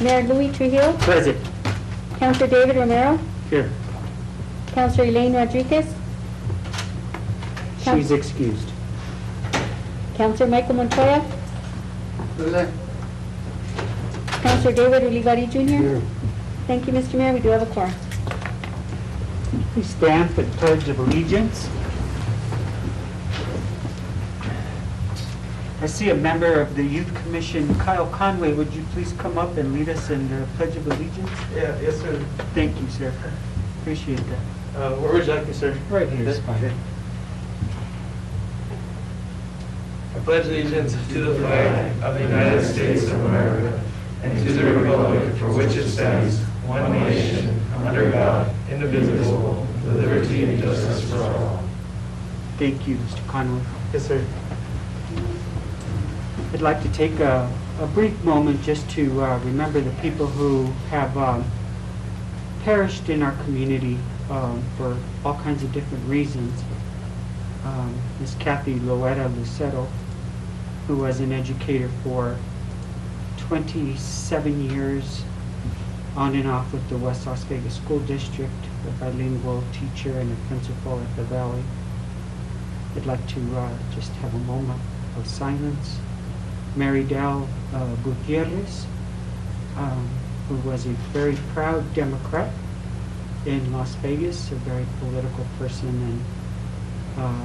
Mayor Louis Trujillo, Present. Councilor David Romero, Here. Councilor Elaine Rodriguez, She's excused. Councilor Michael Montoya, Councilor David Olivari Jr. Thank you, Mr. Mayor. We do have a quorum. Please stand for the Pledge of Allegiance. I see a member of the Youth Commission, Kyle Conway. Would you please come up and lead us in the Pledge of Allegiance? Yeah, yes, sir. Thank you, sir. Appreciate that. Where would you like me, sir? Right here is fine. I pledge allegiance to the flag of the United States of America and to the republic for which it stands, one nation, under God, indivisible, with liberty and justice for all. Thank you, Mr. Conway. Yes, sir. I'd like to take a brief moment just to remember the people who have perished in our community for all kinds of different reasons. Ms. Kathy Loeta Lucero, who was an educator for 27 years on and off with the West Las Vegas School District, a bilingual teacher and a principal at the Valley. I'd like to just have a moment of silence. Mary Del Gutierrez, who was a very proud Democrat in Las Vegas, a very political person and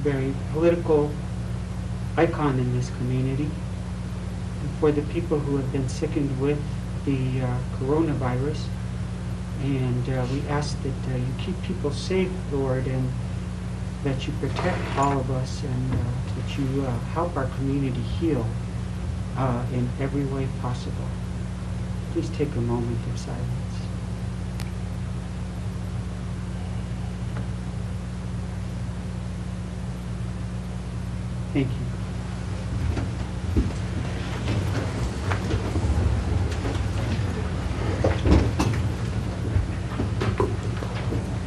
very political icon in this community. And for the people who have been sickened with the coronavirus, and we ask that you keep people safe, Lord, and that you protect all of us, and that you help our community heal in every way possible. Please take a moment of silence. Thank you.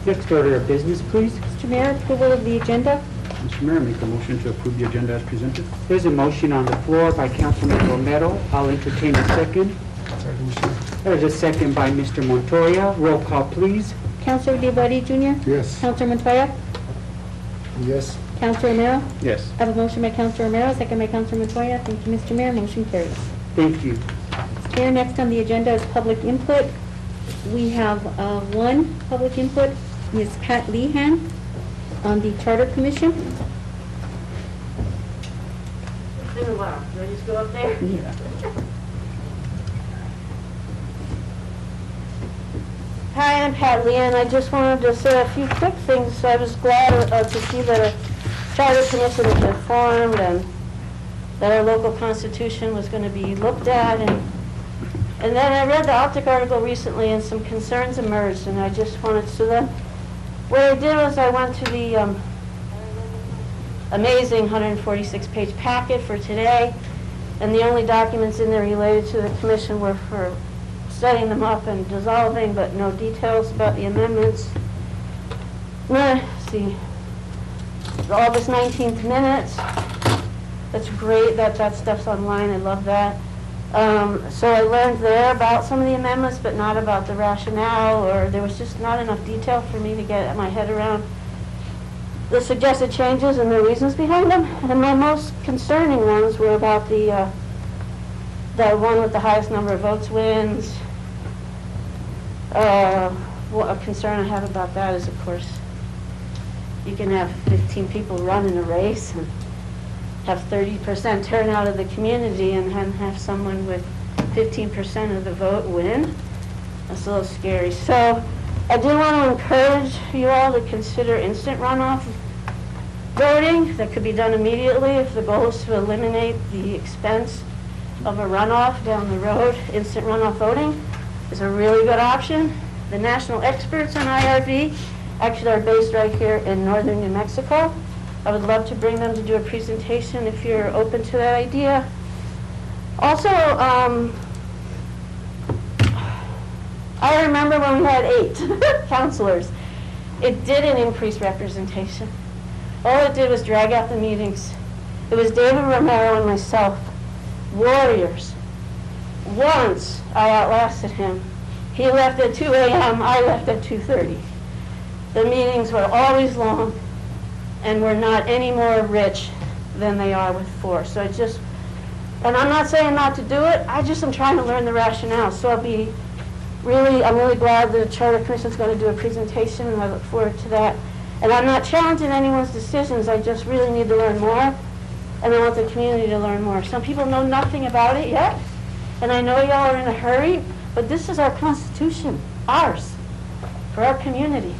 Next order of business, please. Mr. Mayor, approval of the agenda. Mr. Mayor, make a motion to approve the agenda as presented. There's a motion on the floor by Councilman Romero. I'll entertain a second. There's a second by Mr. Montoya. Roll call, please. Councilor Olivari Jr., Yes. Councilor Montoya, Yes. Councilor Romero. Yes. I have a motion by Councilor Romero, second by Councilor Montoya. Thank you, Mr. Mayor. Motion carries. Thank you. Mayor, next on the agenda is public input. We have one public input, Ms. Pat Lehan on the Charter Commission. It's been a while. Do I just go up there? Yeah. Hi, I'm Pat Leanne. I just wanted to say a few quick things. I was glad to see that a Charter Commission had been formed and that our local constitution was going to be looked at. And then I read the Optic article recently and some concerns emerged, and I just wanted to then, what I did was I went to the amazing 146-page packet for today, and the only documents in there related to the commission were for setting them up and dissolving, but no details about the amendments. Let's see. The August 19th minutes. That's great that that stuff's online. I love that. So I learned there about some of the amendments, but not about the rationale, or there was just not enough detail for me to get my head around the suggested changes and the reasons behind them. And my most concerning ones were about the one with the highest number of votes wins. What a concern I have about that is, of course, you can have 15 people run in a race and have 30% turnout of the community and then have someone with 15% of the vote win. That's a little scary. So I do want to encourage you all to consider instant runoff voting. That could be done immediately if the goal is to eliminate the expense of a runoff down the road. Instant runoff voting is a really good option. The national experts on IRV actually are based right here in northern New Mexico. I would love to bring them to do a presentation if you're open to that idea. Also, I remember when we had 8 counselors. It didn't increase representation. All it did was drag out the meetings. It was David Romero and myself, warriors Once I outlasted him. He left at 2 a.m., I left at 2:30. The meetings were always long and were not any more rich than they are with 4. So it just, and I'm not saying not to do it, I just am trying to learn the rationale. So I'm really glad the Charter Commission is going to do a presentation, and I look forward to that. And I'm not challenging anyone's decisions, I just really need to learn more, and I want the community to learn more. Some people know nothing about it yet, and I know y'all are in a hurry, but this is our Constitution, ours, for our community.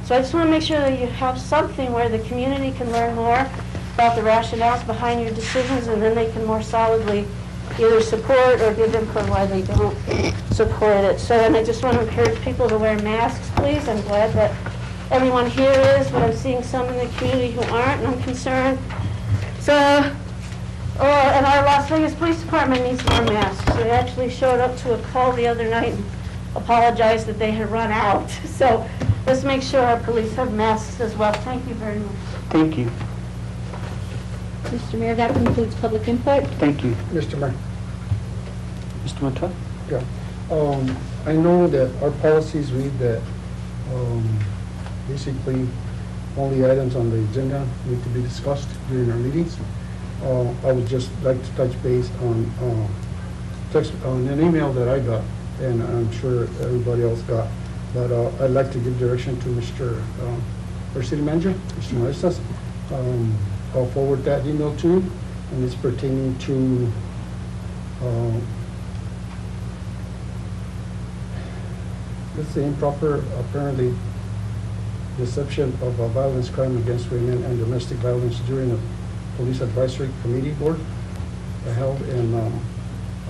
So I just want to make sure that you have something where the community can learn more about the rationales behind your decisions, and then they can more solidly either support or give input why they don't support it. So, and I just want to encourage people to wear masks, please. I'm glad that everyone here is, but I'm seeing some in the community who aren't, and I'm concerned. So, and our Las Vegas Police Department needs more masks. They actually showed up to a call the other night and apologized that they had run out. So let's make sure our police have masks as well. Thank you very much. Thank you. Mr. Mayor, that concludes public input. Thank you. Mr. Mayor. Mr. Montoya? Yeah. I know that our policies read that basically only items on the agenda need to be discussed during our meetings. I would just like to touch base on an email that I got, and I'm sure everybody else got, but I'd like to give direction to our city manager, Mr. Maestas. I'll forward that email to you, and it's pertaining to let's say improper, apparently, deception of violence, crime against women, and domestic violence during a police advisory committee board held in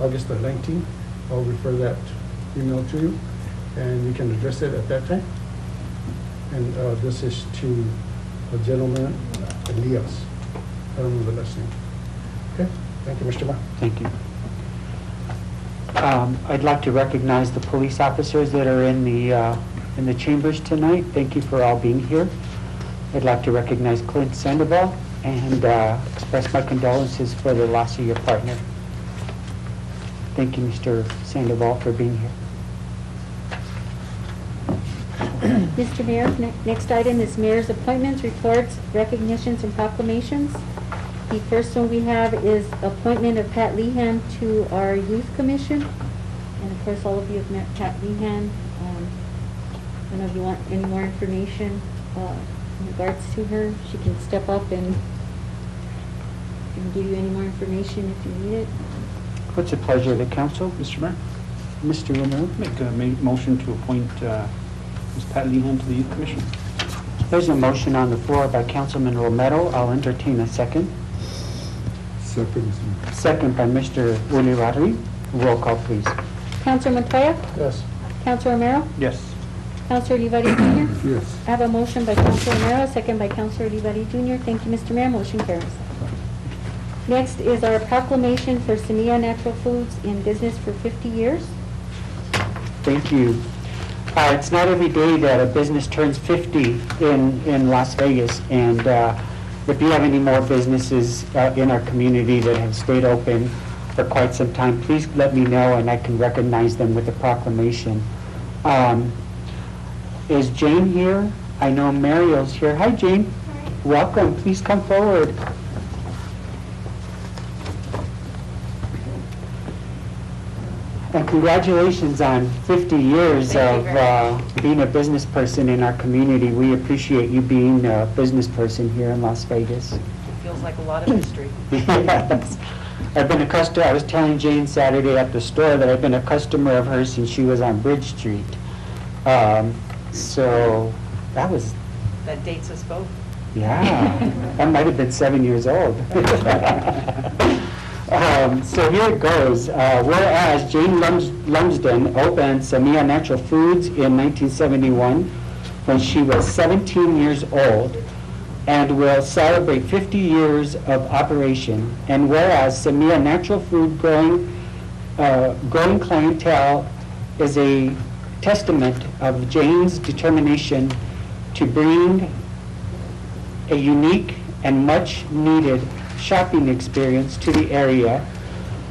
August the 19th. I'll refer that email to you, and you can address it at that time. And this is to a gentleman, Elias. I don't know the last name. Okay, thank you, Mr. Mayor. Thank you. I'd like to recognize the police officers that are in the chambers tonight. Thank you for all being here. I'd like to recognize Clint Sandoval and express my condolences for the loss of your partner. Thank you, Mr. Sandoval, for being here. Mr. Mayor, next item is mayor's appointments, reports, recognitions, and proclamations. The first one we have is appointment of Pat Lehan to our youth commission. And of course, all of you have met Pat Lehan. I don't know if you want any more information in regards to her. She can step up and give you any more information if you need it. What's the pleasure of the council? Mr. Mayor, Mr. Romero? Make a motion to appoint Ms. Pat Lehan to the Youth Commission. There's a motion on the floor by Councilman Romero. I'll entertain a second. second, Mr. Mayor. Second by Mr. Ulirari. Roll call, please. Councilor Montoya? Yes. Councilor Romero? Yes. Councilor Olivari Jr.? Yes. I have a motion by Councilor Romero, second by Councilor Olivari Jr. Thank you, Mr. Mayor. Motion carries. Next is our proclamation for Semilla Natural Foods in business for 50 years. Thank you. It's not every day that a business turns 50 in Las Vegas, and if you have any more businesses in our community that have stayed open for quite some time, please let me know and I can recognize them with a proclamation. Is Jane here? I know Mario's here. Hi, Jane. Hi. Welcome. Please come forward. And congratulations on 50 years Thank you very of being a business person in our community. We appreciate you being a business person here in Las Vegas. It feels like a lot of history. Yes. I've been a customer. I was telling Jane Saturday at the store that I've been a customer of hers since she was on Bridge Street. So that was, That dates us both. yeah, I might have been 7 years old. So here it goes. Whereas Jane Lumsden opened Semilla Natural Foods in 1971 when she was 17 years old and will celebrate 50 years of operation. And whereas Semilla Natural Food growing clientele is a testament of Jane's determination to bring a unique and much needed shopping experience to the area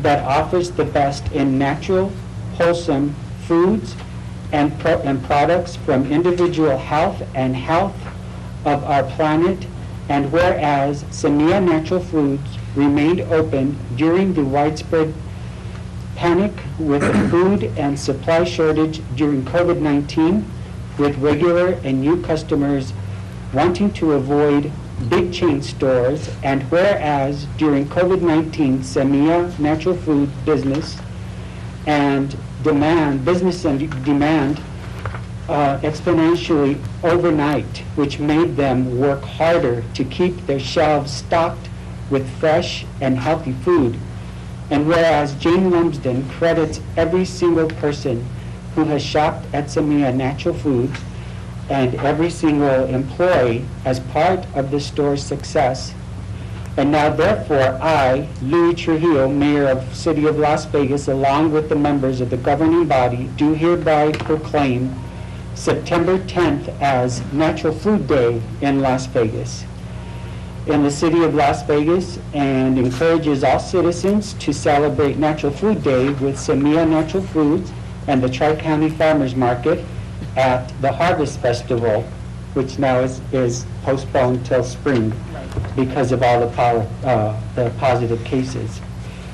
that offers the best in natural, wholesome foods and products from individual health and health of our planet. And whereas Semilla Natural Foods remained open during the widespread panic with the food and supply shortage during COVID-19, with regular and new customers wanting to avoid big chain stores, and whereas during COVID-19, Semilla Natural Food business and demand exponentially overnight, which made them work harder to keep their shelves stocked with fresh and healthy food. And whereas Jane Lumsden credits every single person who has shopped at Semilla Natural Foods and every single employee as part of the store's success. And now therefore I, Louis Trujillo, Mayor of City of Las Vegas, along with the members of the governing body, do hereby proclaim September 10th as Natural Food Day in Las Vegas. In the City of Las Vegas, and encourages all citizens to celebrate Natural Food Day with Semilla Natural Foods and the Tri-County Farmers Market at the Harvest Festival, which now is postponed till spring because of all the positive cases.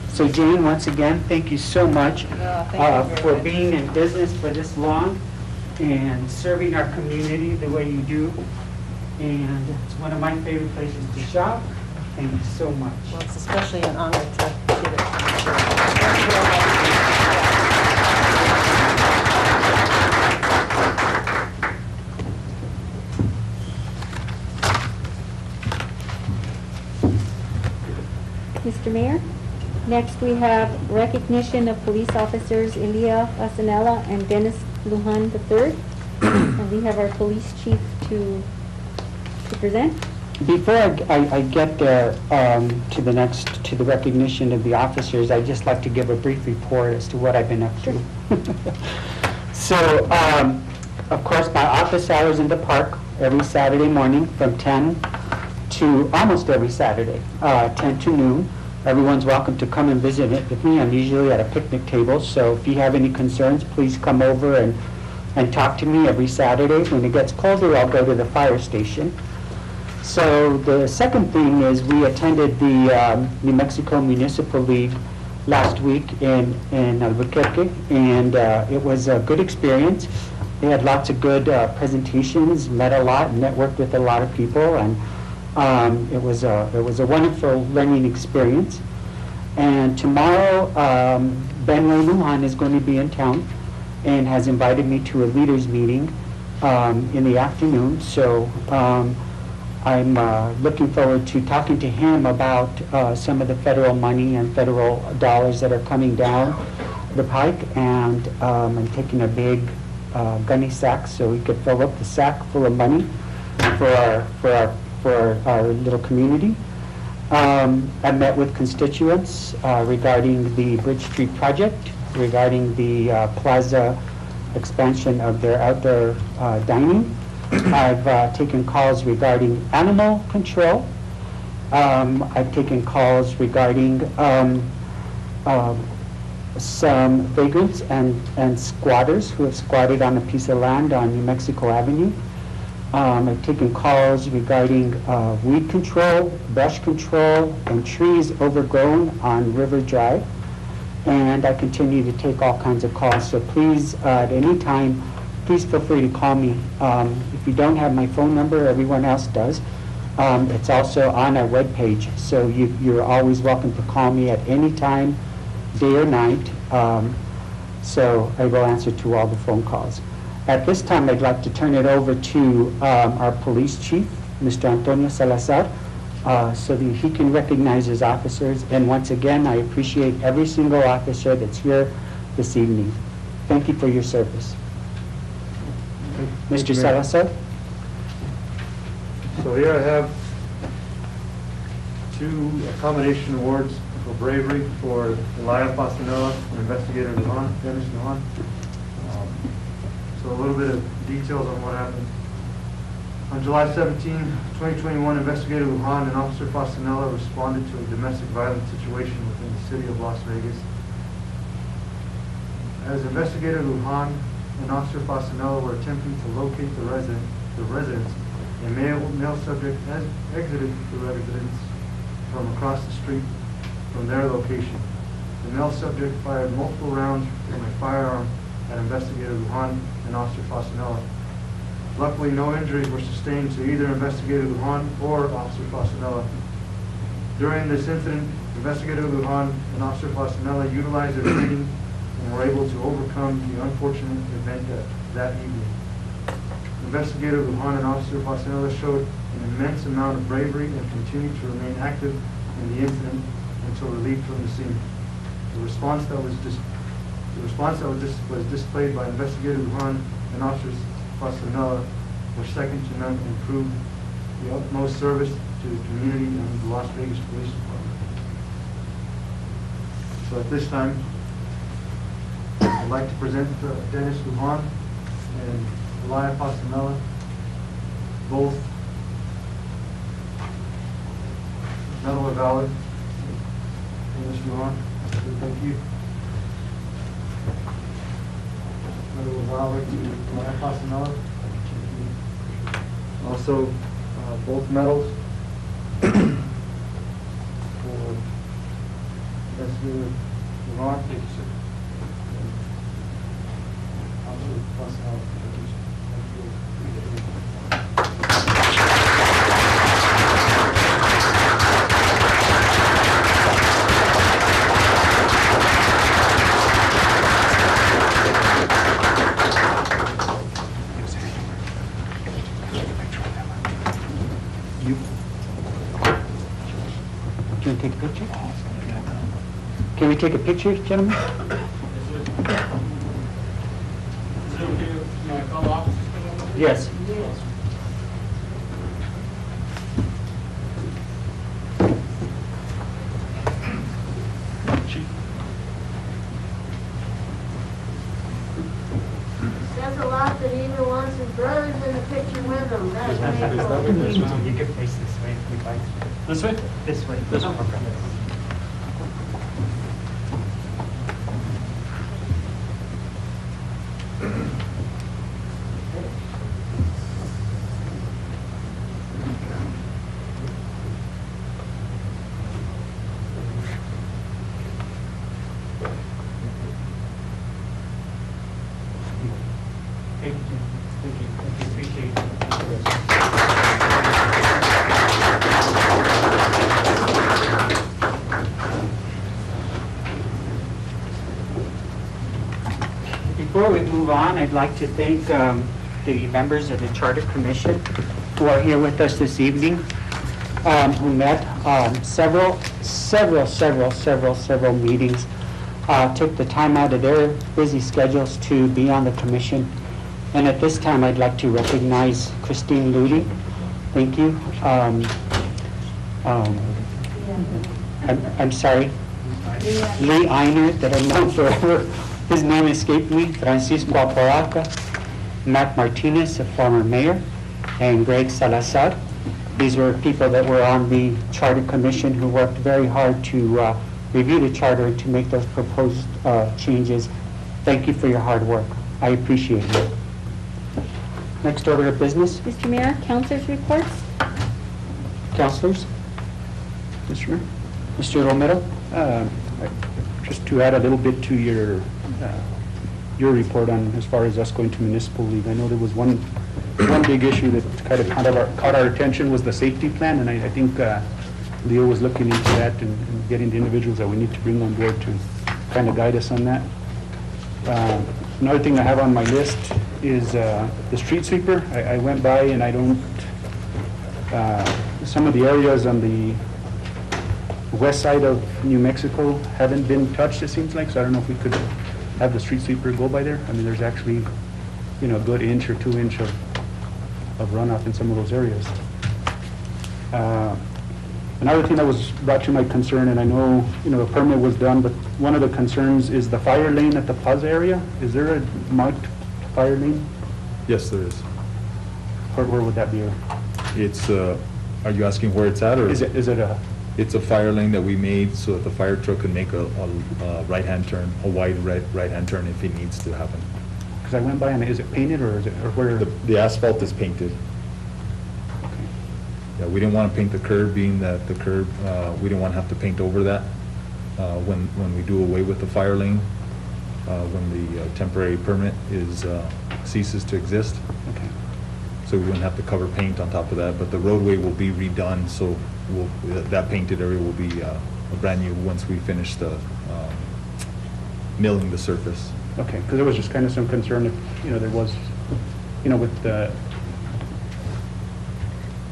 So Jane, once again, thank you so much thank you for very much. being in business for this long and serving our community the way you do. And it's one of my favorite places to shop. Thank you so much. Well, it's especially an honor to get it. Thank you very Mr. Mayor, next we have recognition of police officers Elia Asanella and Dennis Lujan III. And we have our police chief to present. Before I get there to the recognition of the officers, I'd just like to give a brief report as to what I've been up to. So, of course, my office hours in the park every Saturday morning from 10 to almost every Saturday, 10 to noon. Everyone's welcome to come and visit it with me. I'm usually at a picnic table, so if you have any concerns, please come over and talk to me every Saturday. When it gets colder, I'll go to the fire station. So the second thing is we attended the New Mexico Municipal League last week in Albuquerque, and it was a good experience. They had lots of good presentations, met a lot, networked with a lot of people, and it was a wonderful learning experience. And tomorrow, Ben Ray Lujan is going to be in town and has invited me to a leaders meeting in the afternoon. So I'm looking forward to talking to him about some of the federal money and federal dollars that are coming down the pike, and I'm taking a big gunny sack so we could fill up the sack full of money for our little community. I met with constituents regarding the Bridge Street project, regarding the plaza expansion of their outdoor dining. I've taken calls regarding animal control. I've taken calls regarding some vagrants and squatters who have squatted on a piece of land on New Mexico Avenue. I've taken calls regarding weed control, brush control, and trees overgrown on River Drive. And I continue to take all kinds of calls. So please, at any time, please feel free to call me. If you don't have my phone number, everyone else does. It's also on our webpage, so you're always welcome to call me at any time, day or night. So I will answer to all the phone calls. At this time, I'd like to turn it over to our police chief, Mr. Antonio Salazar, so that he can recognize his officers. And once again, I appreciate every single officer that's here this evening. Thank you for your service. Mr. Salazar? So here I have 2 accommodation awards for bravery for Elia Pasanella and investigator Lujan, Dennis Lujan. So a little bit of details on what happened. On July 17, 2021, Investigator Lujan and Officer Fasanella responded to a domestic violence situation within the city of Las Vegas. As Investigator Lujan and Officer Fasanella were attempting to locate the residence, a male subject has exited the residence from across the street from their location. The male subject fired multiple rounds from a firearm at Investigator Lujan and Officer Fasanella. Luckily, no injuries were sustained to either Investigator Lujan or Officer Fasanella. During this incident, Investigator Lujan and Officer Fasanella utilized their training and were able to overcome the unfortunate event that evening. Investigator Lujan and Officer Fasanella showed an immense amount of bravery and continued to remain active in the incident until relieved from the scene. The response that was displayed by Investigator Lujan and Officer Fasanella were second to none and proved the utmost service to the community and the Las Vegas Police Department. So at this time, I'd like to present Dennis Lujan and Elia Fasanella, both Medal of Valor. Dennis Lujan, thank you. Medal of Valor to Elia Fasanella. Also, both medals for Investigator Lujan. Officer Fasanella. Can we take a picture? Can we take a picture, gentlemen? Yes. Says a lot that he even wants his brothers in the picture with him. That's pretty cool. You can face this way if you'd like. This way? This way. This way. Okay. Thank you. Thank you. Appreciate it. Before we move on, I'd like to thank the members of the Charter Commission who are here with us this evening, who met several meetings, took the time out of their busy schedules to be on the commission. And at this time, I'd like to recognize Christine Ludi. Thank you. I'm sorry. Lee Einert, that I've known forever. His name escaped me. Francisco Aparaca, Matt Martinez, a former mayor, and Greg Salazar. These were people that were on the Charter Commission who worked very hard to review the charter and to make those proposed changes. Thank you for your hard work. I appreciate it. Next order of business. Mr. Mayor, councilors' reports. Councilors? Mr. Mayor? Mr. Romero? Just to add a little bit to your report on as far as us going to municipal league. I know there was one big issue that kind of caught our attention was the safety plan, and I think Leo was looking into that and getting the individuals that we need to bring on board to kind of guide us on that. Another thing I have on my list is the street sweeper. I went by and I don't, some of the areas on the west side of New Mexico haven't been touched, it seems like, so I don't know if we could have the street sweeper go by there. I mean, there's actually, a good inch or 2 inch of runoff in some of those areas. Another thing that was brought to my concern, and I know, a permit was done, but one of the concerns is the fire lane at the plaza area. Is there a marked fire lane? Yes, there is. Where would that be? It's, are you asking where it's at, or? Is it a, It's a fire lane that we made so that the fire truck can make a right-hand turn, a wide right-hand turn if it needs to happen. because I went by and is it painted or is it, or where? The asphalt is painted. Okay. Yeah, we didn't want to paint the curb, being that the curb, we didn't want to have to paint over that when we do away with the fire lane, when the temporary permit ceases to exist. Okay. So we wouldn't have to cover paint on top of that, but the roadway will be redone, so that painted area will be a brand new once we finish the milling the surface. Okay, because there was just kind of some concern if, there was, with the,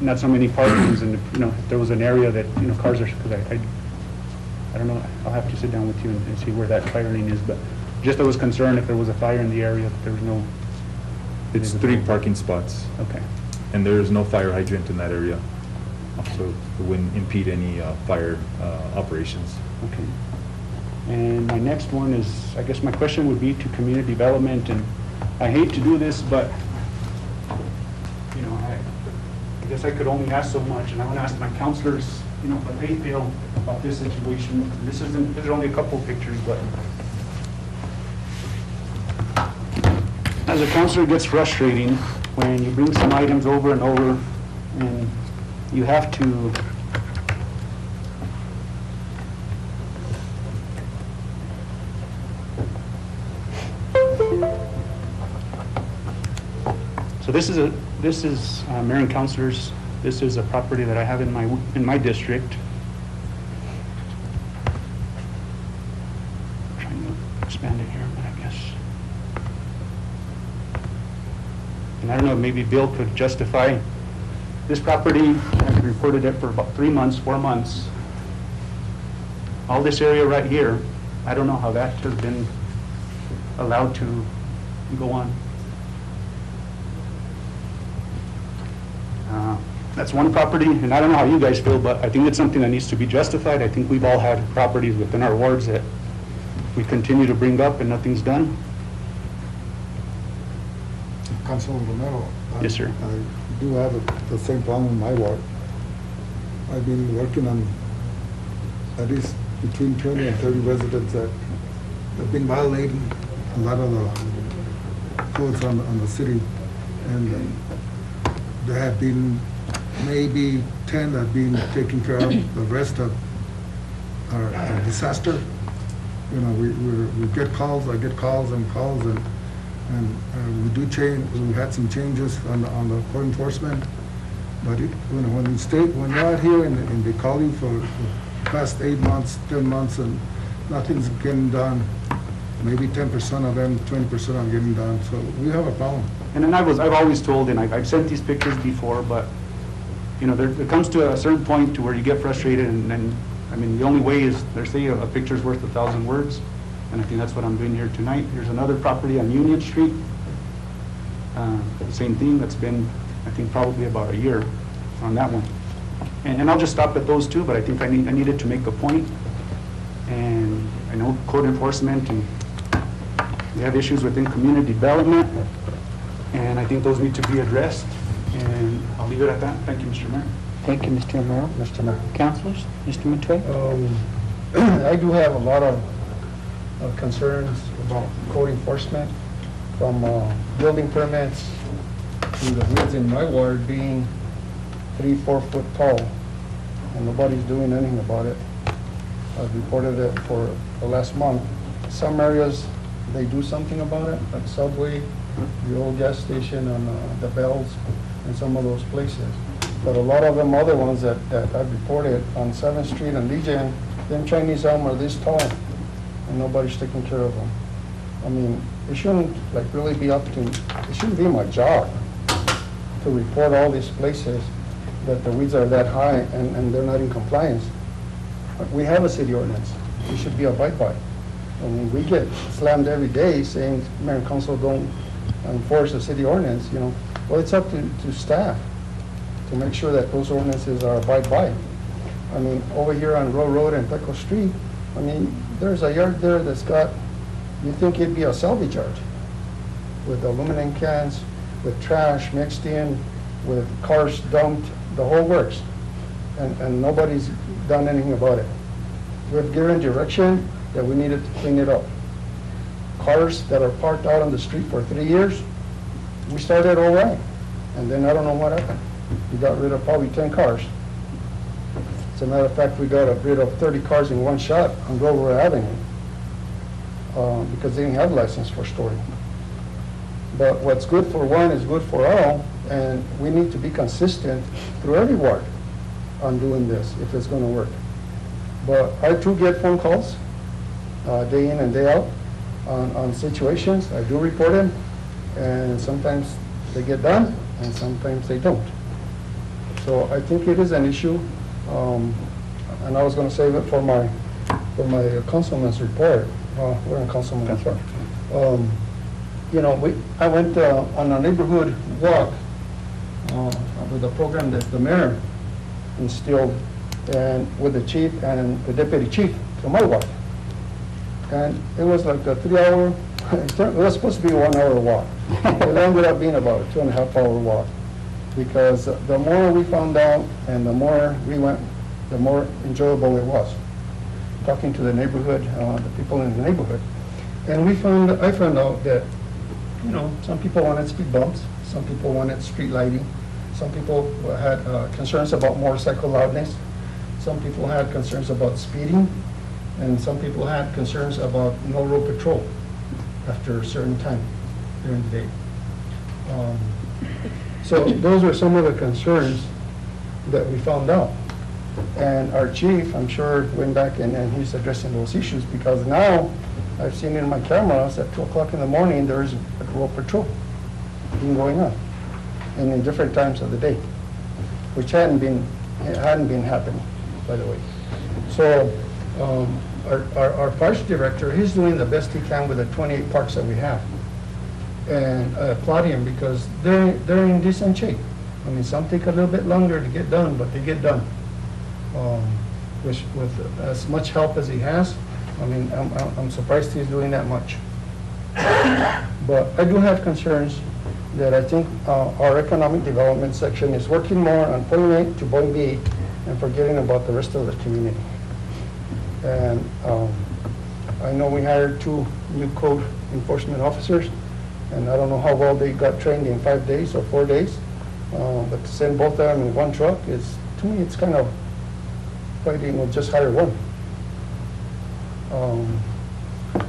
not so many parkings and, if there was an area that, cars are, because I don't know, I'll have to sit down with you and see where that fire lane is, but just there was concern if there was a fire in the area, that there was no. It's 3 parking spots, Okay. and there is no fire hydrant in that area, so it wouldn't impede any fire operations. Okay. And my next one is, I guess my question would be to community development, and I hate to do this, but, I guess I could only ask so much, and I want to ask my counselors, what they feel about this situation. These are only a couple of pictures, but as a counselor, it gets frustrating when you bring some items over and over, and you have to So this is Mayor and Councilors, this is a property that I have in my district. I'm trying to expand it here, but I guess. And I don't know, maybe Bill could justify this property. I've reported it for about 3 months, 4 months. All this area right here, I don't know how that has been allowed to go on. That's one property, and I don't know how you guys feel, but I think it's something that needs to be justified. I think we've all had properties within our wards that we continue to bring up and nothing's done. Councilman Romero. Yes, sir. I do have the same problem in my ward. I've been working on at least between 20 and 30 residents that have been violating a lot of the codes on the city. And there have been maybe 10 that have been taken care of. The rest are a disaster. We get calls, I get calls, and we do change. We had some changes on the code enforcement, but when you're out here and they call you for the past 8 months, 10 months, and nothing's getting done, maybe 10% of them, 20% are getting done. So we have a problem. And then I've always told, and I've sent these pictures before, but there comes to a certain point to where you get frustrated, and the only way is, they say a picture's worth 1,000 words. And I think that's what I'm doing here tonight. Here's another property on Union Street. Same thing, that's been, I think, probably about a year on that one. And I'll just stop at those two, but I think I needed to make a point. And I know code enforcement, and we have issues within community development, and I think those need to be addressed. And I'll leave it at that. Thank you, Mr. Mayor. Thank you, Mr. Romero. Mr. Mayor. Councilors, Mr. Matway? I do have a lot of concerns about code enforcement, from building permits to the grids in my ward being 3-4 foot tall, and nobody's doing anything about it. I've reported it for the last month. Some areas, they do something about it, like Subway, the old gas station, and the Bells, and some of those places. But a lot of them other ones that I've reported on 7th Street and Legion, them Chinese elm are this tall, and nobody's taking care of them. I mean, it shouldn't really be it shouldn't be my job to report all these places that the weeds are that high and they're not in compliance. But we have a city ordinance. We should be abide by. I mean, we get slammed every day saying mayor and council don't enforce the city ordinance, Well, it's up to staff to make sure that those ordinances are abide by. I mean, over here on Row Road and Peco Street, I mean, there's a yard there that's got, you think it'd be a salvage yard with aluminum cans, with trash mixed in, with cars dumped, the whole works, and nobody's done anything about it. We've given direction that we needed to clean it up. Cars that are parked out on the street for 3 years, we started all right, and then I don't know what happened. We got rid of probably 10 cars. As a matter of fact, we got rid of 30 cars in one shot on Grover Avenue because they didn't have license for storing. But what's good for one is good for all, and we need to be consistent through every ward on doing this if it's going to work. But I too get phone calls day in and day out on situations. I do report them, and sometimes they get done, and sometimes they don't. So I think it is an issue, and I was going to save it for my councilman's report. We're in councilman's report. You know, I went on a neighborhood walk with a program that the mayor instilled, and with the chief and the deputy chief from my walk. And it was like a 3-hour, it was supposed to be a 1-hour walk. It ended up being about a 2.5-hour walk, because the more we found out and the more we went, the more enjoyable it was. Talking to the neighborhood, the people in the neighborhood. And I found out that, you know, some people wanted speed bumps, some people wanted street lighting, some people had concerns about motorcycle loudness, some people had concerns about speeding, and some people had concerns about no road patrol after a certain time during the day. So those were some of the concerns that we found out. And our chief, I'm sure, went back and he's addressing those issues, because now I've seen in my cameras at 2 o'clock in the morning, there is a road patrol being going on, and in different times of the day, which hadn't been happening, by the way. So our parks director, he's doing the best he can with the 28 parks that we have. And I applaud him, because they're in decent shape. I mean, some take a little bit longer to get done, but they get done. With as much help as he has, I mean, I'm surprised he's doing that much. But I do have concerns that I think our economic development section is working more on point A to point B and forgetting about the rest of the community. And I know we hired 2 new code enforcement officers, and I don't know how well they got trained in 5 days or 4 days, but to send both of them in one truck is, to me, it's kind of fighting with just hire one.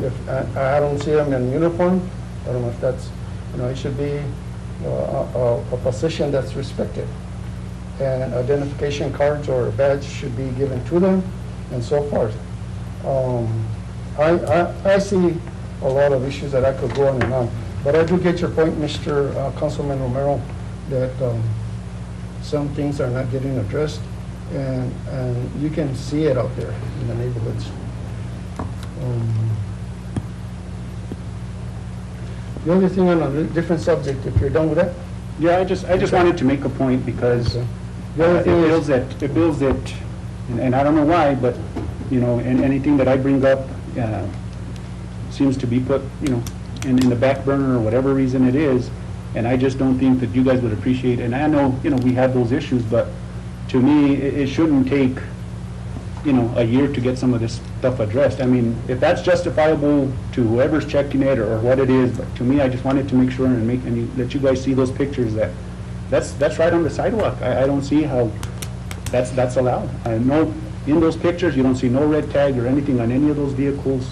If I don't see them in uniform, I don't know if that's, you know, it should be a position that's respected. And identification cards or a badge should be given to them, and so forth. I see a lot of issues that I could go on and on, but I do get your point, Mr. Councilman Romero, that some things are not getting addressed, and you can see it out there in the neighborhoods. The other thing on a different subject, if you're done with that? Yeah, I just wanted to make a point, because The other thing is, it builds it, and I don't know why, but, you know, and anything that I bring up seems to be put, you know, in the back burner or whatever reason it is, and I just don't think that you guys would appreciate, and I know, you know, we have those issues, but to me, it shouldn't take, you know, a year to get some of this stuff addressed. I mean, if that's justifiable to whoever's checking it or what it is, but to me, I just wanted to make sure and let you guys see those pictures that's right on the sidewalk. I don't see how that's allowed. I know in those pictures, you don't see no red tag or anything on any of those vehicles.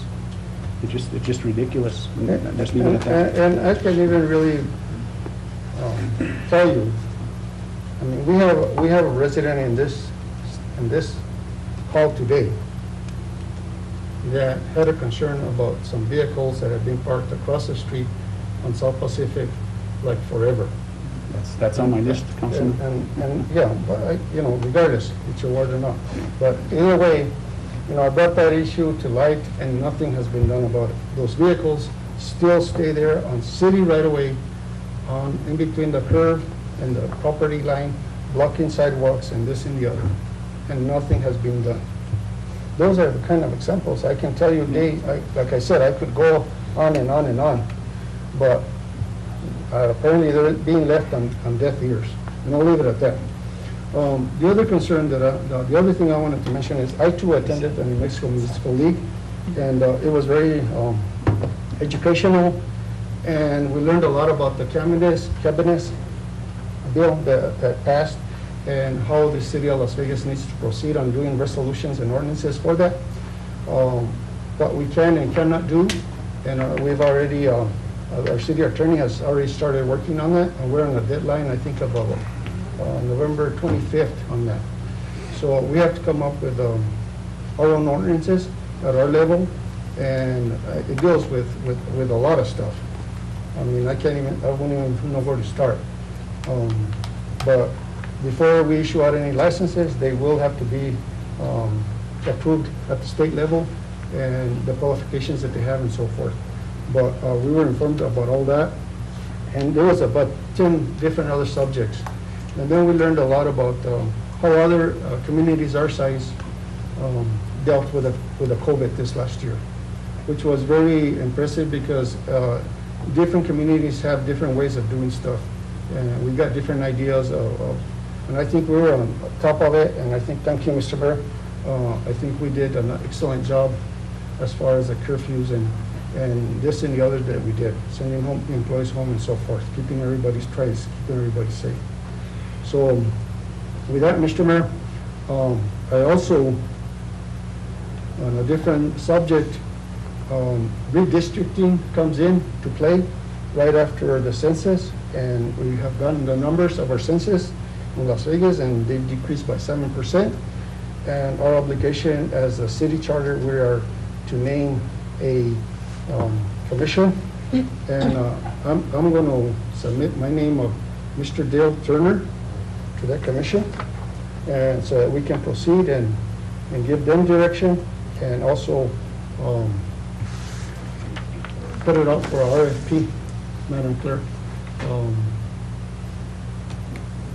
It's just ridiculous. Just leave it at that. And I can even really tell you, I mean, we have a resident in this hall today that had a concern about some vehicles that have been parked across the street on South Pacific like forever. That's on my list, Councilman. And yeah, but you know, regardless, it's your word or not. But either way, you know, I brought that issue to light, and nothing has been done about it. Those vehicles still stay there on city right-of-way, in between the curb and the property line, blocking sidewalks and this and the other, and nothing has been done. Those are the kind of examples. I can tell you, like I said, I could go on and on and on, but apparently they're being left on deaf ears. And I'll leave it at that. The other concern that, the other thing I wanted to mention is I too attended the New Mexico Municipal League, and it was very educational, and we learned a lot about the cabinets bill that passed, and how the city of Las Vegas needs to proceed on doing resolutions and ordinances for that. What we can and cannot do, and we've already, our city attorney has already started working on that, and we're on a deadline, I think, of November 25th on that. So we have to come up with our own ordinances at our level, and it deals with a lot of stuff. I mean, I wouldn't even know where to start. But before we issue out any licenses, they will have to be approved at the state level, and the qualifications that they have and so forth. But we were informed about all that, and there was about 10 different other subjects. And then we learned a lot about how other communities our size dealt with the COVID this last year, which was very impressive because different communities have different ways of doing stuff. And we got different ideas and I think we were on top of it, and I think, thank you, Mr. Mayor. I think we did an excellent job as far as the curfews and this and the other that we did, sending employees home and so forth, keeping everybody's trace, keeping everybody safe. So with that, Mr. Mayor, I also, on a different subject, redistricting comes in to play right after the census, and we have gotten the numbers of our census in Las Vegas, and they've decreased by 7%. And our obligation as a city charter, we are to name a commission, and I'm going to submit my name of Mr. Dale Turner to that commission, and so that we can proceed and give them direction, and also put it out for our RFP, Madam Clerk,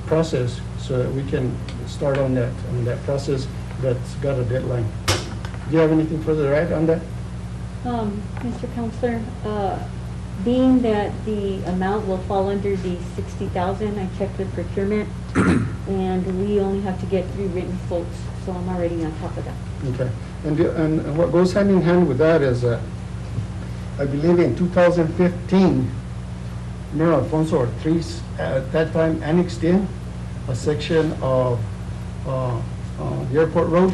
process, so that we can start on that process that's got a deadline. Do you have anything further to add on that? Mr. Counselor, being that the amount will fall under the 60,000, I checked with procurement, and we only have to get 3 written quotes, so I'm already on top of that. Okay. And what goes hand in hand with that is that I believe in 2015, Mayor Alfonso Ortiz at that time annexed in a section of the airport road.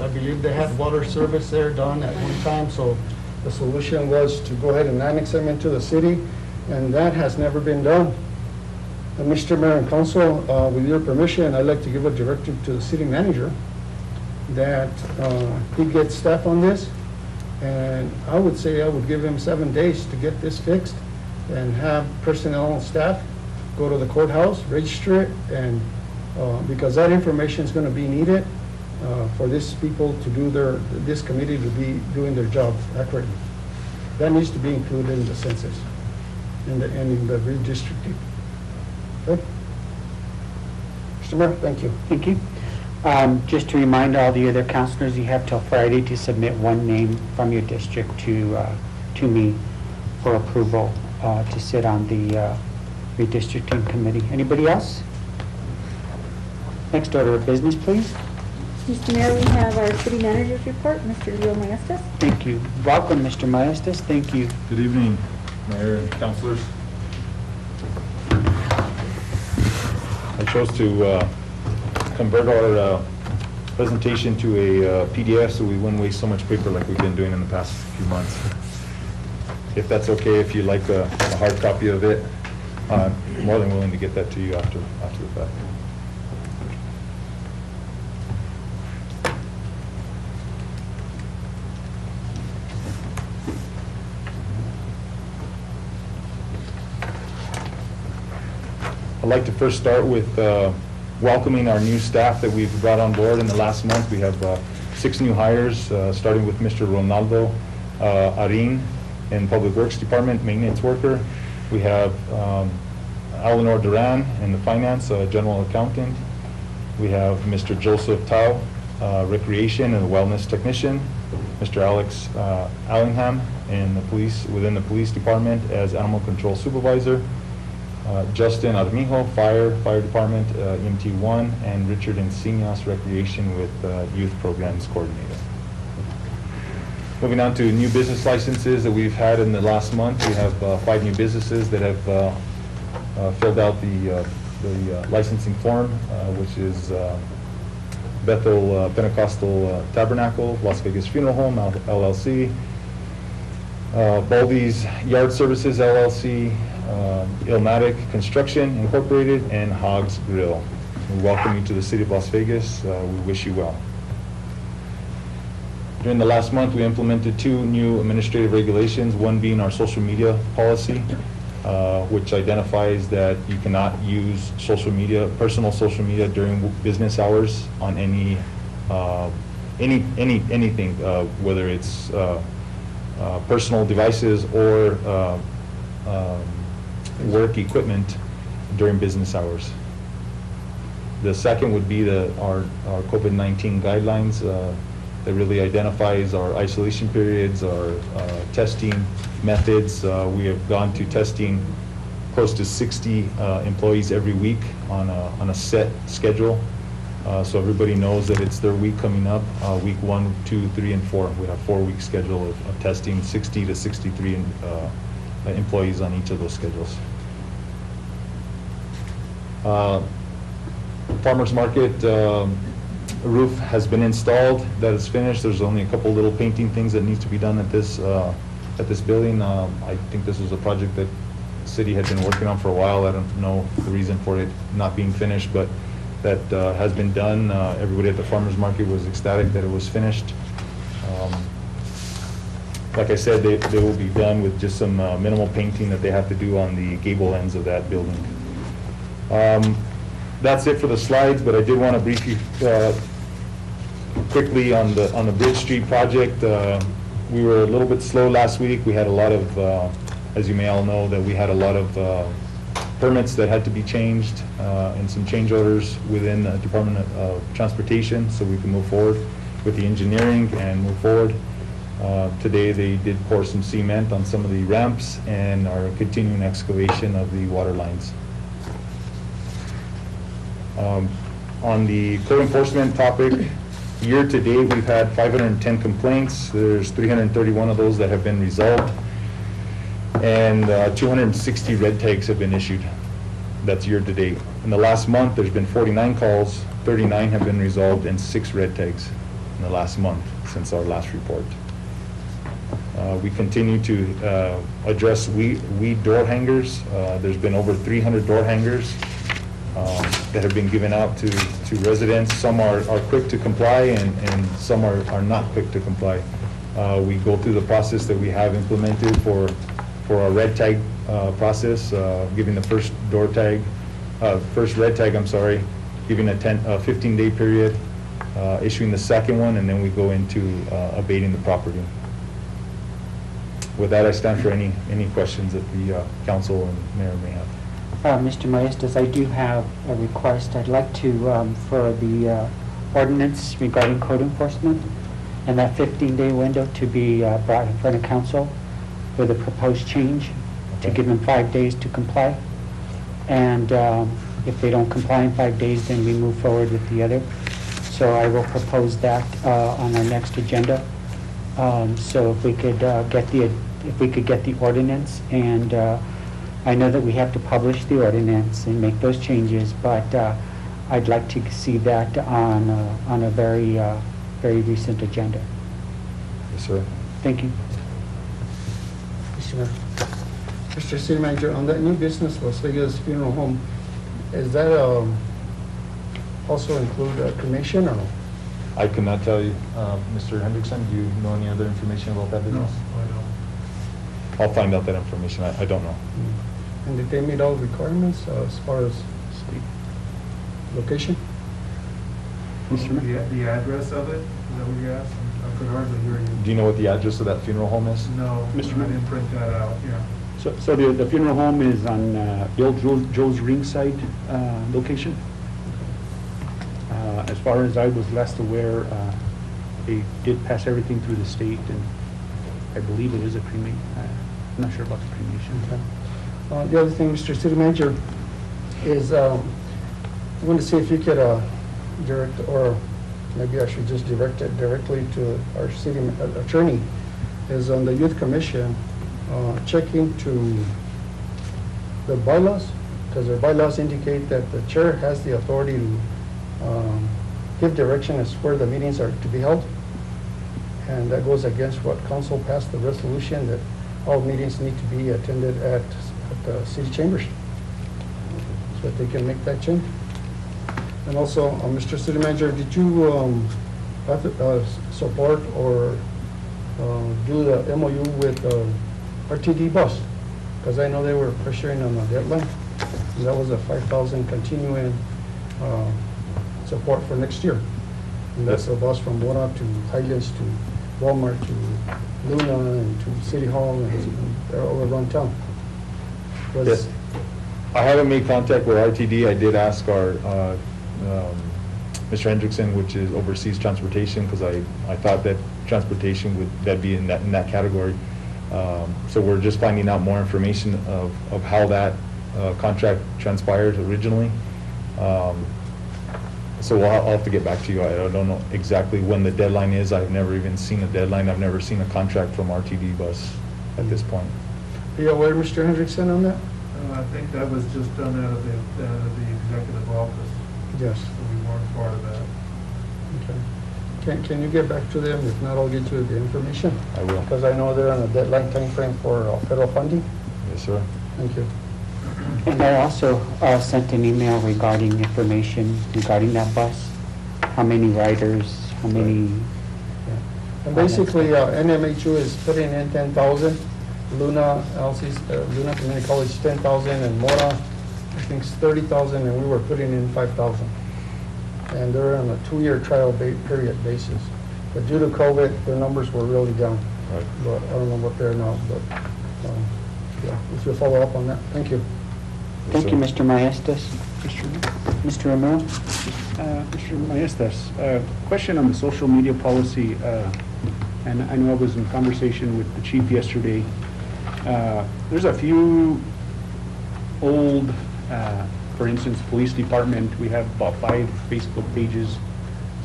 I believe they had water service there done at one time, so the solution was to go ahead and annex them into the city, and that has never been done. And Mr. Mayor and Council, with your permission, I'd like to give a directive to the city manager that he gets staff on this, and I would say I would give him 7 days to get this fixed and have personnel and staff go to the courthouse, register it, and because that information is going to be needed for these people to do this committee to be doing their job accurately. That needs to be included in the census and in the redistricting. Okay? Mr. Mayor, thank you. Thank you. Just to remind all the other councilors, you have till Friday to submit one name from your district to me for approval to sit on the redistricting committee. Anybody else? Next order of business, please. Mr. Mayor, we have our city manager's report, Mr. Leo Maestas. Thank you. Welcome, Mr. Maestas. Thank you. Good evening, Mayor and councilors. I chose to convert our presentation to a PDF so we wouldn't waste so much paper like we've been doing in the past few months. If that's okay, if you'd like a hard copy of it, I'm more than willing to get that to you after the fact. I'd like to first start with welcoming our new staff that we've brought on board in the last month. We have 6 new hires, starting with Mr. Ronaldo Arin in Public Works Department, maintenance worker. We have Eleanor Duran in the finance, general accountant. We have Mr. Joseph Tao, recreation and wellness technician. Mr. Alex Allingham in the police, within the police department as animal control supervisor. Justin Armijo, Fire Department, EMT 1, and Richard Encinas, Recreation with Youth Programs Coordinator. Moving on to new business licenses that we've had in the last month, we have 5 new businesses that have filled out the licensing form, which is Bethel Pentecostal Tabernacle, Las Vegas Funeral Home, LLC, Baldy's Yard Services, LLC, Illmatic Construction Incorporated, and Hogs Grill. We welcome you to the city of Las Vegas. We wish you well. During the last month, we implemented 2 new administrative regulations, one being our social media policy, which identifies that you cannot use social media, personal social media during business hours on anything, whether it's personal devices or work equipment during business hours. The second would be our COVID-19 guidelines that really identifies our isolation periods, our testing methods. We have gone to testing close to 60 employees every week on a set schedule. So everybody knows that it's their week coming up, week 1, 2, 3, and 4. We have 4-week schedule of testing, 60 to 63 employees on each of those schedules. Farmers Market roof has been installed. That is finished. There's only a couple little painting things that need to be done at this building. I think this was a project that the city had been working on for a while. I don't know the reason for it not being finished, but that has been done. Everybody at the Farmers Market was ecstatic that it was finished. Like I said, they will be done with just some minimal painting that they have to do on the gable ends of that building. That's it for the slides, but I did want to brief you quickly on the Bridge Street project. We were a little bit slow last week. We had a lot of, as you may all know, that we had a lot of permits that had to be changed and some change orders within the Department of Transportation, so we can move forward with the engineering and move forward. Today they did pour some cement on some of the ramps and are continuing excavation of the water lines. On the code enforcement topic, year to date, we've had 510 complaints. There's 331 of those that have been resolved, and 260 red tags have been issued. That's year to date. In the last month, there's been 49 calls, 39 have been resolved, and 6 red tags in the last month since our last report. We continue to address weed door hangers. There's been over 300 door hangers that have been given out to residents. Some are quick to comply and some are not quick to comply. We go through the process that we have implemented for our red tag process, giving the first red tag, I'm sorry, giving a 15-day period, issuing the second one, and then we go into abating the property. With that, I stand for any questions that the council and mayor may have. Mr. Maestas, I do have a request. I'd like to, for the ordinance regarding code enforcement and that 15-day window to be brought in front of council with a proposed change to give them 5 days to comply. And if they don't comply in 5 days, then we move forward with the other. So I will propose that on our next agenda. So if we could get the ordinance, and I know that we have to publish the ordinance and make those changes, but I'd like to see that on a very recent agenda. Yes, sir. Thank you. Mr. City Manager, on that new business, Las Vegas Funeral Home, is that also include cremation or no? I cannot tell you. Mr. Hendrickson, do you know any other information about that business? No, I don't. I'll find out that information. I don't know. And did they meet all the requirements as far as location? The address of it, is that what you asked? I could hardly hear you. Do you know what the address of that funeral home is? No, I Mr. Mayor? didn't print that out, yeah. So the funeral home is on Bill Joe's Ringside location. As far as I was last aware, they did pass everything through the state, and I believe it is a cremation. I'm not sure about the cremation. Okay. The other thing, Mr. City Manager, is I want to see if you could direct, or maybe I should just direct it directly to our city attorney, is on the youth commission, checking to the bylaws, because their bylaws indicate that the chair has the authority to give direction as where the meetings are to be held. And that goes against what council passed the resolution that all meetings need to be attended at the city chambers, so that they can make that change. And also, Mr. City Manager, did you support or do the MOU with RTD Bus? Because I know they were pressuring on the deadline. And that was a 5,000 continuing support for next year. And that's a bus from Mora to Highlands to Walmart to Luna and to City Hall, and they're all around town. Yes. I haven't made contact with RTD. I did ask our Mr. Hendrickson, which is oversees transportation, because I thought that transportation would be in that category. So we're just finding out more information of how that contract transpired originally. So I'll have to get back to you. I don't know exactly when the deadline is. I've never even seen a deadline. I've never seen a contract from RTD Bus at this point. Are you aware, Mr. Hendrickson, on that? I think that was just done out of the executive office, Yes. so we weren't part of that. Okay. Can you get back to them? If not, I'll get you the information. I will. Because I know they're on a deadline timeframe for federal funding. Yes, sir. Thank you. And I also sent an email regarding information regarding that bus. How many riders, how many, And basically, NMHU is putting in 10,000, Luna, Luna Community College 10,000, and Mora, I think it's 30,000, and we were putting in 5,000. And they're on a 2-year trial period basis. But due to COVID, their numbers were really down. Right. But I don't know what they're now, but, yeah, if you'll follow up on that, thank you. thank you, Mr. Maestas. Mr. Romero? Mr. Maestas, question on the social media policy, and I know I was in conversation with the chief yesterday. There's a few old, for instance, police department, we have about 5 Facebook pages.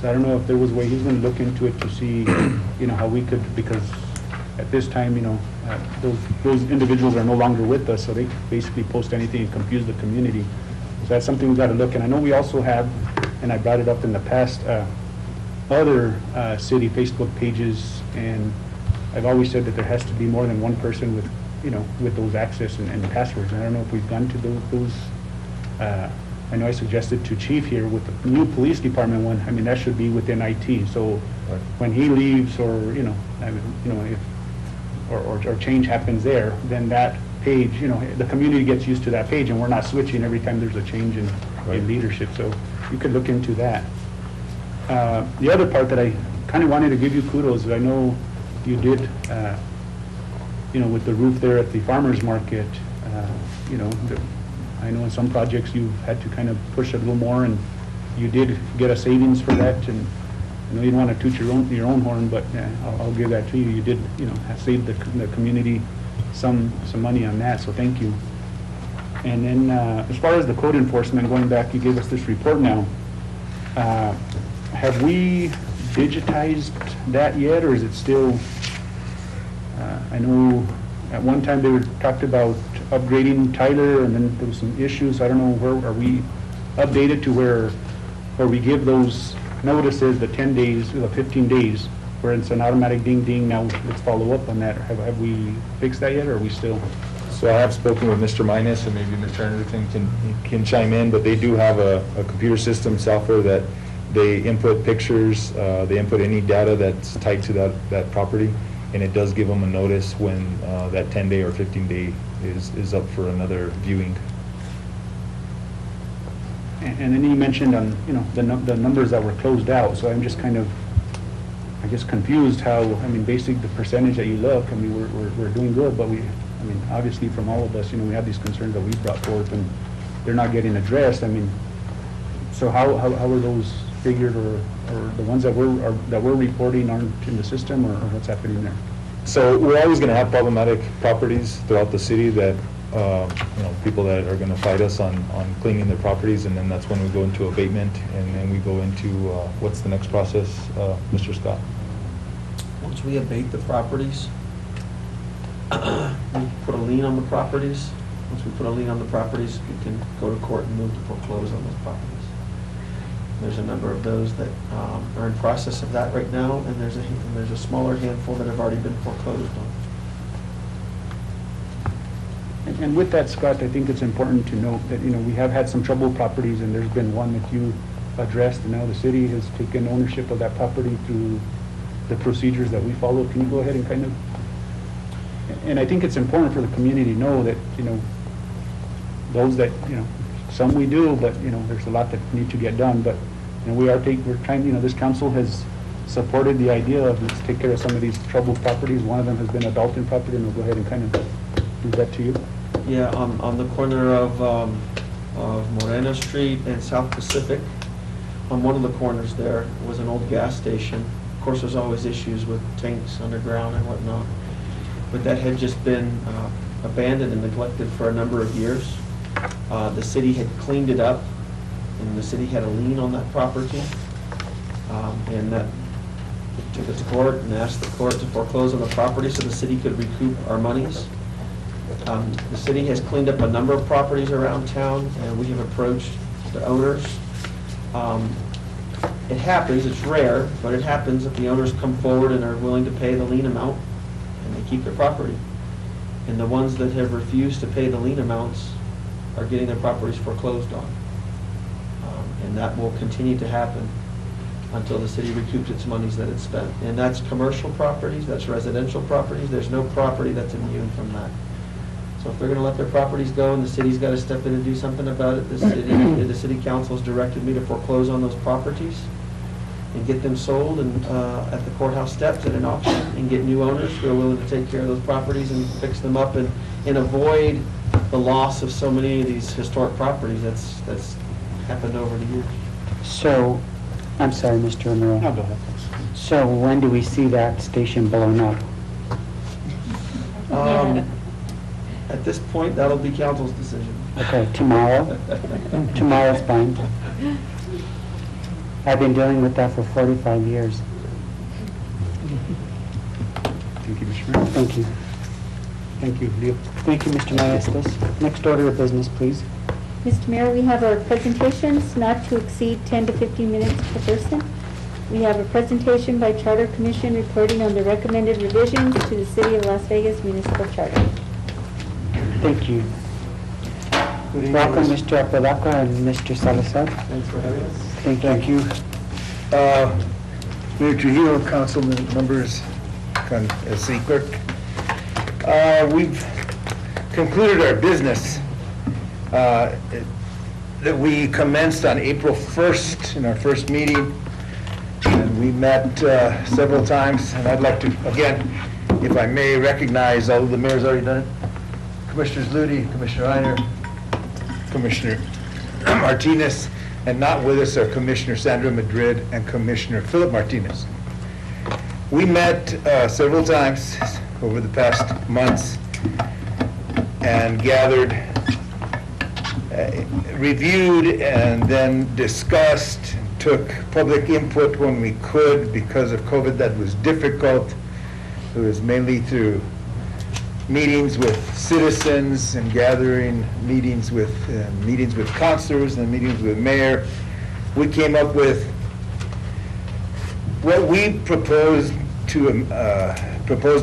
So I don't know if there was a way, he's going to look into it to see, how we could, because at this time, those individuals are no longer with us, so they basically post anything and confuse the community. So that's something we got to look, and I know we also have, and I brought it up in the past, other city Facebook pages, and I've always said that there has to be more than one person with, with those access and passwords. And I don't know if we've gone to those. I know I suggested to Chief here with the new police department one. I mean, that should be within IT. So Right. when he leaves, or if or change happens there, then that page, the community gets used to that page, and we're not switching every time there's a change in Right. leadership. So you could look into that. The other part that I kind of wanted to give you kudos, is I know you did, with the roof there at the farmer's market, I know in some projects you've had to kind of push a little more, and you did get a savings for that, and I know you don't want to toot your own horn, but I'll give that to you. You did, have saved the community some money on that, so thank you. And then as far as the code enforcement, going back, you gave us this report now. Have we digitized that yet, or is it still, I know at one time they were talked about upgrading Tyler, and then there was some issues. I don't know, where are we updated to where we give those notices, the 10 days, the 15 days, where it's an automatic ding ding, now let's follow up on that. Have we fixed that yet, or are we still? So I have spoken with Mr. Minus, and maybe Mr. Anderson can chime in, but they do have a computer system software that they input pictures, they input any data that's tied to that property, and it does give them a notice when that 10-day or 15-day is up for another viewing. And then you mentioned on, the numbers that were closed out, so I'm just kind of, I guess, confused how, basically the percentage that you look, we're doing good, but obviously from all of us, we have these concerns that we brought forth, and they're not getting addressed. So how are those figured, or the ones that we're reporting aren't in the system, or what's happening there? So we're always going to have problematic properties throughout the city that people that are gonna fight us on cleaning their properties, and then that's when we go into abatement, and then we go into, what's the next process, Mr. Scott? Once we abate the properties, we put a lien on the properties. Once we put a lien on the properties, we can go to court and move to foreclose on those properties. There's a number of those that are in process of that right now, and there's a smaller handful that have already been foreclosed on. And with that, Scott, I think it's important to note that, we have had some troubled properties, and there's been one that you addressed, and now the city has taken ownership of that property through the procedures that we follow. Can you go ahead and kind of, and I think it's important for the community to know that, those that, some we do, but, there's a lot that need to get done, but, we're trying, this council has supported the idea of let's take care of some of these troubled properties. One of them has been a Dalton property, and we'll go ahead and kind of do that to you. Yeah, on the corner of Morena Street and South Pacific, on one of the corners there was an old gas station. Of course, there's always issues with tanks underground and whatnot, but that had just been abandoned and neglected for a number of years. The city had cleaned it up, and the city had a lien on that property, and that took it to court and asked the court to foreclose on the property so the city could recoup our monies. The city has cleaned up a number of properties around town, and we have approached the owners. It happens, it's rare, but it happens that the owners come forward and are willing to pay the lien amount, and they keep their property. And the ones that have refused to pay the lien amounts are getting their properties foreclosed on. And that will continue to happen until the city recoups its monies that it's spent. And that's commercial properties, that's residential properties. There's no property that's immune from that. So if they're gonna let their properties go and the city's gotta step in and do something about it, the city council has directed me to foreclose on those properties and get them sold and at the courthouse steps at an auction, and get new owners who are willing to take care of those properties and fix them up and avoid the loss of so many of these historic properties that's happened over the years. So, I'm sorry, Mr. Romero. No, go ahead. So when do we see that station blown up? At this point, that'll be council's decision. Okay, tomorrow? Tomorrow's fine. I've been dealing with that for 45 years. Thank you, Mr. Mayor. Thank you. Thank you, Leo. Thank you, Mr. Maestas. Next order of business, please. Mr. Mayor, we have our presentations not to exceed 10 to 15 minutes per person. We have a presentation by Charter Commission reporting on the recommended revisions to the City of Las Vegas Municipal Charter. Thank you. Welcome, Mr. Apodaca and Mr. Salazar. Thanks for having us. Thank you. Mayor Trujillo, council members, city clerk. We've concluded our business that we commenced on April 1st in our first meeting, and we met several times, and I'd like to, again, if I may, recognize, although the mayor's already done it, Commissioners Ludi, Commissioner Reiner, Commissioner Martinez, and not with us are Commissioner Sandra Madrid and Commissioner Philip Martinez. We met several times over the past months and gathered, reviewed, and then discussed, took public input when we could. Because of COVID, that was difficult. It was mainly through meetings with citizens and gathering meetings with councilors and meetings with mayor. We came up with what we proposed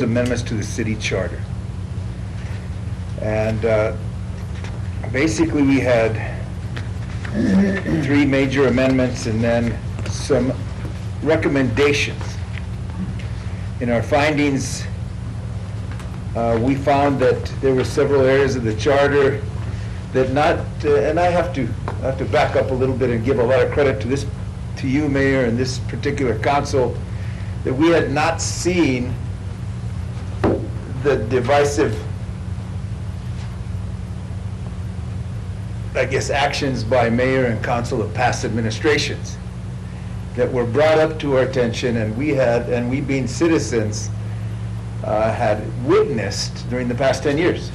amendments to the city charter. And basically we had 3 major amendments and then some recommendations. In our findings, we found that there were several areas of the charter that and I have to back up a little bit and give a lot of credit to you, Mayor, and this particular council, that we had not seen the divisive, I guess, actions by mayor and council of past administrations that were brought up to our attention, and we being citizens, had witnessed during the past 10 years.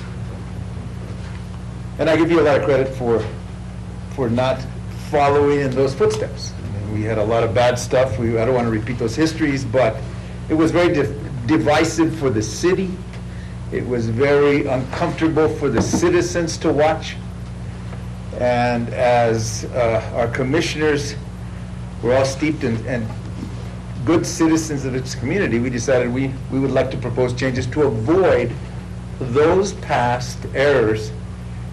And I give you a lot of credit for not following in those footsteps. I mean, we had a lot of bad stuff. I don't want to repeat those histories, but it was very divisive for the city. It was very uncomfortable for the citizens to watch. And as our commissioners were all steeped in good citizens of its community, we decided we would like to propose changes to avoid those past errors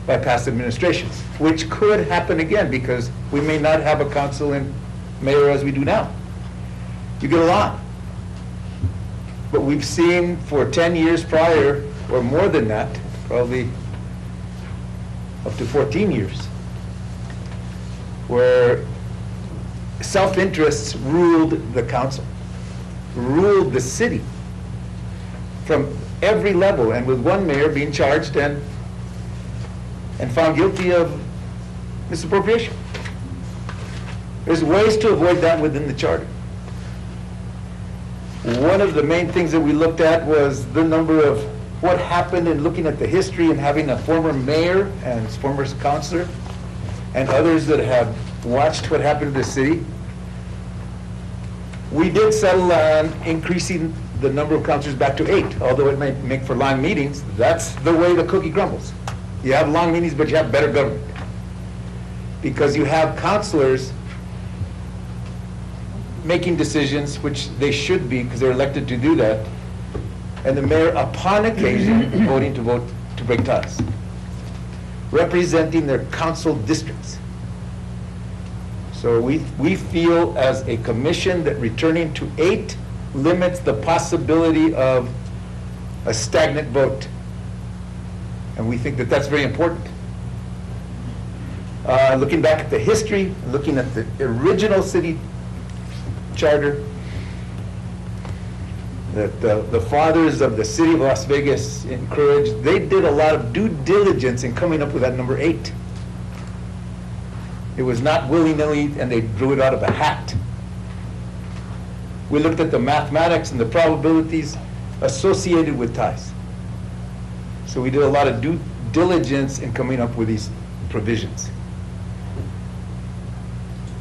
by past administrations, which could happen again because we may not have a council and mayor as we do now. You get a lot. But we've seen for 10 years prior, or more than that, probably up to 14 years, where self-interests ruled the council, ruled the city from every level, and with one mayor being charged and found guilty of misappropriation. There's ways to avoid that within the charter. One of the main things that we looked at was the number of what happened in looking at the history and having a former mayor and former councilor and others that have watched what happened to the city. We did settle on increasing the number of councilors back to 8, although it may make for long meetings. That's the way the cookie crumbles. You have long meetings, but you have better government. Because you have councilors making decisions, which they should be, because they're elected to do that, and the mayor, upon occasion, voting to break ties, representing their council districts. So we feel as a commission that returning to 8 limits the possibility of a stagnant vote. And we think that that's very important. Looking back at the history, looking at the original city charter, that the fathers of the city of Las Vegas encouraged, they did a lot of due diligence in coming up with that number 8. It was not willy-nilly, and they drew it out of a hat. We looked at the mathematics and the probabilities associated with ties. So we did a lot of due diligence in coming up with these provisions.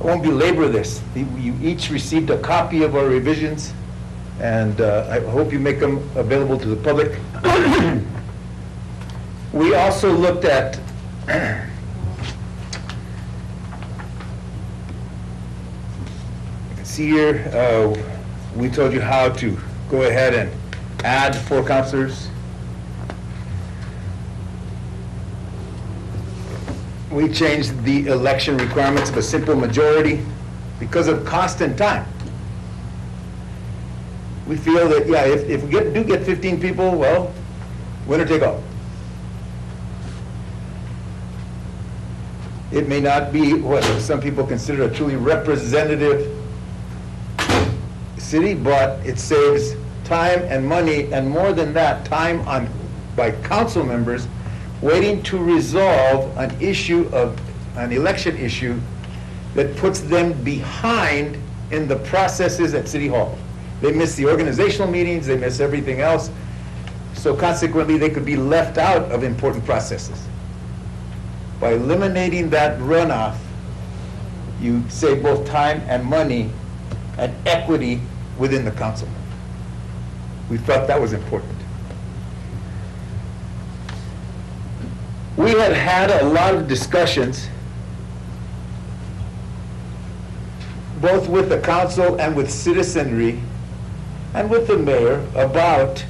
I won't belabor this. You each received a copy of our revisions, and I hope you make them available to the public. We also looked at see here, we told you how to go ahead and add 4 councilors. We changed the election requirements of a simple majority because of cost and time. We feel that, yeah, if we do get 15 people, well, winner take all. It may not be what some people consider a truly representative city, but it saves time and money, and more than that, time by council members waiting to resolve an election issue that puts them behind in the processes at City Hall. They miss the organizational meetings, they miss everything else, so consequently they could be left out of important processes. By eliminating that runoff, you save both time and money and equity within the council. We felt that was important. We had a lot of discussions, both with the council and with citizenry and with the mayor, about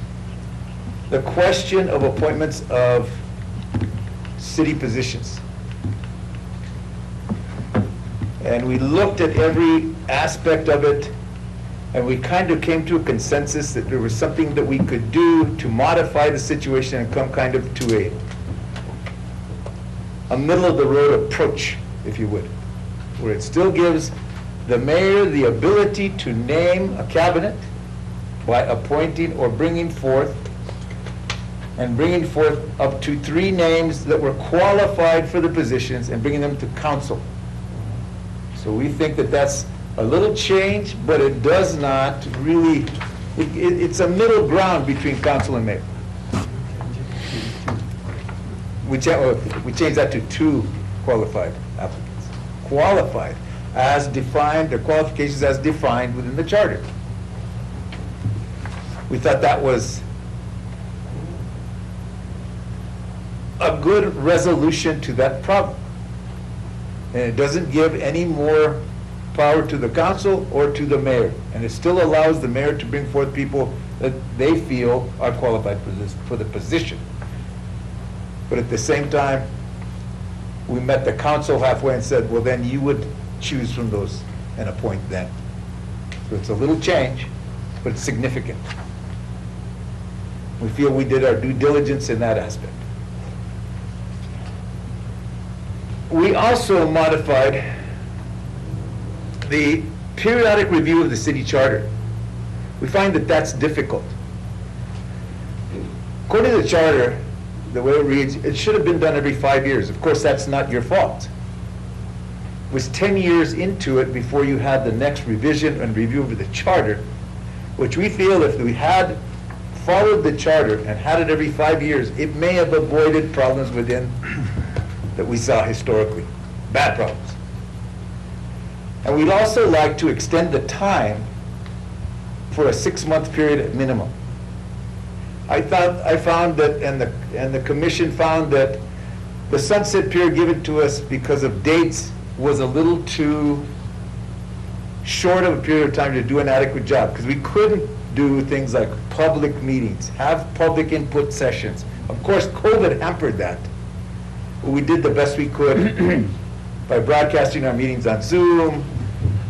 the question of appointments of city positions. And we looked at every aspect of it, and we kind of came to a consensus that there was something that we could do to modify the situation and come kind of to a middle-of-the-road approach, if you would, where it still gives the mayor the ability to name a cabinet by appointing or bringing forth up to 3 names that were qualified for the positions and bringing them to council. So we think that that's a little change, but it does not really, it's a middle ground between council and mayor. we changed that to 2 qualified applicants. Qualified, as defined, their qualifications as defined within the charter. We thought that was a good resolution to that problem. And it doesn't give any more power to the council or to the mayor. And it still allows the mayor to bring forth people that they feel are qualified for the position. But at the same time, we met the council halfway and said, well, then you would choose from those and appoint them. So it's a little change, but it's significant. We feel we did our due diligence in that aspect. We also modified the periodic review of the city charter. We find that that's difficult. According to the charter, the way it reads, it should have been done every 5 years. Of course, that's not your fault. It was 10 years into it before you had the next revision and review of the charter, which we feel if we had followed the charter and had it every 5 years, it may have avoided problems within that we saw historically, bad problems. And we'd also like to extend the time for a 6-month period at minimum. I found that, and the commission found that the sunset period given to us because of dates was a little too short of a period of time to do an adequate job, because we couldn't do things like public meetings, have public input sessions. Of course, COVID hampered that. But we did the best we could by broadcasting our meetings on Zoom,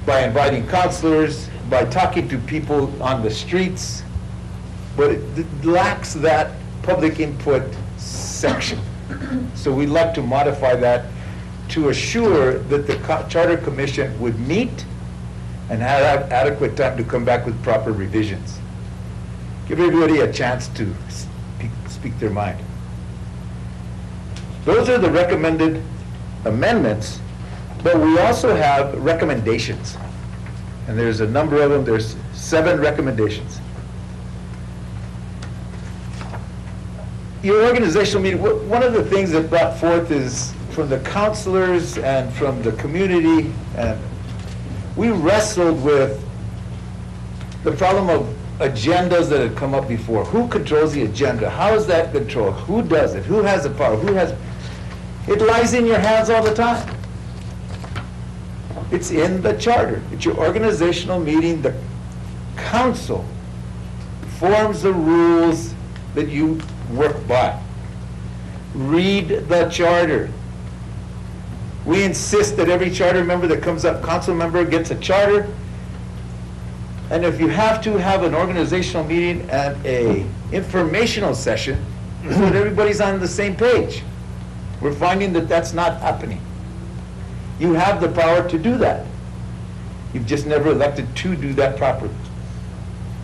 by inviting counselors, by talking to people on the streets. But it lacks that public input section. So we'd like to modify that to assure that the Charter Commission would meet and have adequate time to come back with proper revisions. Give everybody a chance to speak their mind. Those are the recommended amendments, but we also have recommendations. And there's a number of them. There's 7 recommendations. Your organizational meeting, one of the things that brought forth is from the counselors and from the community, and we wrestled with the problem of agendas that had come up before. Who controls the agenda? How is that controlled? Who does it? Who has the power? It lies in your hands all the time. It's in the charter. It's your organizational meeting. The council forms the rules that you work by. Read the charter. We insist that every charter member that comes up, council member, gets a charter. And if you have to have an organizational meeting and a informational session, so that everybody's on the same page. We're finding that that's not happening. You have the power to do that. You've just never elected to do that properly.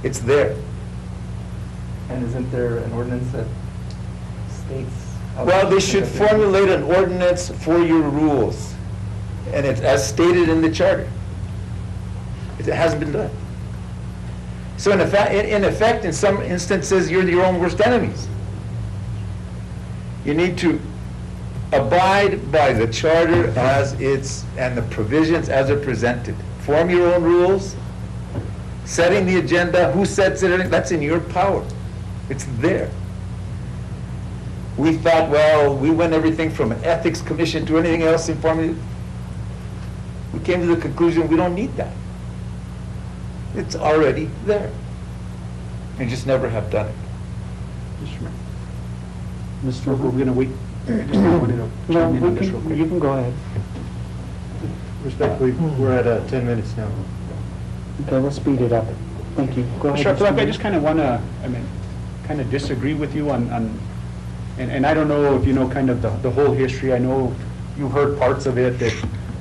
It's there. And isn't there an ordinance that states? Well, they should formulate an ordinance for your rules. And it's as stated in the charter. It hasn't been done. So in effect, in some instances, you're your own worst enemies. You need to abide by the charter as it's, and the provisions as they're presented. Form your own rules. Setting the agenda, who sets it, that's in your power. It's there. We thought, well, we went everything from an ethics commission to anything else in formula. We came to the conclusion we don't need that. It's already there. We just never have done it. Mr. We're going to wait. I just wanted to No, chime in on this real quick. you can go ahead. Respectfully, we're at 10 minutes now. Okay, let's speed it up. Thank you. Go ahead. Sure, Mr. I just kind of want to, kind of disagree with you on and I don't know if you know kind of the whole history. I know you've heard parts of it that,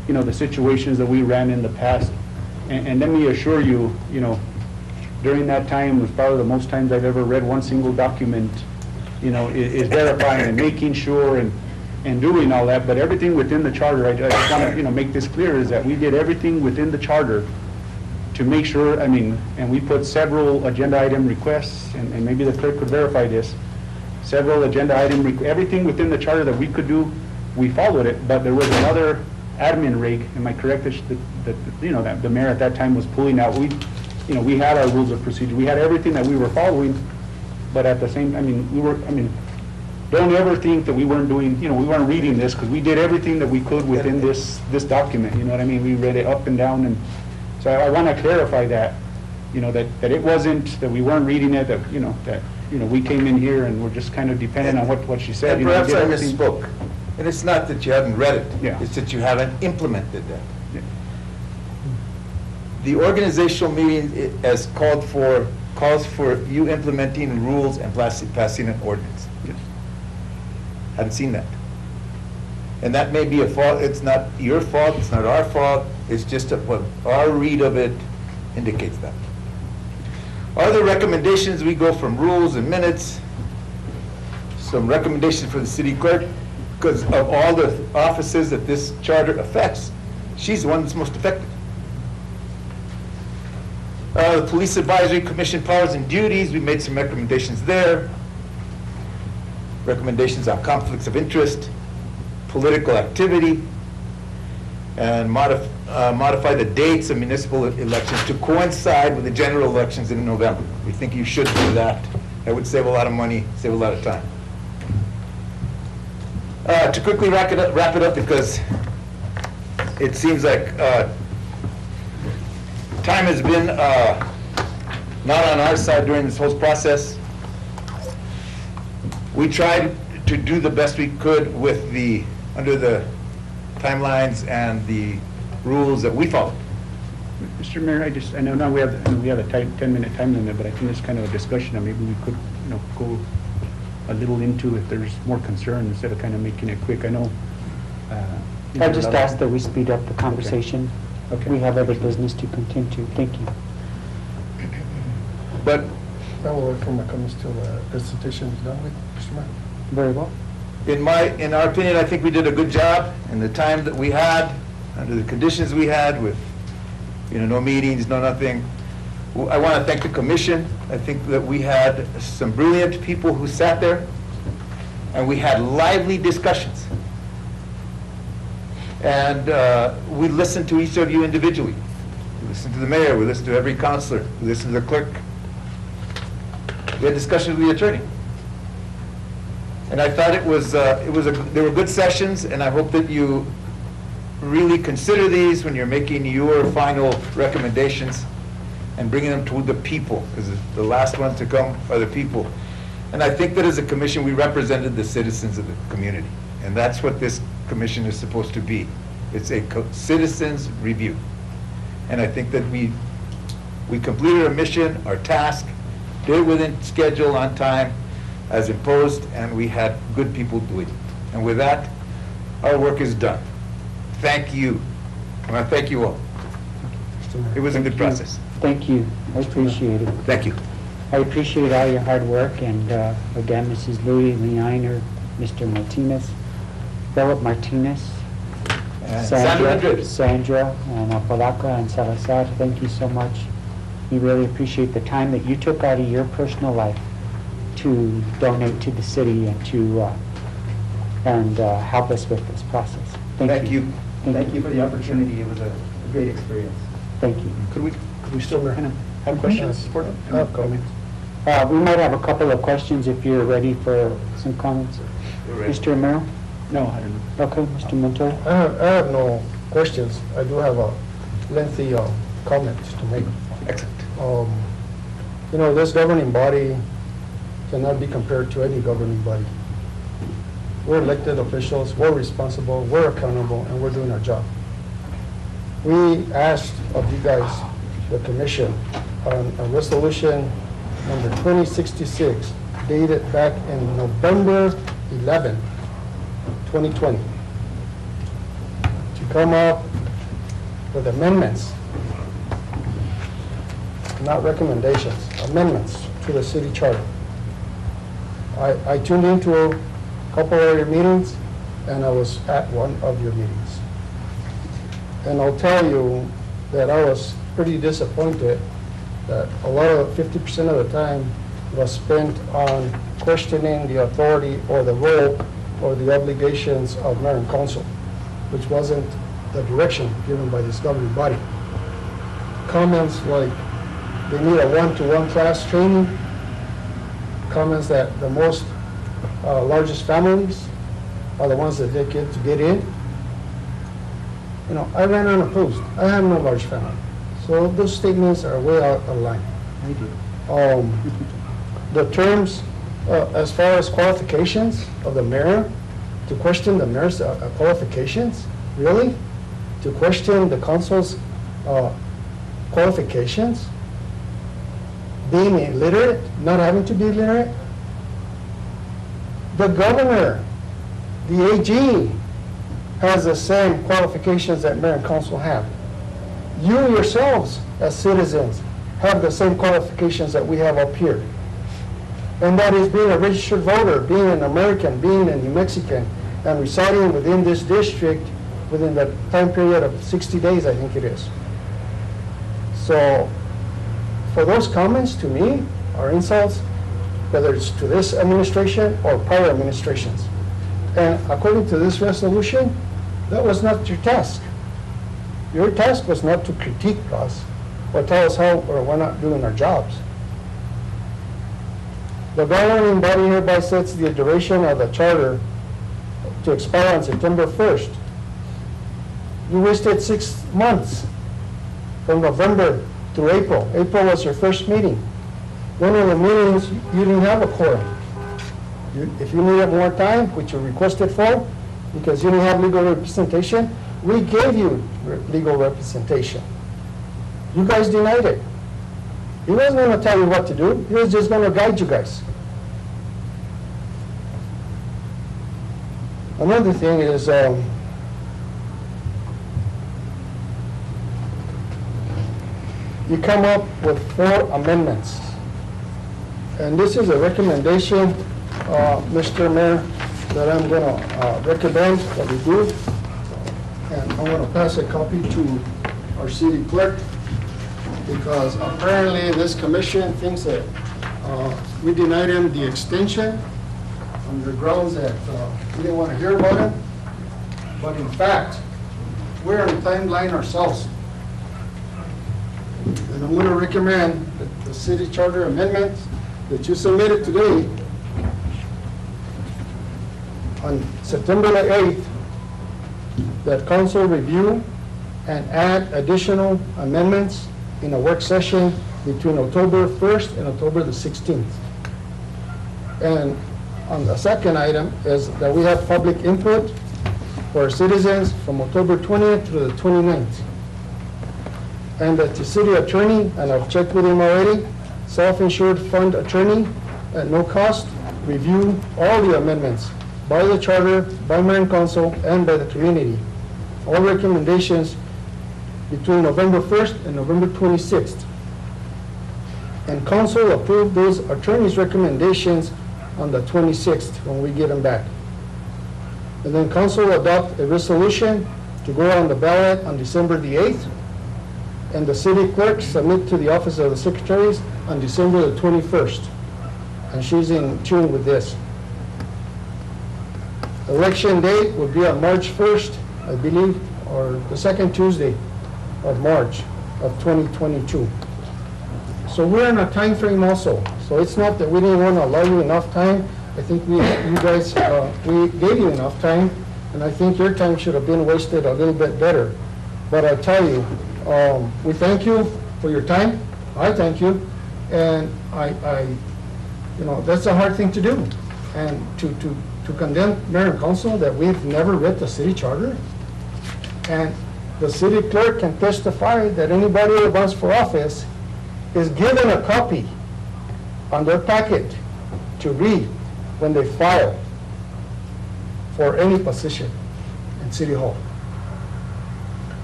the situations that we ran in the past. And let me assure you, during that time was probably the most times I've ever read one single document, is verifying and making sure and doing all that. But everything within the charter, I just want to, make this clear, is that we did everything within the charter to make sure, and we put several agenda item requests, and maybe the clerk could verify this, several agenda item, everything within the charter that we could do, we followed it, but there was another admin rig, am I correct, that, you know, that the mayor at that time was pulling out, we had our rules of procedure, we had everything that we were following, but at the same, don't ever think that we weren't doing, we weren't reading this, because we did everything that we could within this document, you know what I mean? We read it up and down, and so I want to clarify that, that it wasn't, that we weren't reading it, that we came in here and we're just kind of dependent on what she said. And perhaps I misspoke. And it's not that you haven't read it. Yeah. It's that you haven't implemented that. Yeah. The organizational meeting calls for you implementing rules and passing an ordinance. Yes. Haven't seen that. And that may be a fault. It's not your fault. It's not our fault. It's just what our read of it indicates that. Other recommendations, we go from rules and minutes. Some recommendations for the city clerk, because of all the offices that this charter affects, she's the one that's most affected. The Police Advisory Commission powers and duties, we made some recommendations there. Recommendations on conflicts of interest, political activity, and modify the dates of municipal elections to coincide with the general elections in November. We think you should do that. That would save a lot of money, save a lot of time. To quickly wrap it up, because it seems like time has been not on our side during this whole process. We tried to do the best we could with under the timelines and the rules that we followed. Mr. Mayor, I know now we have a 10-minute time limit, but I think it's kind of a discussion, and maybe we could, go a little into if there's more concern instead of kind of making it quick. I know. I just ask that we speed up the conversation. Okay. We have other business to continue to. Thank you. But I will wait for my comments till the presentation is done with, Mr. Mayor. Very well. in our opinion, I think we did a good job in the time that we had, under the conditions we had with, no meetings, no nothing. I want to thank the commission. I think that we had some brilliant people who sat there, and we had lively discussions. And we listened to each of you individually. We listened to the mayor, we listened to every counselor, we listened to the clerk. We had discussions with the attorney. And I thought they were good sessions, and I hope that you really consider these when you're making your final recommendations and bringing them to the people, because the last ones to come are the people. And I think that as a commission, we represented the citizens of the community, and that's what this commission is supposed to be. It's a citizens review. And I think that we completed our mission, our task, did it within schedule, on time, as imposed, and we had good people doing it. And with that, our work is done. Thank you. I want to thank you all. It was a good process. Thank you. I appreciate it. Thank you. I appreciate all your hard work, and again, Mrs. Louis, Leiner, Mr. Martinez, Philip Martinez, And Sandra Madrid. Sandra, and Apalaca, and Salazar. Thank you so much. We really appreciate the time that you took out of your personal life to donate to the city and to help us with this process. Thank you. Thank you for the opportunity. It was a great experience. Thank you. Could we still have questions? I have comments. We might have a couple of questions if you're ready for some comments. Mr. Romero? No, I don't know. Okay, Mr. Montoya? I have no questions. I do have a lengthy comments to make. Excellent. This governing body cannot be compared to any governing body. We're elected officials, we're responsible, we're accountable, and we're doing our job. We asked of you guys, the commission, on a resolution number 2066, dated back in November 11, 2020, to come up with amendments, not recommendations, amendments to the city charter. I tuned into a couple of your meetings, and I was at one of your meetings. And I'll tell you that I was pretty disappointed that a lot of 50% of the time was spent on questioning the authority or the role or the obligations of mayor and council, which wasn't the direction given by this governing body. Comments like they need a one-to-one class training, comments that the most largest families are the ones that they get to get in. You know, I ran unopposed. I have no large family. So those statements are way out of line. Thank you. The terms, as far as qualifications of the mayor, to question the mayor's qualifications, really? To question the council's qualifications? Being illiterate, not having to be literate? The governor, the AG, has the same qualifications that mayor and council have. You yourselves, as citizens, have the same qualifications that we have up here. And that is being a registered voter, being an American, being a New Mexican, and residing within this district within the time period of 60 days, I think it is. So, for those comments to me are insults, whether it's to this administration or prior administrations. And according to this resolution, that was not your task. Your task was not to critique us or tell us how or we're not doing our jobs. The governing body hereby sets the duration of the charter to expire on September 1st. You wasted 6 months from November through April. April was your first meeting. One of the meetings, you didn't have a quorum. If you needed more time, which you requested for, because you didn't have legal representation, we gave you legal representation. You guys denied it. He wasn't going to tell you what to do. He was just going to guide you guys. Another thing is, you come up with 4 amendments. And this is a recommendation, Mr. Mayor, that I'm going to recommend that we do. And I want to pass a copy to our city clerk, because apparently this commission thinks that we denied him the extension on the grounds that we didn't want to hear about him. But in fact, we're on the timeline ourselves. And I'm going to recommend that the city charter amendment that you submitted today on September the 8th, that council review and add additional amendments in a work session between October 1st and October the 16th. And on the second item is that we have public input for our citizens from October 20th through the 29th. And that the city attorney, and I've checked with him already, self-insured fund attorney at no cost, review all the amendments by the charter, by mayor and council, and by the community. All recommendations between November 1st and November 26th. And council approved those attorney's recommendations on the 26th when we get them back. And then council adopt a resolution to go on the ballot on December the 8th. And the city clerk submit to the office of the secretaries on December the 21st. And she's in tune with this. Election date will be on March 1st, I believe, or the second Tuesday of March of 2022. So we're in a time frame also. So it's not that we didn't want to allow you enough time. I think we gave you enough time, and I think your time should have been wasted a little bit better. But I tell you, we thank you for your time. I thank you, and you know, that's a hard thing to do, and to condemn mayor and council that we've never read the city charter, and the city clerk can testify that anybody that runs for office is given a copy on their packet to read when they file for any position in City Hall.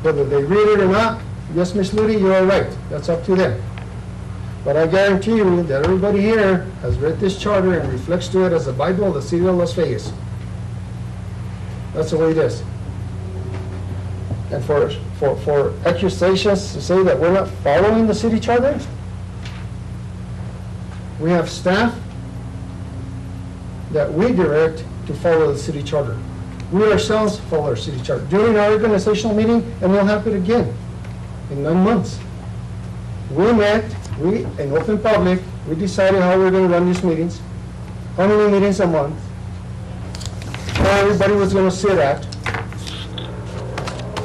Whether they read it or not, yes, Ms. Ludi, you are right. That's up to them. But I guarantee you that everybody here has read this charter and reflects to it as the Bible of the city of Las Vegas. That's the way it is. And for accusations to say that we're not following the city charter, we have staff that we direct to follow the city charter. We ourselves follow our city charter. During our organizational meeting, and we'll have it again in 9 months. We met, in open public, we decided how we're gonna run these meetings, how many meetings a month, where everybody was gonna sit at,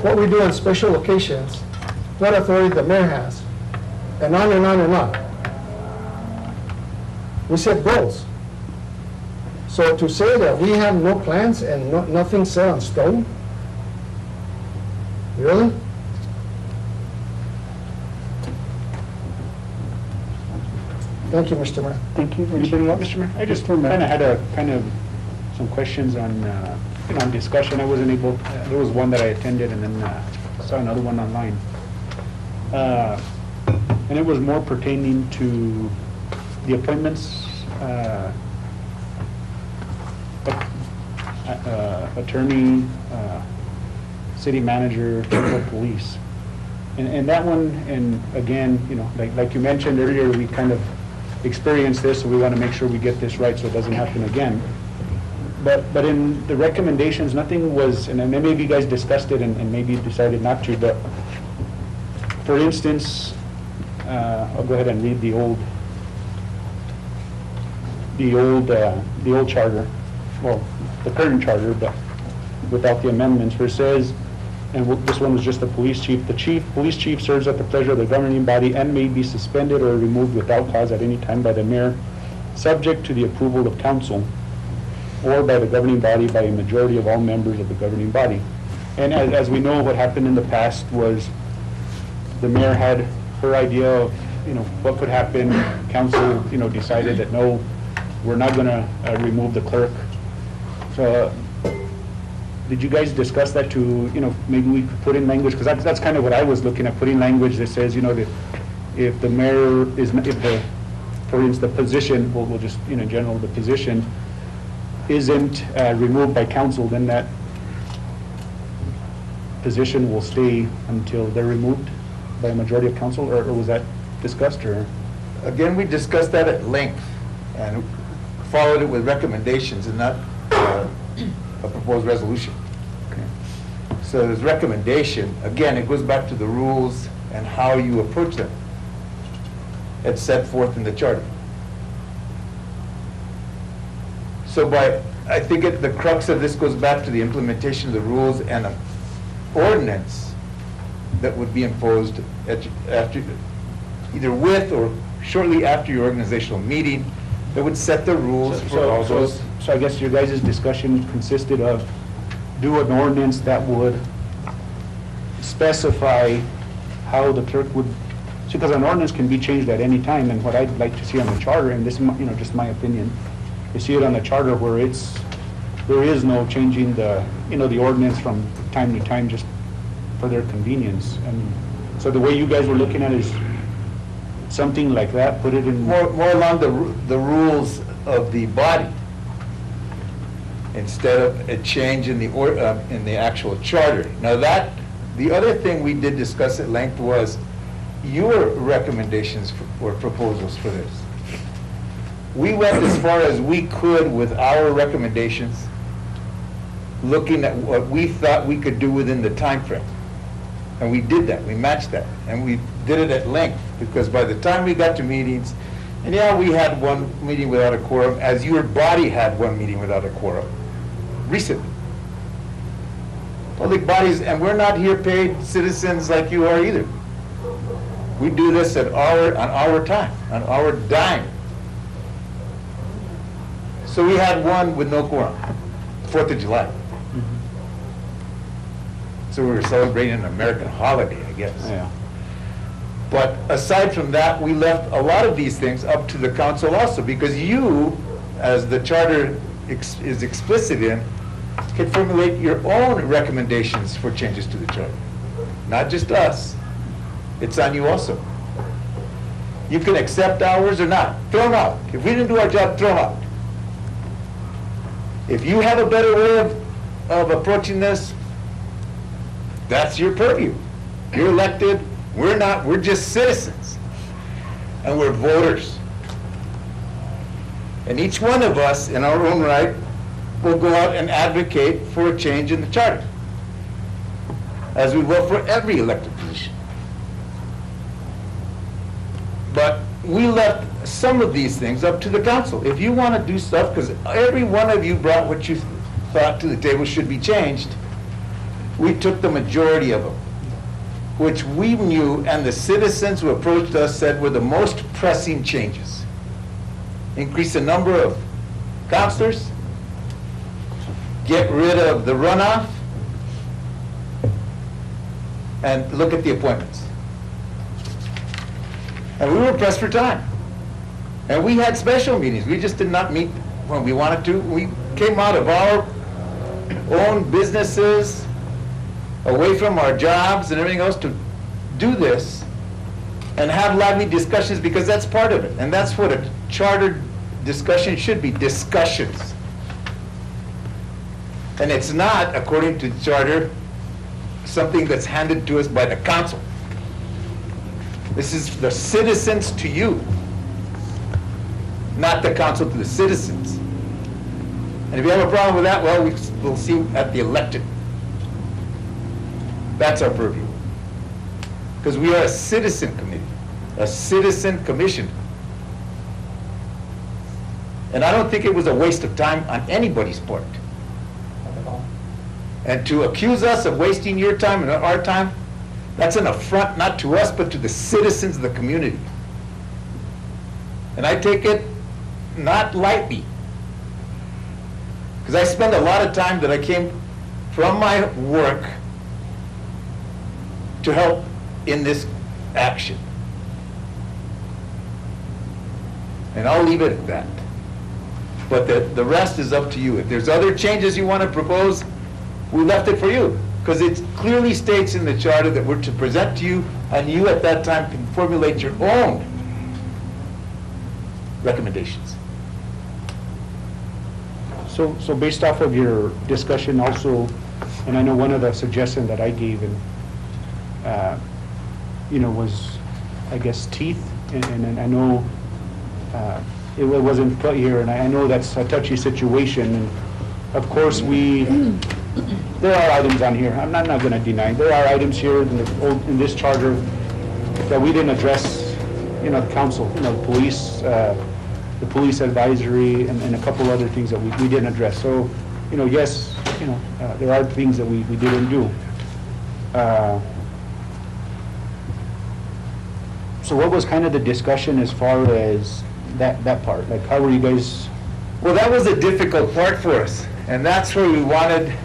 what we do on special occasions, what authority the mayor has, and on and on and on. We set goals. So to say that we have no plans and nothing set on stone, really? Thank you, Mr. Mayor. Thank you. Anybody else, Mr. Mayor? I just kind of had some questions on, on discussion. I wasn't able, there was one that I attended and then saw another one online. And it was more pertaining to the appointments, attorney, city manager, chief of police. And that one, and again, like you mentioned earlier, we kind of experienced this, so we want to make sure we get this right so it doesn't happen again. But in the recommendations, nothing was, and then maybe you guys discussed it and maybe decided not to, but for instance, I'll go ahead and read the old charter, well, the current charter, but without the amendments, where it says, and this one was just the police chief. The police chief serves at the pleasure of the governing body and may be suspended or removed without cause at any time by the mayor, subject to the approval of council, or by the governing body by a majority of all members of the governing body. And as we know, what happened in the past was the mayor had her idea of, what could happen. Council, decided that no, we're not going to remove the clerk. So, did you guys discuss that to, maybe we could put in language, because that's kind of what I was looking at, putting language that says, that if the mayor is, for instance, the position, we'll just, in general, the position isn't removed by council, then that position will stay until they're removed by a majority of council, or was that discussed, or? Again, we discussed that at length and followed it with recommendations and not a proposed resolution. Okay. So this recommendation, again, it goes back to the rules and how you approach them. It's set forth in the charter. So I think the crux of this goes back to the implementation of the rules and an ordinance that would be imposed after, either with or shortly after your organizational meeting, that would set the rules for all those. So I guess your guys' discussion consisted of do an ordinance that would specify how the clerk would, because an ordinance can be changed at any time, and what I'd like to see on the charter, and this is just my opinion, is see it on the charter where there is no changing the ordinance from time to time just for their convenience. And so the way you guys were looking at it is something like that, put it in more along the rules of the body, instead of a change in the actual charter. Now the other thing we did discuss at length was your recommendations or proposals for this. We went as far as we could with our recommendations, looking at what we thought we could do within the time frame. And we did that, we matched that, and we did it at length, because by the time we got to meetings, and yeah, we had one meeting without a quorum, as your body had one meeting without a quorum, recently. Public bodies, and we're not here paid citizens like you are either. We do this on our time, on our dime. So we had one with no quorum, 4th of July. So we were celebrating an American holiday, I guess. Yeah. But aside from that, we left a lot of these things up to the council also, because you, as the charter is explicit in, can formulate your own recommendations for changes to the charter. Not just us. It's on you also. You can accept ours or not. Throw them out. If we didn't do our job, throw them out. If you have a better way of approaching this, that's your purview. You're elected, we're not, we're just citizens. And we're voters. And each one of us, in our own right, will go out and advocate for a change in the charter, as we will for every elected position. But we left some of these things up to the council. If you want to do stuff, because every one of you brought what you thought to the table should be changed, we took the majority of them, which we knew, and the citizens who approached us said were the most pressing changes. Increase the number of counselors, get rid of the runoff, and look at the appointments. And we were pressed for time. And we had special meetings. We just did not meet when we wanted to. We came out of our own businesses, away from our jobs and everything else, to do this and have lively discussions, because that's part of it. And that's what a chartered discussion should be, discussions. And it's not, according to the charter, something that's handed to us by the council. This is the citizens to you, not the council to the citizens. And if you have a problem with that, well, we'll see at the elected. That's our purview. Because we are a citizen committee, a citizen commission. And I don't think it was a waste of time on anybody's part. And to accuse us of wasting your time and our time, that's an affront not to us, but to the citizens of the community. And I take it not lightly, because I spend a lot of time that I came from my work to help in this action. And I'll leave it at that. But the rest is up to you. If there's other changes you want to propose, we left it for you, because it clearly states in the charter that we're to present to you, and you at that time can formulate your own recommendations. So based off of your discussion also, and I know one of the suggestions that I gave, and was, I guess, teeth, and I know it wasn't put here, and I know that's a touchy situation, and of course there are items on here, I'm not going to deny, there are items here in this charter that we didn't address, the council, the police advisory, and a couple other things that we didn't address. So, yes, there are things that we didn't do. So what was kind of the discussion as far as that part? Like, how were you guys? Well, that was a difficult part for us, and that's where we wanted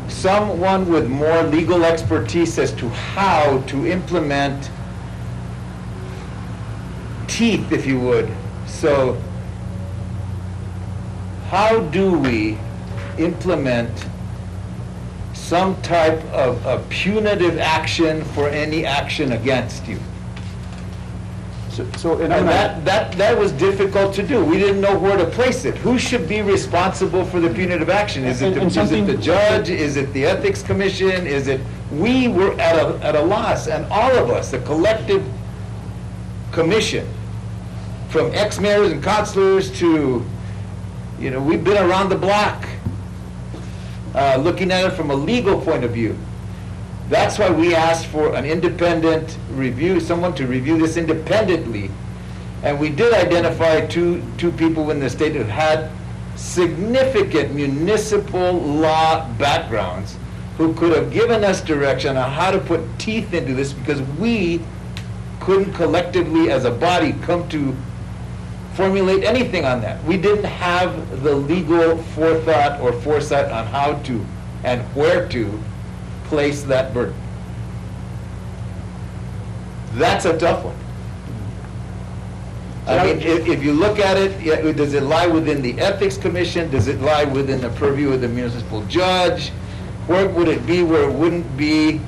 someone with more legal expertise as to how to implement teeth, if you would. So, how do we implement some type of a punitive action for any action against you? So, and that was difficult to do. We didn't know where to place it. Who should be responsible for the punitive action? Is it the judge? Is it the ethics commission? Is it? We were at a loss, and all of us, the collective commission, from ex-mayors and councilors to, we've been around the block, looking at it from a legal point of view. That's why we asked for an independent review, someone to review this independently. And we did identify two people in the state who had significant municipal law backgrounds who could have given us direction on how to put teeth into this, because we couldn't collectively as a body come to formulate anything on that. We didn't have the legal forethought or foresight on how to and where to place that burden. That's a tough one. I mean, if you look at it, does it lie within the ethics commission? Does it lie within the purview of the municipal judge? Where would it be where it wouldn't be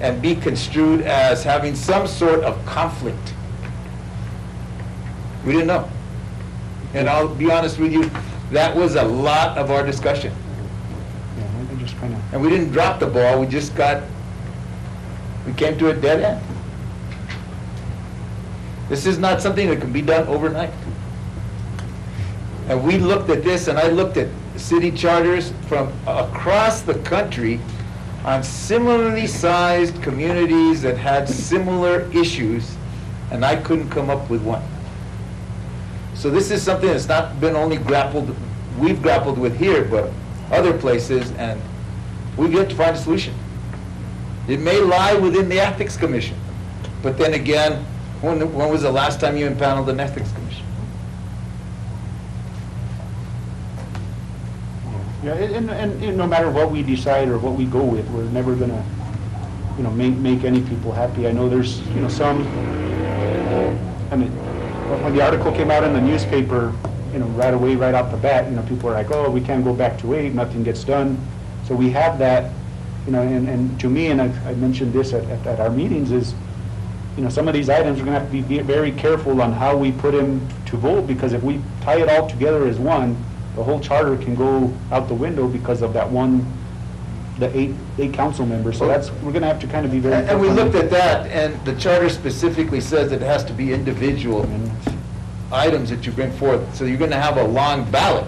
and be construed as having some sort of conflict? We didn't know. And I'll be honest with you, that was a lot of our discussion. And we didn't drop the ball, we came to a dead end. This is not something that can be done overnight. And we looked at this, and I looked at city charters from across the country on similarly sized communities that had similar issues, and I couldn't come up with one. So this is something that's not been only we've grappled with here, but other places, and we've yet to find a solution. It may lie within the Ethics Commission, but then again, when was the last time you impaneled an Ethics Commission? Yeah, and no matter what we decide or what we go with, we're never gonna, make any people happy. I know there's, some, I mean, when the article came out in the newspaper, right away, right off the bat, people are like, oh, we can't go back to 8, nothing gets done. So we have that, and to me, and I mentioned this at our meetings, is, some of these items, we're gonna have to be very careful on how we put them to vote, because if we tie it all together as one, the whole charter can go out the window because of that one, the eight council members. So we're gonna have to kind of be very careful. And we looked at that, and the charter specifically says that it has to be individual items that you bring forth. So you're gonna have a long ballot.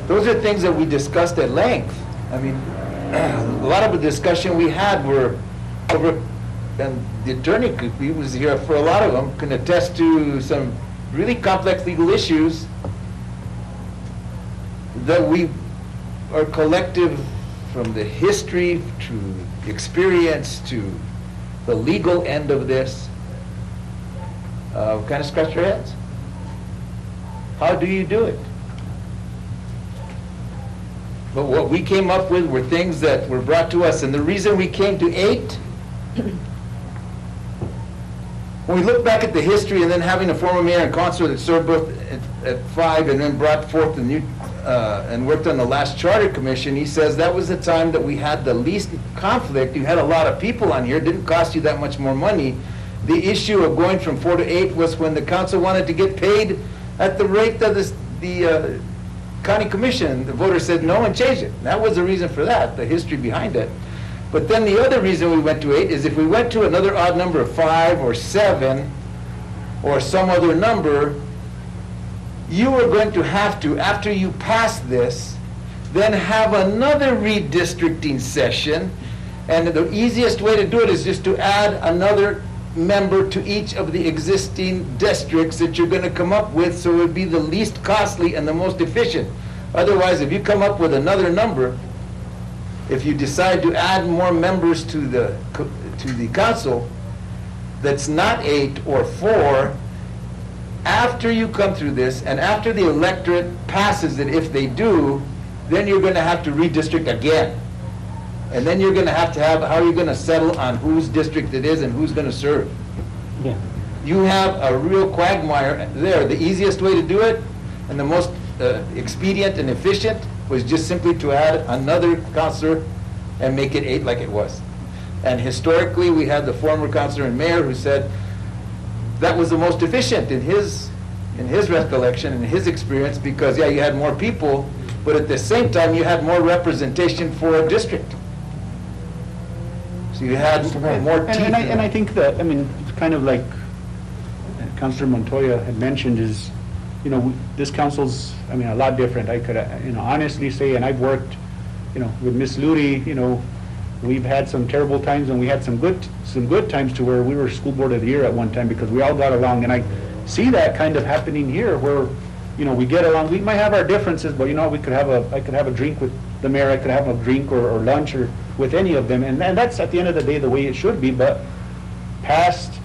Those are things that we discussed at length. I mean, a lot of the discussion we had were over, and the attorney, he was here for a lot of them, can attest to some really complex legal issues that we are collective, from the history to experience to the legal end of this. Kind of scratch your heads. How do you do it? But what we came up with were things that were brought to us, and the reason we came to 8, when we look back at the history, and then having a former mayor and councilor that served both at 5 and then brought forth the new, and worked on the last charter commission, he says that was the time that we had the least conflict. You had a lot of people on here, it didn't cost you that much more money. The issue of going from 4 to 8 was when the council wanted to get paid at the rate of the county commission. The voters said no and changed it. That was the reason for that, the history behind it. But then the other reason we went to 8 is if we went to another odd number of 5 or 7 or some other number, you were going to have to, after you pass this, then have another redistricting session. And the easiest way to do it is just to add another member to each of the existing districts that you're going to come up with, so it would be the least costly and the most efficient. Otherwise, if you come up with another number, if you decide to add more members to the council that's not 8 or 4, after you come through this and after the electorate passes it, if they do, then you're going to have to redistrict again. And then you're going to have, how are you going to settle on whose district it is and who's going to serve? Yeah. You have a real quagmire there. The easiest way to do it and the most expedient and efficient was just simply to add another councilor and make it 8 like it was. And historically, we had the former councilor and mayor who said that was the most efficient in his recollection, in his experience, because yeah, you had more people, but at the same time, you had more representation for a district. So you had more teeth. And I think that, I mean, it's kind of like Councilor Montoya had mentioned is, this council's, a lot different. I could, honestly say, and I've worked, with Miss Ludi, we've had some terrible times and we had some good times to where we were school board of the year at one time because we all got along. And I see that kind of happening here where, we get along. We might have our differences, but I could have a drink with the mayor. I could have a drink or lunch or with any of them. And that's at the end of the day the way it should be. But past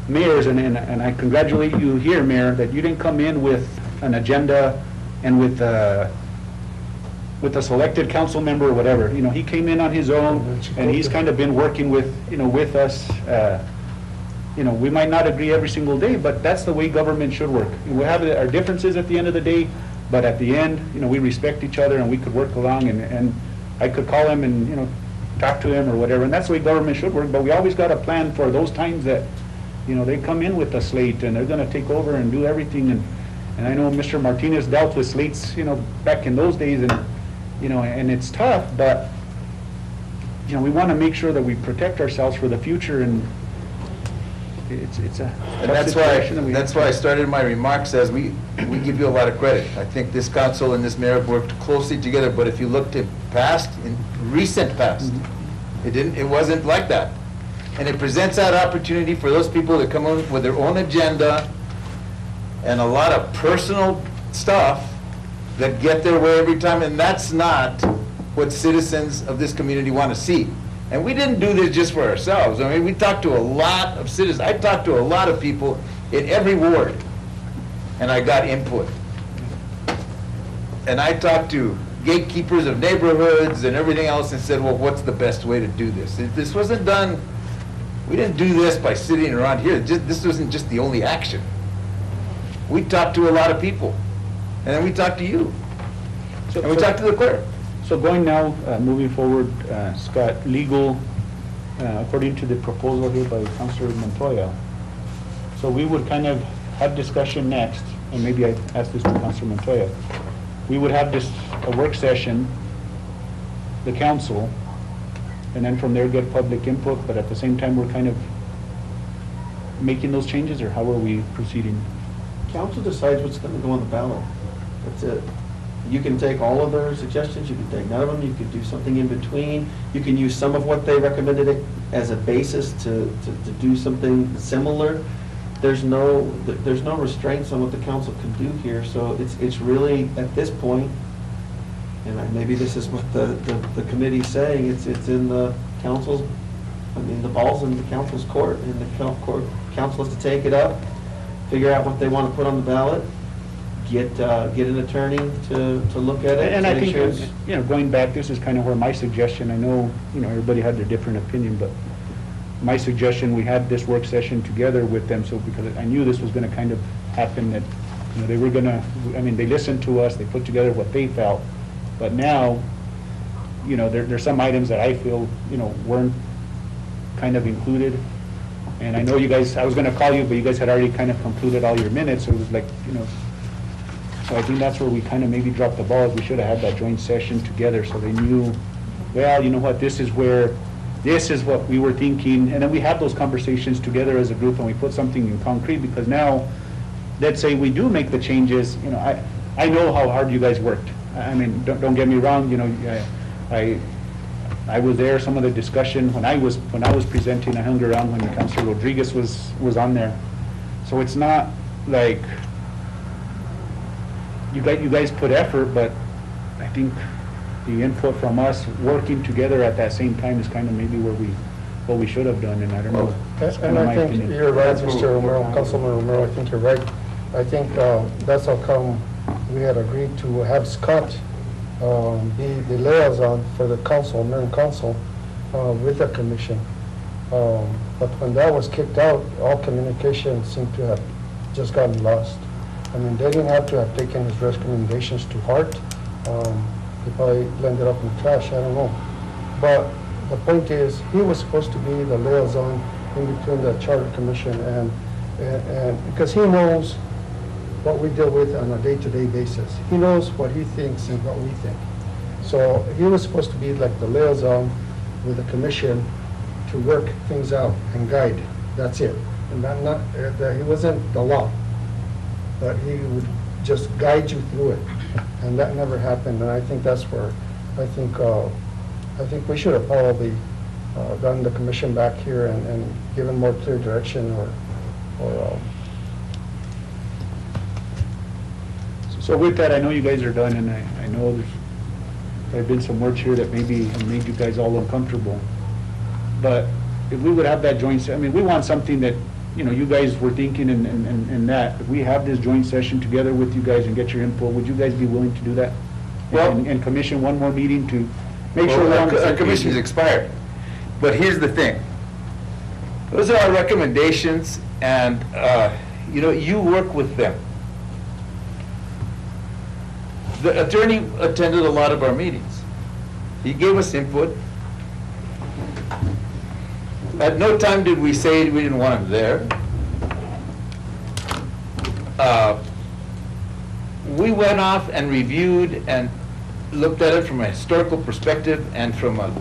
mayors, and I congratulate you here, Mayor, that you didn't come in with an agenda and with a selected council member or whatever. He came in on his own, and he's kind of been working with, with us. We might not agree every single day, but that's the way government should work. We have our differences at the end of the day, but at the end, we respect each other and we could work along, and I could call him and, talk to him or whatever, and that's the way government should work. But we always got a plan for those times that, they come in with a slate and they're going to take over and do everything. And I know Mr. Martinez dealt with slates, back in those days, and, and it's tough, but, we want to make sure that we protect ourselves for the future. And it's a And tough that's why, situation that we that's have why I to- started my remarks as we give you a lot of credit. I think this council and this mayor have worked closely together, but if you looked at past, in recent past, it wasn't like that. And it presents that opportunity for those people that come in with their own agenda and a lot of personal stuff that get their way every time, and that's not what citizens of this community want to see. And we didn't do this just for ourselves. I mean, we talked to a lot of citizens. I talked to a lot of people in every ward, and I got input. And I talked to gatekeepers of neighborhoods and everything else and said, well, what's the best way to do this? If this wasn't done, we didn't do this by sitting around here. This wasn't just the only action. We talked to a lot of people, and then we talked to you, and we talked to the clerk. So going now, moving forward, Scott, legal, according to the proposal here by Councilor Montoya, so we would kind of have discussion next, and maybe I ask this to Councilor Montoya. We would have this, a work session, the council, and then from there get public input, but at the same time, we're kind of making those changes, or how are we proceeding? Council decides what's going to go on the ballot. That's it. You can take all of their suggestions, you can take none of them, you could do something in between. You can use some of what they recommended it as a basis to do something similar. There's no restraints on what the council can do here, so it's really, at this point, and maybe this is what the committee's saying, it's in the council's, the ball's in the council's court, and the council has to take it up, figure out what they want to put on the ballot, get an attorney to look at it. And I make think, sure it's- going back, this is kind of where my suggestion, I know, everybody had their different opinion, but my suggestion, we had this work session together with them, so because I knew this was gonna kind of happen, that, they were gonna, they listened to us, they put together what they felt, but now, there's some items that I feel, weren't kind of included. And I know you guys, I was gonna call you, but you guys had already kind of concluded all your minutes, so it was like, so I think that's where we kind of maybe dropped the ball, is we should have had that joint session together, so they knew, well, you know what, this is what we were thinking, and then we have those conversations together as a group, and we put something in concrete, because now, let's say we do make the changes, I know how hard you guys worked. Don't get me wrong, I was there, some of the discussion, when I was presenting, I hung around when Councilor Rodriguez was on there. So it's not like, you guys put effort, but I think the input from us working together at that same time is kind of maybe what we should have done, and I don't know. That's kind And of I my think opinion. you're right, Mr. Romero, Councilman Romero, I think you're right. I think that's how come we had agreed to have Scott be the liaison for the council, mayor and council, with the commission. But when that was kicked out, all communication seemed to have just gotten lost. They didn't have to have taken his recommendations to heart. They probably landed up in the trash, I don't know. But the point is, he was supposed to be the liaison in between the charter commission and because he knows what we deal with on a day-to-day basis. He knows what he thinks and what we think. So he was supposed to be like the liaison with the commission to work things out and guide. That's it. And he wasn't the law, but he would just guide you through it. And that never happened. And I think that's where I think we should have probably done the commission back here and given more clear direction or So with that, I know you guys are done, and I know there have been some words here that maybe have made you guys all uncomfortable. But if we would have that joint, we want something that, you guys were thinking and that, if we have this joint session together with you guys and get your input, would you guys be willing to do that? Well- And commission one more meeting to make sure we're on the Our same commission is page? expired. But here's the thing. Those are our recommendations, and, you work with them. The attorney attended a lot of our meetings. He gave us input. At no time did we say we didn't want him there. We went off and reviewed and looked at it from a historical perspective and from a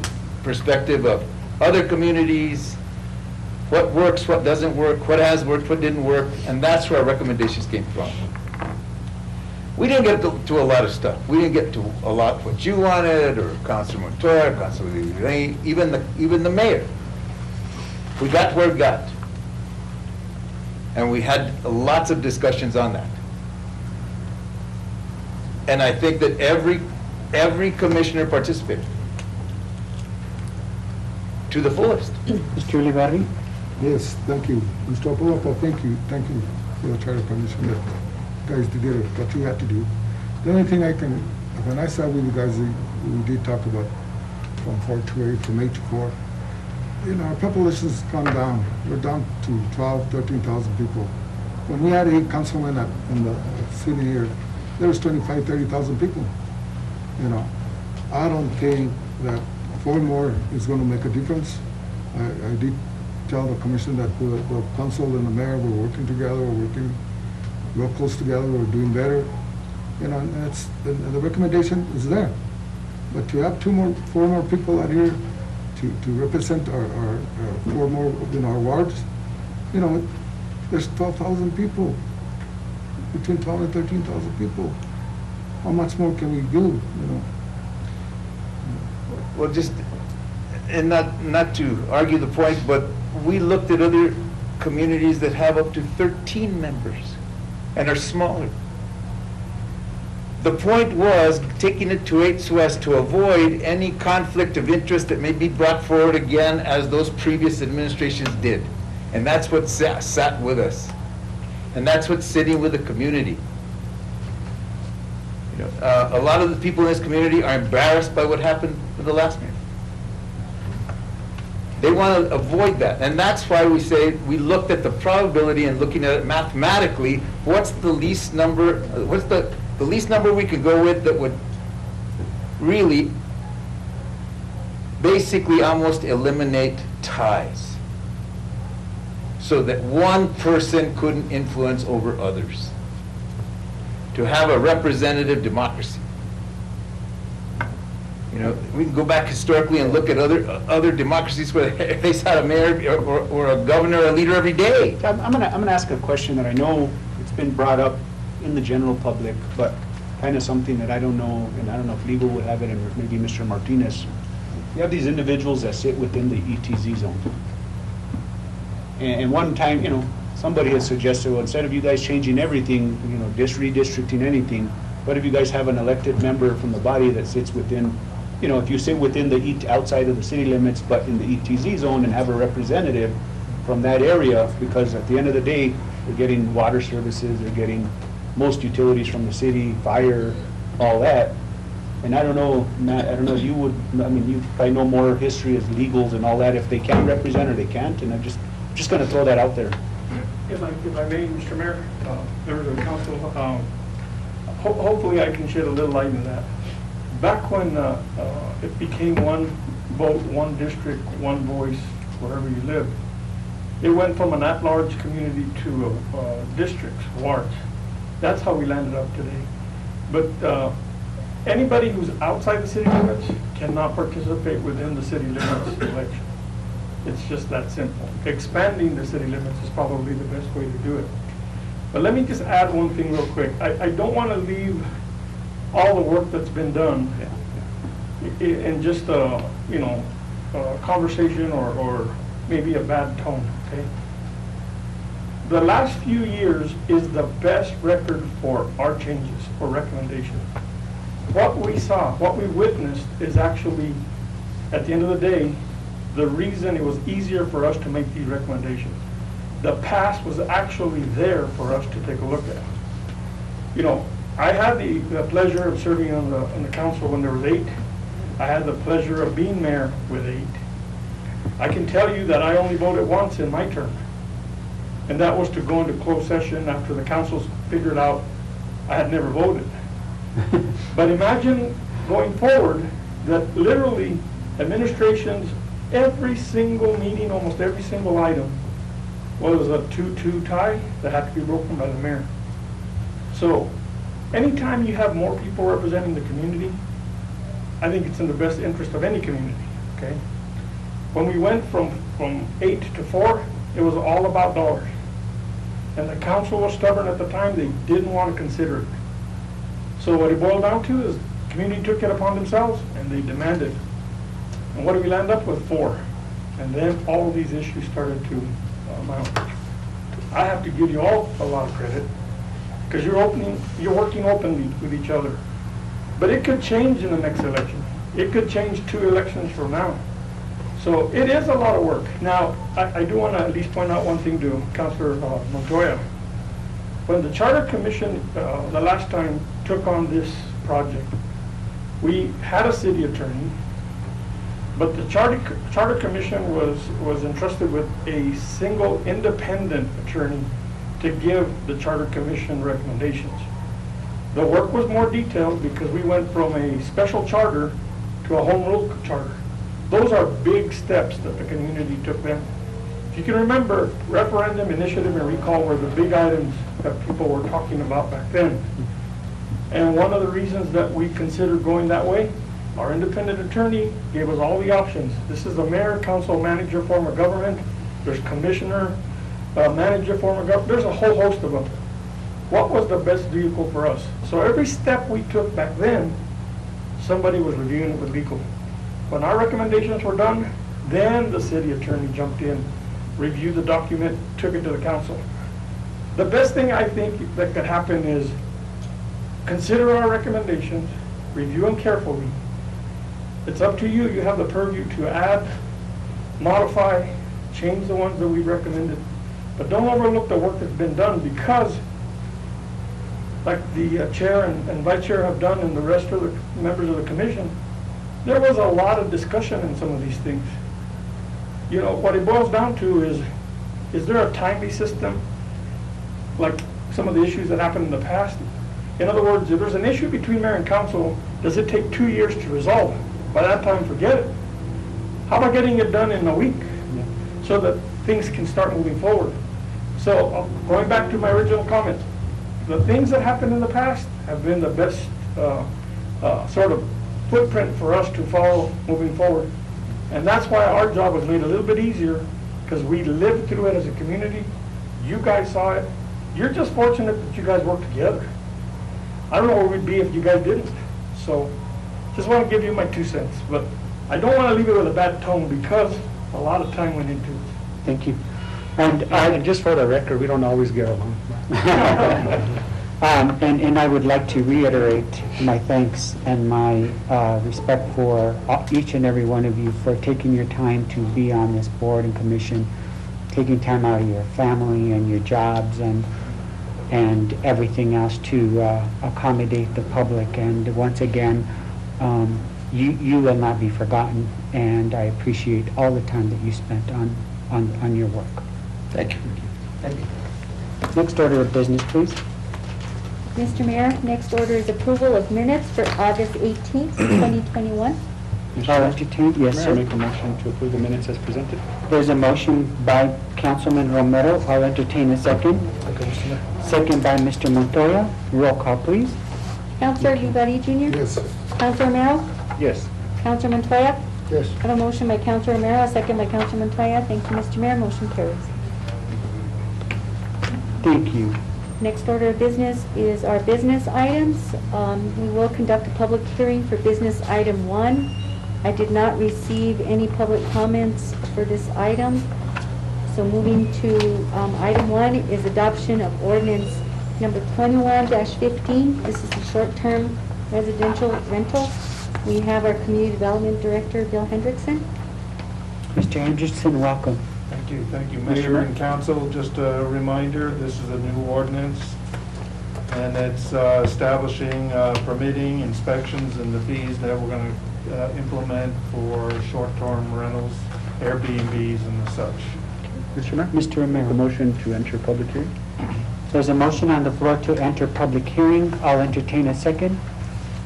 perspective of other communities, what works, what doesn't work, what has worked, what didn't work, and that's where our recommendations came from. We didn't get to a lot of stuff. We didn't get to a lot what you wanted, or Councilor Montoya, Councilor Lee, even the mayor. We got where we got. And we had lots of discussions on that. And I think that every commissioner participated to the fullest. Mr. Ulibarri? Yes, thank you. Mr. Apollo, thank you for the charter commission that you guys did what you had to do. The only thing when I sat with you guys, we did talk about from 4 to 8, from 8 to 4. You know, our population's gone down. We're down to 12, 13,000 people. When we had 8 councilmen in the city here, there was 25, 30,000 people. You know, I don't think that 4 more is going to make a difference. I did tell the commission that the council and the mayor were working together, we're working real close together, we're doing better. You know, and the recommendation is there. But to have 4 more people out here to represent our 4 more in our wards, you know, there's 12,000 people, between 12 and 13,000 people. How much more can we do, you know? Well, just, and not to argue the point, but we looked at other communities that have up to 13 members and are smaller. The point was taking it to 8 so as to avoid any conflict of interest that may be brought forward again as those previous administrations did. And that's what sat with us. And that's what's sitting with the community. You know, a lot of the people in this community are embarrassed by what happened with the last mayor. They want to avoid that. And that's why we say we looked at the probability and looking at it mathematically, what's the least number, what's the least number we could go with that would really basically almost eliminate ties, so that one person couldn't influence over others, to have a representative democracy. You know, we can go back historically and look at other democracies where they had a mayor or a governor or a leader every day. I'm gonna ask a question that I know it's been brought up in the general public, but kind of something that I don't know, and I don't know if legal would have it, and maybe Mr. Martinez. You have these individuals that sit within the ETZ zone. And one time, you know, somebody has suggested, well, instead of you guys changing everything, you know, redistricting anything, what if you guys have an elected member from the body that sits within, you know, if you sit within the outside of the city limits, but in the ETZ zone, and have a representative from that area, because at the end of the day, they're getting water services, they're getting most utilities from the city, fire, all that. And I don't know, Matt, I don't know, you would, I mean, you probably know more history as legals and all that, if they can represent or they can't, and I'm just gonna throw that out there. If I may, Mr. Mayor, members of the council, hopefully I can shed a little light on that. Back when it became one vote, one district, one voice, wherever you live, it went from an at-large community to districts, wards. That's how we landed up today. But anybody who's outside the city limits cannot participate within the city limits election. It's just that simple. Expanding the city limits is probably the best way to do it. But let me just add one thing real quick. I don't want to leave all the work that's been done in just a, you know, a conversation or maybe a bad tone, okay? The last few years is the best record for our changes or recommendations. What we saw, what we witnessed is actually, at the end of the day, the reason it was easier for us to make these recommendations. The past was actually there for us to take a look at. You know, I had the pleasure of serving on the council when there was 8. I had the pleasure of being mayor with 8. I can tell you that I only voted once in my term. And that was to go into closed session after the councils figured out I had never voted. But imagine going forward that literally administrations, every single meeting, almost every single item, was a 2-2 tie that had to be broken by the mayor. So anytime you have more people representing the community, I think it's in the best interest of any community, okay? When we went from 8 to 4, it was all about dollars. And the council was stubborn at the time, they didn't want to consider it. So what it boiled down to is, the community took it upon themselves and they demanded. And what did we land up with? 4. And then all of these issues started to mount. I have to give you all a lot of credit, because you're working openly with each other. But it could change in the next election. It could change 2 elections from now. So it is a lot of work. Now, I do want to at least point out one thing to Councilor Montoya. When the Charter Commission, the last time, took on this project, we had a city attorney, but the Charter Commission was entrusted with a single independent attorney to give the Charter Commission recommendations. The work was more detailed because we went from a special charter to a home rule charter. Those are big steps that the community took then. If you can remember, referendum, initiative, and recall were the big items that people were talking about back then. And one of the reasons that we considered going that way, our independent attorney gave us all the options. This is the mayor, council, manager form of government. There's commissioner, manager form of government. There's a whole host of them. What was the best vehicle for us? So every step we took back then, somebody was reviewing it with legal. When our recommendations were done, then the city attorney jumped in, reviewed the document, took it to the council. The best thing I think that could happen is consider our recommendations, review them carefully. It's up to you. You have the purview to add, modify, change the ones that we recommended. But don't overlook the work that's been done, because like the chair and vice chair have done and the rest of the members of the commission, there was a lot of discussion in some of these things. You know, what it boils down to is there a timely system, like some of the issues that happened in the past? In other words, if there's an issue between mayor and council, does it take 2 years to resolve? By that time, forget it. How about getting it done in a week so that things can start moving forward? So going back to my original comment, the things that happened in the past have been the best sort of footprint for us to follow moving forward. And that's why our job was made a little bit easier, because we lived through it as a community. You guys saw it. You're just fortunate that you guys worked together. I don't know where we'd be if you guys didn't. So just want to give you my 2 cents. But I don't want to leave it with a bad tone, because a lot of time went into it. Thank you. And just for the record, we don't always get along. And I would like to reiterate my thanks and my respect for each and every one of you for taking your time to be on this board and commission, taking time out of your family and your jobs and everything else to accommodate the public. And once again, you will not be forgotten, and I appreciate all the time that you spent on your work. Thank you. Thank you. Next order of business, please. Mr. Mayor, next order is approval of minutes for August 18th, 2021. I'll entertain, yes, Mayor, sir. make a motion to approve the minutes as presented. There's a motion by Councilman Romero. I'll entertain a second. Second by Mr. Montoya. Roll call, please. Councilor Ugarte Jr.? Yes. Councilor Romero? Yes. Councilor Montoya? Yes. I have a motion by Councilor Romero, a second by Councilor Montoya. Thank you, Mr. Mayor. Motion carries. Thank you. Next order of business is our business items. We will conduct a public hearing for business item 1. I did not receive any public comments for this item. So moving to item 1 is adoption of ordinance number 21-15. This is the short-term residential rental. We have our Community Development Director, Bill Hendrickson. Mr. Hendrickson, welcome. Thank you, Mayor and Council. Just a reminder, this is a new ordinance, and it's establishing permitting, inspections, and the fees that we're going to implement for short-term rentals, Airbnbs, and such. Mr. Mayor? Mr. Romero. Make a motion to enter public hearing. There's a motion on the floor to enter public hearing. I'll entertain a second.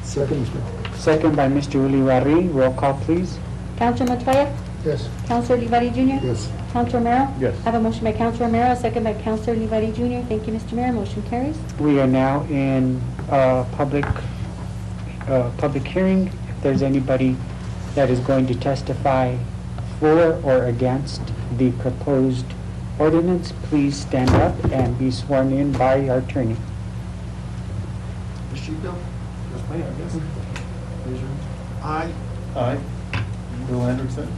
Second. Second by Mr. Ulibarri. Roll call, please. Councilor Montoya? Yes. Councilor Ugarte Jr.? Yes. Councilor Romero? Yes. I have a motion by Councilor Romero, a second by Councilor Ugarte Jr. Thank you, Mr. Mayor. Motion carries. We are now in public hearing. If there's anybody that is going to testify for or against the proposed ordinance, please stand up and be sworn in by our attorney. Mr. Sheffield? That's me, I guess. Raise your hand. I, Bill Hendrickson,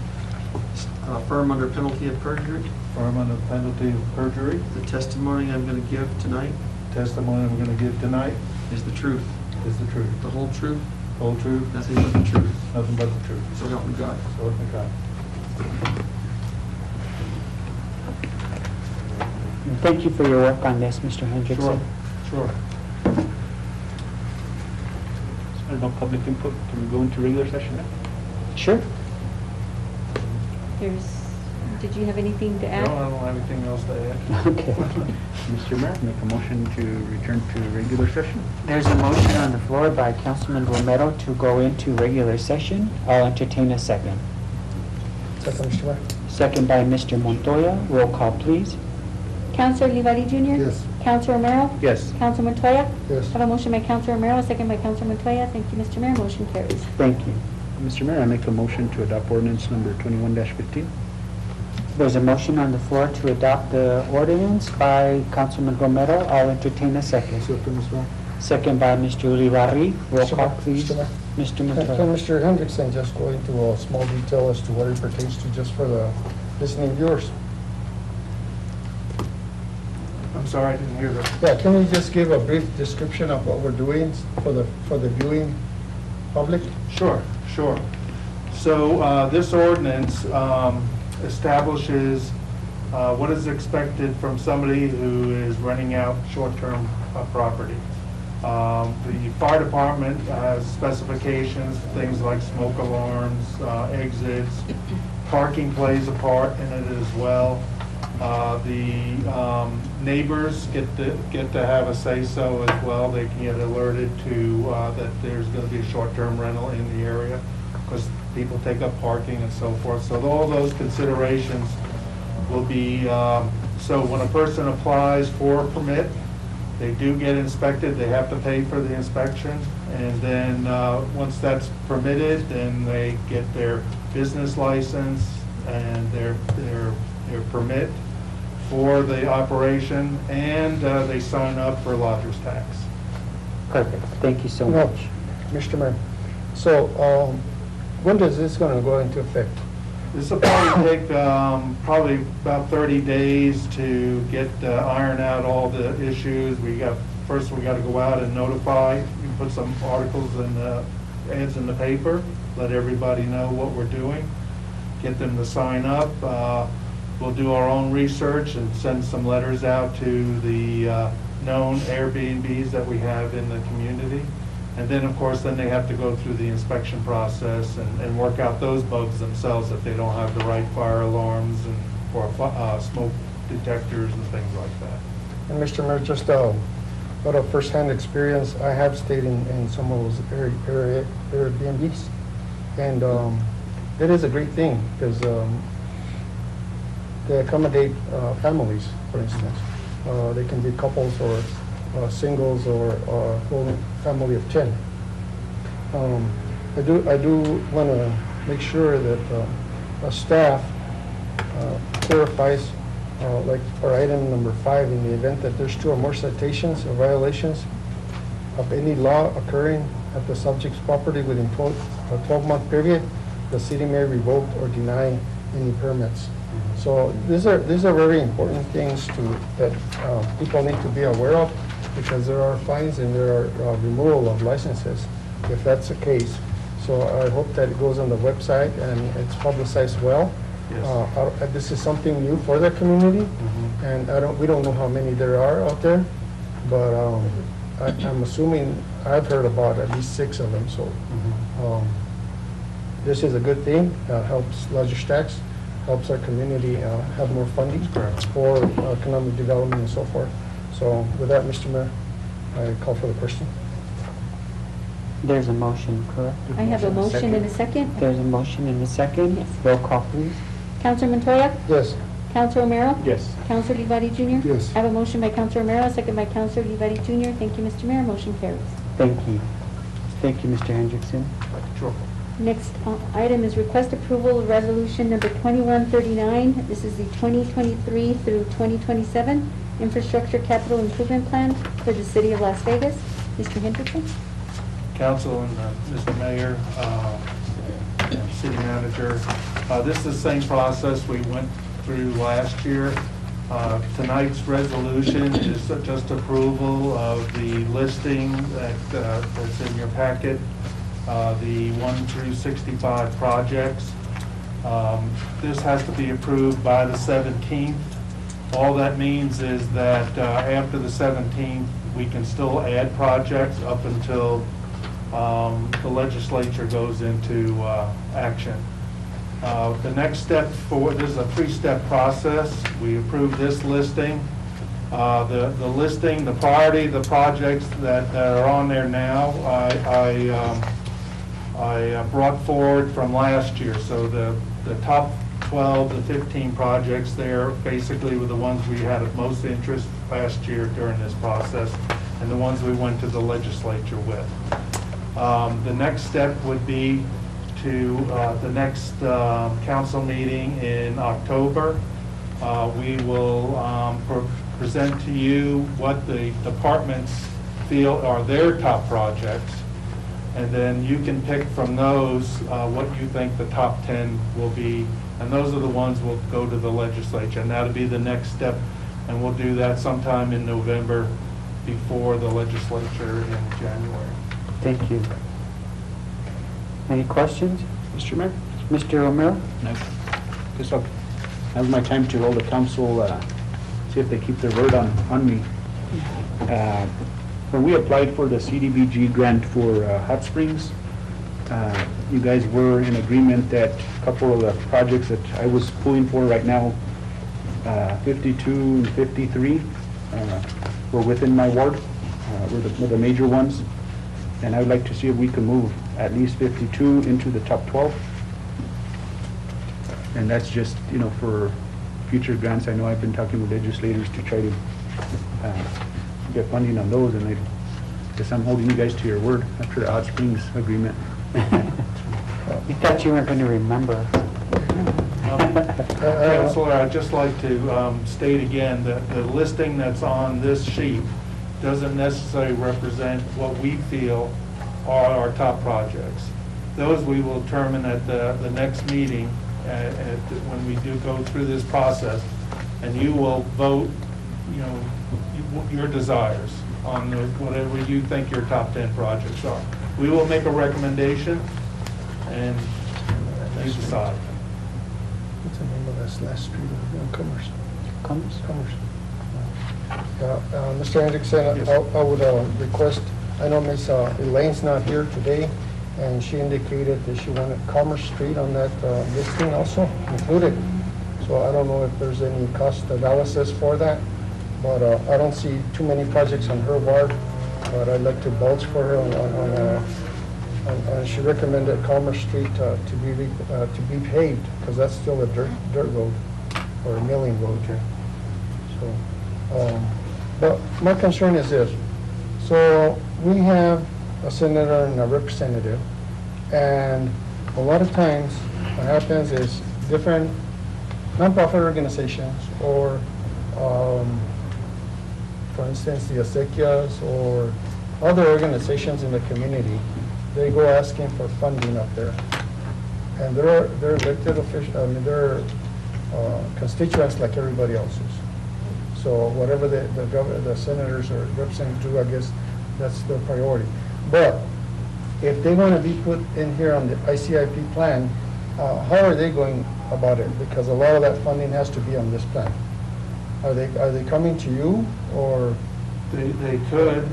Affirm under penalty of perjury, affirm under penalty of perjury, the testimony I'm going to give tonight testimony I'm going to give tonight is the truth, is the truth, the whole truth, whole truth, nothing but the truth. nothing but the truth. So help me God. So help me God. And thank you for your work on this, Mr. Hendrickson. Sure. There's no public input. Can we go into regular session now? Sure. Did you have anything to No, add? I don't have anything else to add. Okay. Mr. Mayor, make a motion to return to regular session. There's a motion on the floor by Councilman Romero to go into regular session. I'll entertain a second. Second, Mr. Mayor. Second by Mr. Montoya. Roll call, please. Counselor Olivari Jr.? Yes. Counselor Romero? Yes. Counselor Montoya? Yes. I have a motion by Counselor Romero, a second by Counselor Montoya. Thank you, Mr. Mayor. Motion carries. Thank you. Mr. Mayor, I make a motion to adopt ordinance number 21-15. There's a motion on the floor to adopt the ordinance by Councilman Romero. I'll entertain a second. Second, Mr. Mayor. Second by Mr. Ulibarri. Roll Mr. call, Mayor, please. Mr. Mayor. Mr. Can Montoya. Mr. Hendrickson just go into a small detail as to what it pertains to, just for the listening viewers? I'm sorry, I didn't hear that. Yeah, can you just give a brief description of what we're doing for the viewing public? Sure. So this ordinance establishes what is expected from somebody who is renting out short-term property. The fire department has specifications, things like smoke alarms, exits, parking plays a part in it as well. The neighbors get to have a say-so as well. They can get alerted to that there's going to be a short-term rental in the area because people take up parking and so forth. So all those considerations will be, so when a person applies for a permit, they do get inspected, they have to pay for the inspection, and then once that's permitted, then they get their business license and their permit for the operation, and they sign up for lodger's tax. Perfect. Thank you so No, much. Mr. Mayor. So, when does this gonna go into effect? This will probably take probably about 30 days to get, iron out all the issues. First we got to go out and notify, we put some articles and ads in the paper, let everybody know what we're doing, get them to sign up. We'll do our own research and send some letters out to the known Airbnbs that we have in the community. And then, of course, then they have to go through the inspection process and work out those bugs themselves if they don't have the right fire alarms and or smoke detectors and things like that. And Mr. Mayor, just out of first-hand experience, I have stayed in some of those Airbnbs. And it is a great thing because they accommodate families, for instance. They can be couples or singles or a whole family of 10. I do want to make sure that staff clarifies, like for item number 5, in the event that there's 2 or more citations or violations of any law occurring at the subject's property within a 12-month period, the city may revoke or deny any permits. So these are very important things that people need to be aware of, because there are fines and there are removal of licenses if that's the case. So I hope that it goes on the website and it's publicized well. Yes. This is something new for the community, and we don't know how many there are out there, but I'm assuming I've heard about at least 6 of them. So this is a good thing. Helps lodger's tax, helps our community have more funding for economic development and so forth. So with that, Mr. Mayor, I call for the question. There's a motion, correct? I have a motion and a second. There's a motion and a second. Yes. Roll call, please. Counselor Montoya? Yes. Counselor Romero? Yes. Counselor Olivari Jr.? Yes. I have a motion by Counselor Romero, a second by Counselor Olivari Jr. Thank you, Mr. Mayor. Motion carries. Thank you. Thank you, Mr. Hendrickson. Sure. Next item is request approval of resolution number 2139. This is the 2023 through 2027 Infrastructure Capital Improvement Plan for the City of Las Vegas. Mr. Hendrickson? Council and Mr. Mayor, and City Manager, this is the same process we went through last year. Tonight's resolution is just approval of the listing that's in your packet, the 1 through 65 projects. This has to be approved by the 17th. All that means is that after the 17th, we can still add projects up until the legislature goes into action. The next step this is a three-step process. We approve this listing. The listing, the priority, the projects that are on there now, I brought forward from last year. So the top 12 to 15 projects there basically were the ones we had of most interest last year during this process, and the ones we went to the legislature with. The next step would be to the next council meeting in October. We will present to you what the departments feel are their top projects, and then you can pick from those what you think the top 10 will be, and those are the ones we'll go to the legislature, and that'll be the next step, and we'll do that sometime in November before the legislature in January. Thank you. Any questions? Mr. Mayor? Mr. Romero? No. Guess I'll have my time to roll the council, see if they keep their word on me. When we applied for the CDBG grant for Hot Springs, you guys were in agreement that a couple of the projects that I was pulling for right now, 52 and 53, were within my ward, were the major ones. And I would like to see if we can move at least 52 into the top 12. And that's just, for future grants. I know I've been talking with legislators to try to get funding on those, and I guess I'm holding you guys to your word after the Hot Springs agreement. You thought you weren't going to remember. Councilor, I'd just like to state again that the listing that's on this sheet doesn't necessarily represent what we feel are our top projects. Those we will determine at the next meeting when we do go through this process, and you will vote, your desires on whatever you think your top 10 projects are. We will make a recommendation, and you decide. What's the name of that last street in Commerce? Commerce. Mr. Hendrickson, I would request, I know Ms. Elaine's not here today, and she indicated that she wanted Commerce Street on that listing also included. So I don't know if there's any cost analysis for that, but I don't see too many projects on her ward, but I'd like to vouch for her on she recommended Commerce Street to be paved, because that's still a dirt road or a milling road here. So, but my concern is this. So we have a senator and a representative, and a lot of times what happens is different nonprofit organizations or, for instance, the Acequias or other organizations in the community, they go asking for funding up there. And they're elected officials, they're constituents like everybody else's. So whatever the senators or representatives do, I guess that's their priority. But if they want to be put in here on the ICIP plan, how are they going about it? Because a lot of that funding has to be on this plan. Are they coming to you, or? They could.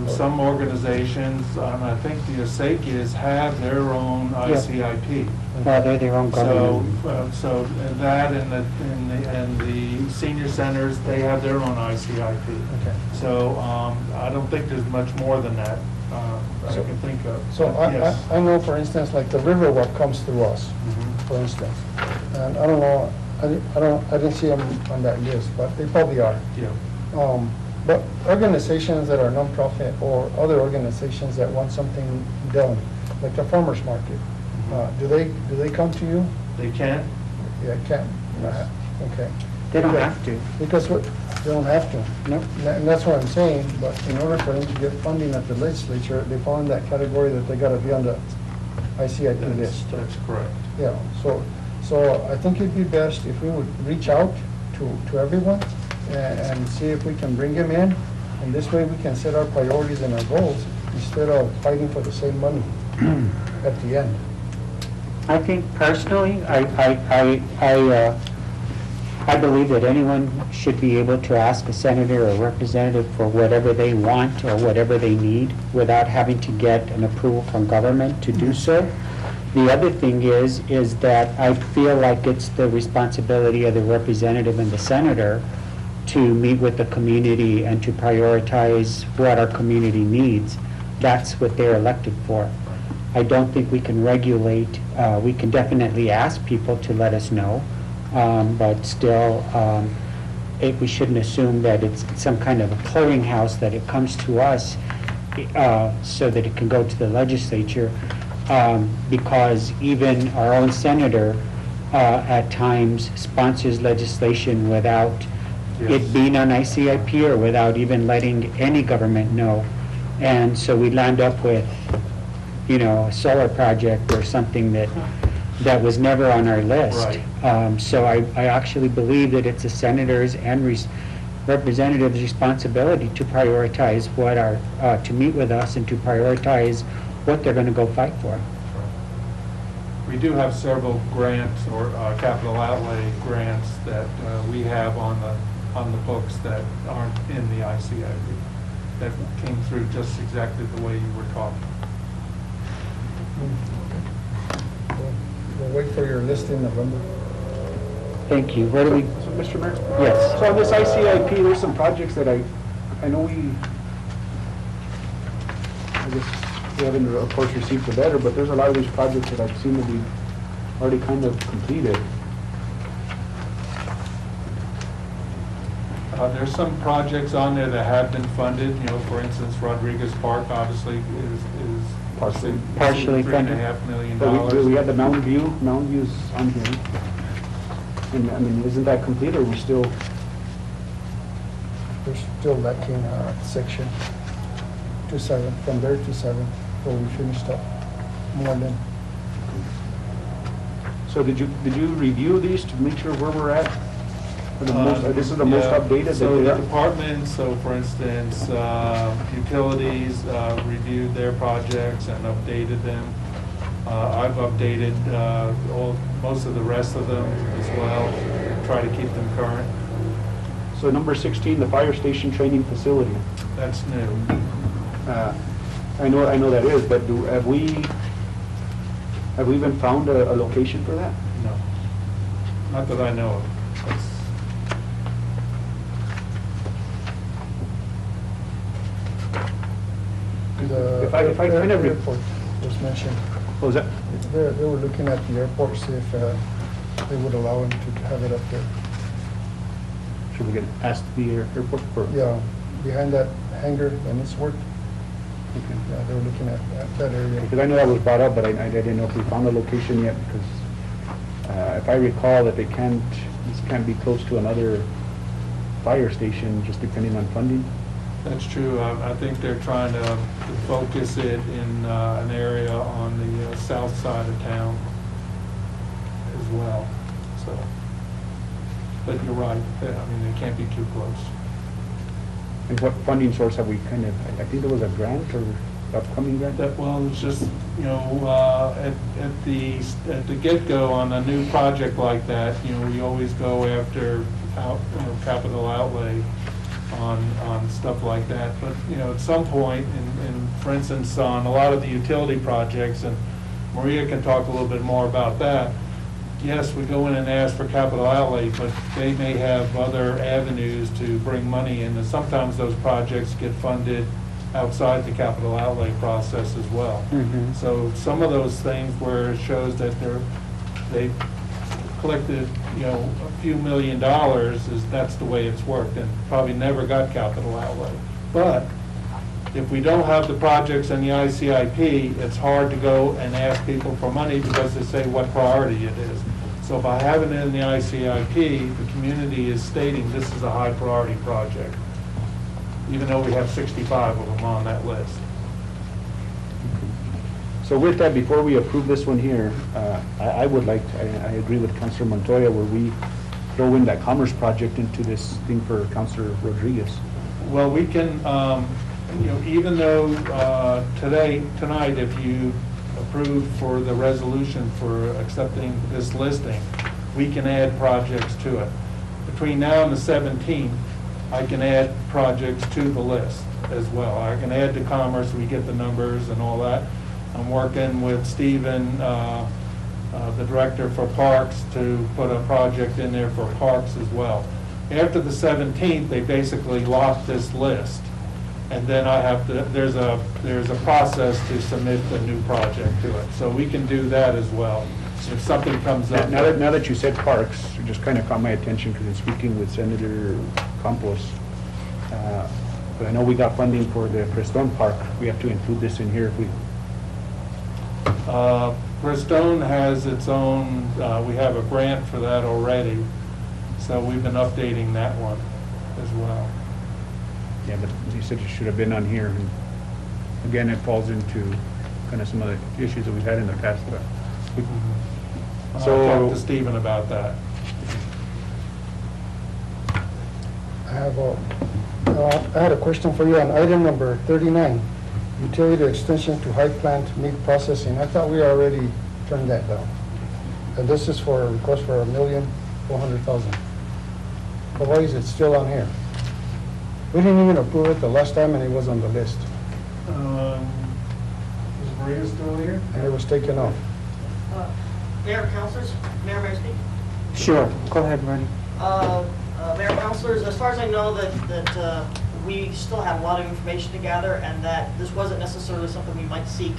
Some organizations, I think the Acequias have their own ICIP. Well, they're their own government. So that and the senior centers, they have their own ICIP. Okay. So I don't think there's much more than that I can think of. So Yes. I know, for instance, like the Riverwalk comes through us, for instance, and I don't know, I didn't see them on that list, but they probably are. Yeah. But organizations that are nonprofit or other organizations that want something done, like the farmers market Do they come to you? They can? Yeah, can, okay. They don't Okay. have to. Because what, they don't have to. No. And that's what I'm saying, but in order for them to get funding at the legislature, they fall in that category that they gotta be on the ICIP list. That's correct. Yeah, so I think it'd be best if we would reach out to everyone and see if we can bring them in. And this way we can set our priorities and our goals instead of fighting for the same money at the end. I think personally, I believe that anyone should be able to ask a senator or representative for whatever they want or whatever they need without having to get an approval from government to do so. The other thing is that I feel like it's the responsibility of the representative and the senator to meet with the community and to prioritize what our community needs. That's what they're elected for. I don't think we can regulate, we can definitely ask people to let us know, but still, we shouldn't assume that it's some kind of a clearinghouse, that it comes to us so that it can go to the legislature, because even our own senator at times sponsors legislation without it being on ICIP or without even letting any government know. And so we land up with, a solar project or something that was never on our list. Right. So I actually believe that it's a senator's and representatives' responsibility to prioritize to meet with us and to prioritize what they're going to go fight for. We do have several grants or capital outlay grants that we have on the books that aren't in the ICIP, that came through just exactly the way you were talking. We'll wait for your list in November. Thank you. Where do we? So, Mr. Mayor? Yes. So on this ICIP, there's some projects that I know I guess we haven't, of course, received the letter, but there's a lot of these projects that I've seen that we've already kind of completed. There's some projects on there that have been funded, for instance, Rodriguez Park obviously is Partially funded. $3.5 million. But we had the Mountain View's on here. And I mean, isn't that complete, or are we still? We're still lacking section 2-7, from there to 7, where we finished up more than. So did you review these to make sure where we're at? For the most, this is the most updated So that they the are? departments, for instance, utilities reviewed their projects and updated them. I've updated most of the rest of them as well, try to keep them current. So number 16, the fire station training facility. That's new. I know that is, but have we even found a location for that? No, not that I know of. If I kind of airport was mentioned. What was that? They were looking at the airport, see if they would allow them to have it up there. Should we get asked the airport for? Yeah, behind that hangar, and it's worked. Okay. Yeah, they were looking at that area. Because I know that was brought up, but I didn't know if we found a location yet, because if I recall that this can't be close to another fire station, just depending on funding. That's true. I think they're trying to focus it in an area on the south side of town as well. So, but you're right. I mean, they can't be too close. And what funding source have we I think there was a grant or upcoming grant? Well, it's just, at the get-go on a new project like that, we always go after capital outlay on stuff like that. But, at some point, and for instance, on a lot of the utility projects, and Maria can talk a little bit more about that, yes, we go in and ask for capital outlay, but they may have other avenues to bring money in, and sometimes those projects get funded outside the capital outlay process as well. Mhm. So some of those things where it shows that they collected, a few $1 million, that's the way it's worked, and probably never got capital outlay. But If we don't have the projects in the ICIP, it's hard to go and ask people for money because they say what priority it is. So by having it in the ICIP, the community is stating this is a high priority project, even though we have 65 of them on that list. So with that, before we approve this one here, I would like, I agree with Councilor Montoya, where we throw in that Commerce project into this thing for Councilor Rodriguez. Well, we can, even though tonight, if you approve for the resolution for accepting this listing, we can add projects to it. Between now and the 17th, I can add projects to the list as well. I can add to Commerce, we get the numbers and all that. I'm working with Stephen, the director for Parks, to put a project in there for Parks as well. After the 17th, they basically lock this list. And then I have to, there's a process to submit the new project to it. So we can do that as well, if something comes up. Now that you said Parks, it just kind of caught my attention because in speaking with Senator Campos, but I know we got funding for the Crestone Park. We have to include this in here if we... Crestone has its own, we have a grant for that already. So we've been updating that one as well. Yeah, but you said it should have been on here. And again, it falls into kind of some of the issues that we've had in the past. But I'll so talk to Stephen about that. I had a question for you on item number 39, utility extension to High Plant meat processing. I thought we already turned that down. And this is for a request for $1,400,000. But why is it still on here? We didn't even approve it the last time and it was on the list. Is Maria still here? And it was taken off. Mayor, councilors, Mayor, may I speak? Sure, go ahead, Ronnie. Mayor, councilors, as far as I know that we still have a lot of information to gather and that this wasn't necessarily something we might seek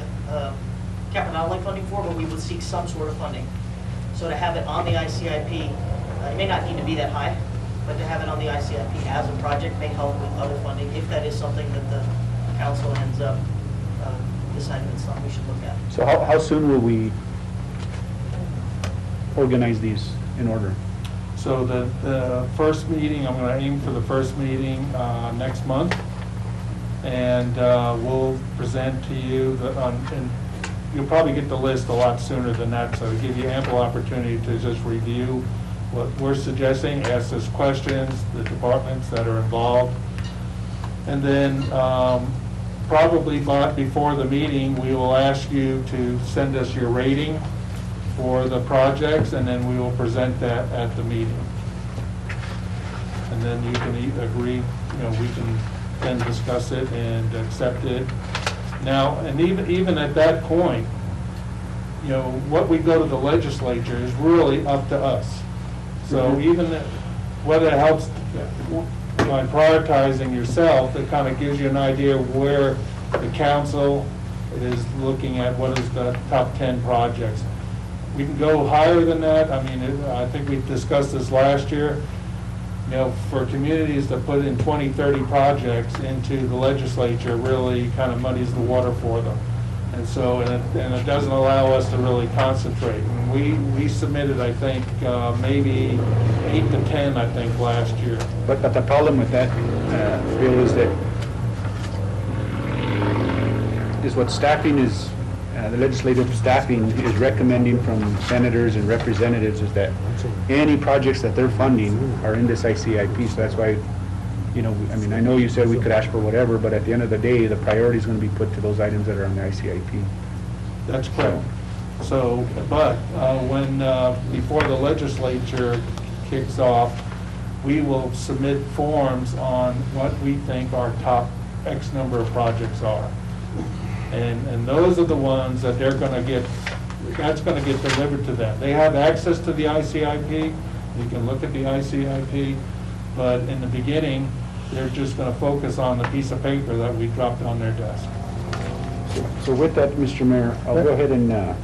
capital outlay funding for, but we would seek some sort of funding. So to have it on the ICIP, it may not need to be that high, but to have it on the ICIP as a project may help with other funding if that is something that the council ends up deciding it's something we should look at. So how soon will we organize these in order? So the first meeting, I'm going to aim for the first meeting next month. And we'll present to you, and you'll probably get the list a lot sooner than that, so to give you ample opportunity to just review what we're suggesting, ask us questions, the departments that are involved. And then probably before the meeting, we will ask you to send us your rating for the projects, and then we will present that at the meeting. And then you can agree, we can then discuss it and accept it. Now, and even at that point, what we go to the legislature is really up to us. So even whether it helps by prioritizing yourself, it kind of gives you an idea of where the council is looking at what is the top 10 projects. We can go higher than that. I mean, I think we discussed this last year. For communities that put in 20, 30 projects into the legislature really kind of muddies the water for them. And so, and it doesn't allow us to really concentrate. And we submitted, I think, maybe 8 to 10, I think, last year. But the problem with that, Bill, is what staffing is, the legislative staffing is recommending from senators and representatives is that any projects that they're funding are in this ICIP. So that's why, I know you said we could ask for whatever, but at the end of the day, the priority is going to be put to those items that are on the ICIP. That's correct. So, but when, before the legislature kicks off, we will submit forms on what we think our top X number of projects are. And those are the ones that they're going to get, that's going to get delivered to them. They have access to the ICIP. You can look at the ICIP. But in the beginning, they're just going to focus on the piece of paper that we dropped on their desk. So with that, Mr. Mayor, I'll go ahead and... I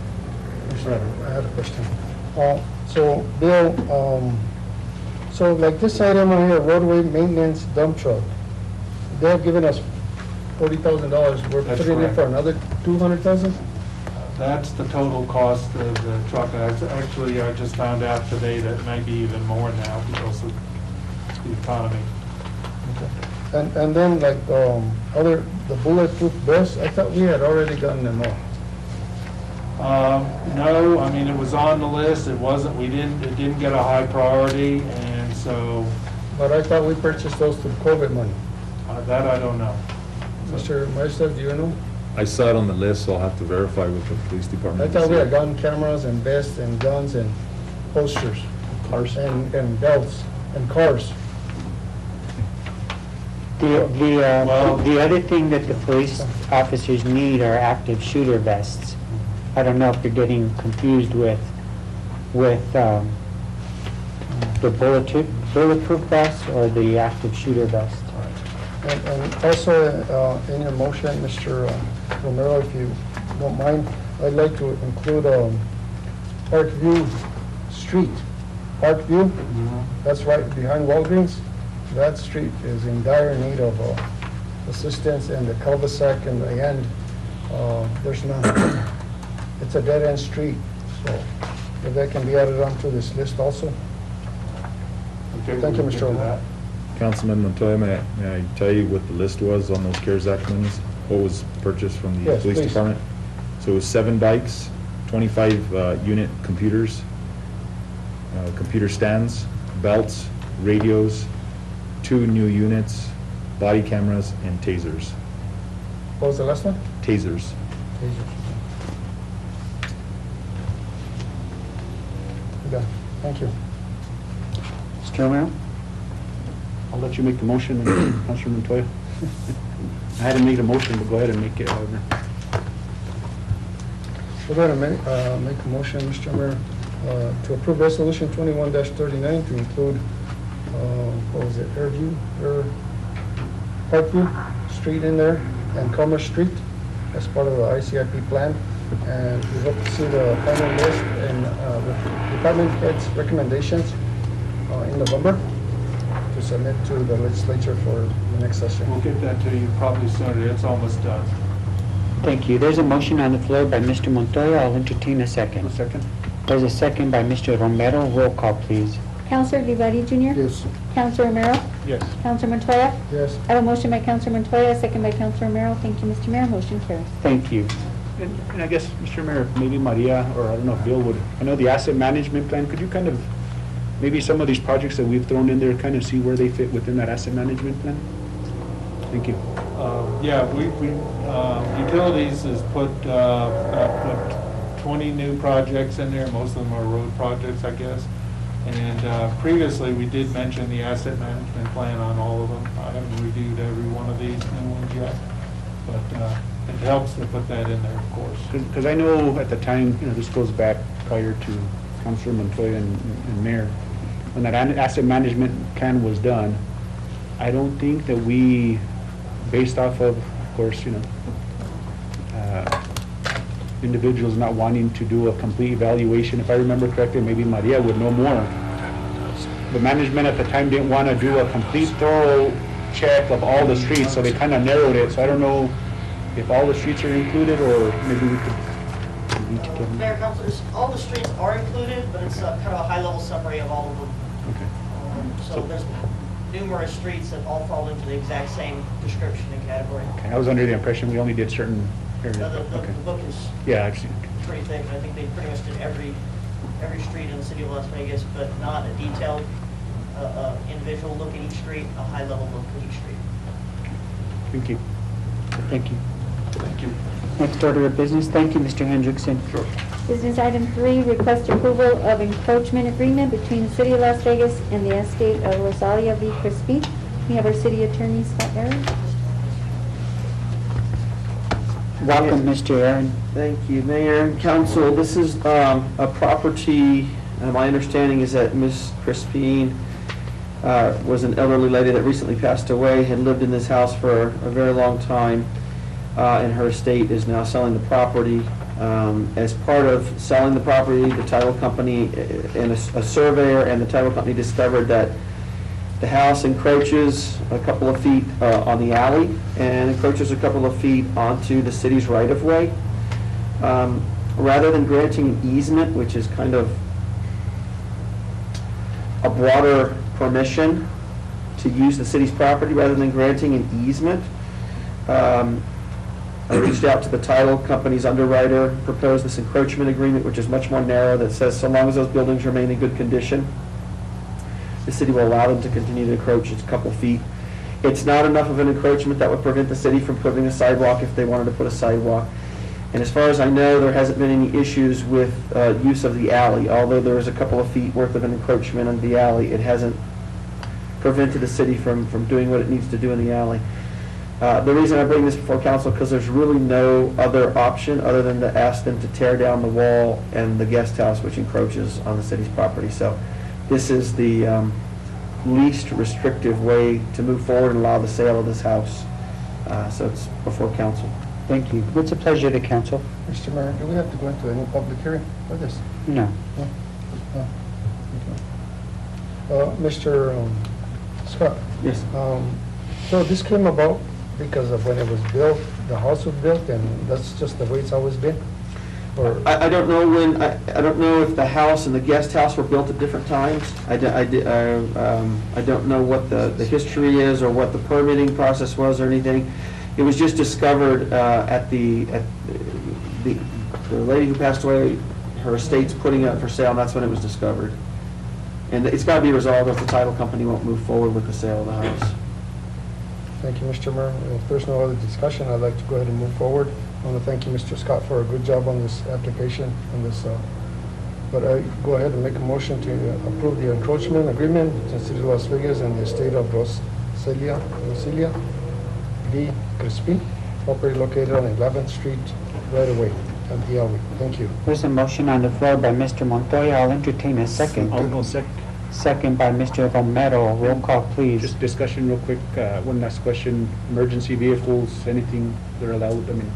had a question. So, Bill, so like this item right here, roadway maintenance dump truck, they're giving us $40,000, we're That's putting in correct. for another 200,000? That's the total cost of the truck. Actually, I just found out today that it may be even more now because of the economy. And then like, the bulletproof vests, I thought we had already gotten them all. No, I mean, it was on the list, it wasn't, it didn't get a high priority, and so, But I thought we purchased those through COVID money. that I don't know. Mr. Maestra, do you know? I saw it on the list, so I'll have to verify with the police department. I thought we had gotten cameras and vests and guns and posters. Cars. And belts and cars. The other thing that the police officers need are active shooter vests. I don't know if you're getting confused with the bulletproof vest or the active shooter vest. And also, in your motion, Mr. Romero, if you don't mind, I'd like to include Parkview Street. Parkview, that's right behind Walgreens. That street is in dire need of assistance, and the cul-de-sac in the end, there's none. It's a dead-end street, so if that can be added onto this list also. Okay, Thank you, we'll Mr. get to Romero. that. Councilman Montoya, may I tell you what the list was on those CARES Act monies? What was purchased from the Yes, police please. department? So it was 7 bikes, 25 unit computers, computer stands, belts, radios, 2 new units, body cameras, and tasers. What was the last one? Tasers. Yeah, thank you. Mr. Romero? I'll let you make the motion, Councilor Montoya. I had to make a motion, but go ahead and make it, however. We're going to make a motion, Mr. Mayor, to approve Resolution 21-39 to include, what was it, Parkview Street in there, and Commerce Street as part of the ICIP plan. And we hope to see the final list and the department heads' recommendations in November to submit to the legislature for the next session. We'll get that to you probably sooner, it's almost done. Thank you. There's a motion on the floor by Mr. Montoya. I'll entertain a second. A second? There's a second by Mr. Romero. Roll call, please. Counselor Vivari Jr.? Yes. Counselor Romero? Yes. Counselor Montoya? Yes. I have a motion by Counselor Montoya, a second by Counselor Romero. Thank you, Mr. Mayor. Motion carries. Thank you. And I guess, Mr. Mayor, maybe Maria, or I don't know if Bill would, I know the asset management plan, could you kind of, maybe some of these projects that we've thrown in there, kind of see where they fit within that asset management plan? Thank you. Yeah, utilities has put 20 new projects in there, most of them are road projects, I guess. And previously, we did mention the asset management plan on all of them. I haven't reviewed every one of these new ones yet, but it helps to put that in there, of course. Because I know at the time, this goes back prior to Councilor Montoya and Mayor, when that asset management plan was done, I don't think that we, based off of course, individuals not wanting to do a complete evaluation, if I remember correctly, maybe Maria would know more. The management at the time didn't want to do a complete thorough check of all the streets, so they kind of narrowed it. So I don't know if all the streets are included, or maybe we could. Mayor, Councilors, all the streets are included, but it's kind of a high-level summary of all of them. Okay. So there's numerous streets that all fall into the exact same description and category. Okay, I was under the impression we only did certain areas. The Okay. book is Yeah, I've seen. pretty thick, and I think they pretty much did every street in the city of Las Vegas, but not a detailed, individual look at each street, a high-level look at each street. Thank you. Thank you. Thank you. Next order of business. Thank you, Mr. Hendrickson. Sure. Business item 3, request approval of encroachment agreement between the City of Las Vegas and the estate of Rosalia V. Crispy. We have our city attorney, Scott Aaron. Welcome, Mr. Aaron. Thank you, Mayor and Council. This is a property, my understanding is that Ms. Crispine was an elderly lady that recently passed away, had lived in this house for a very long time, and her estate is now selling the property. As part of selling the property, the title company and a surveyor and the title company discovered that The house encroaches a couple of feet on the alley and encroaches a couple of feet onto the city's right-of-way. Rather than granting an easement, which is kind of a broader permission to use the city's property, rather than granting an easement, I reached out to the title company's underwriter, proposed this encroachment agreement, which is much more narrow, that says so long as those buildings remain in good condition, the city will allow them to continue to encroach just a couple feet. It's not enough of an encroachment that would prevent the city from putting a sidewalk if they wanted to put a sidewalk. And as far as I know, there hasn't been any issues with use of the alley. Although there is a couple of feet worth of an encroachment on the alley, it hasn't prevented the city from doing what it needs to do in the alley. The reason I bring this before council, because there's really no other option other than to ask them to tear down the wall and the guest house, which encroaches on the city's property. So this is the least restrictive way to move forward and allow the sale of this house. So it's before council. Thank you. What's a pleasure to council? Mr. Mayor, do we have to go into any public hearing for this? No. No? Okay. Mr. Scott? Yes. So this came about because of when it was built, the house was built, and that's just the way it's always been? Or I don't know when, I don't know if the house and the guest house were built at different times. I don't know what the history is or what the permitting process was or anything. It was just discovered at the lady who passed away, her estate's putting it up for sale, and that's when it was discovered. And it's got to be resolved, or the title company won't move forward with the sale of the house. Thank you, Mr. Mayor. If there's no other discussion, I'd like to go ahead and move forward. I want to thank you, Mr. Scott, for a good job on this application, on this, but I go ahead and make a motion to approve the encroachment agreement between the City of Las Vegas and the estate of Roselia D. Crispin, property located on 11th Street, right away at the alley. Thank you. There's a motion on the floor by Mr. Montoya. I'll entertain a second. I'll go second. Second by Mr. Romero. Roll call, please. Just discussion real quick, one last question. Emergency vehicles, anything they're allowed, I mean,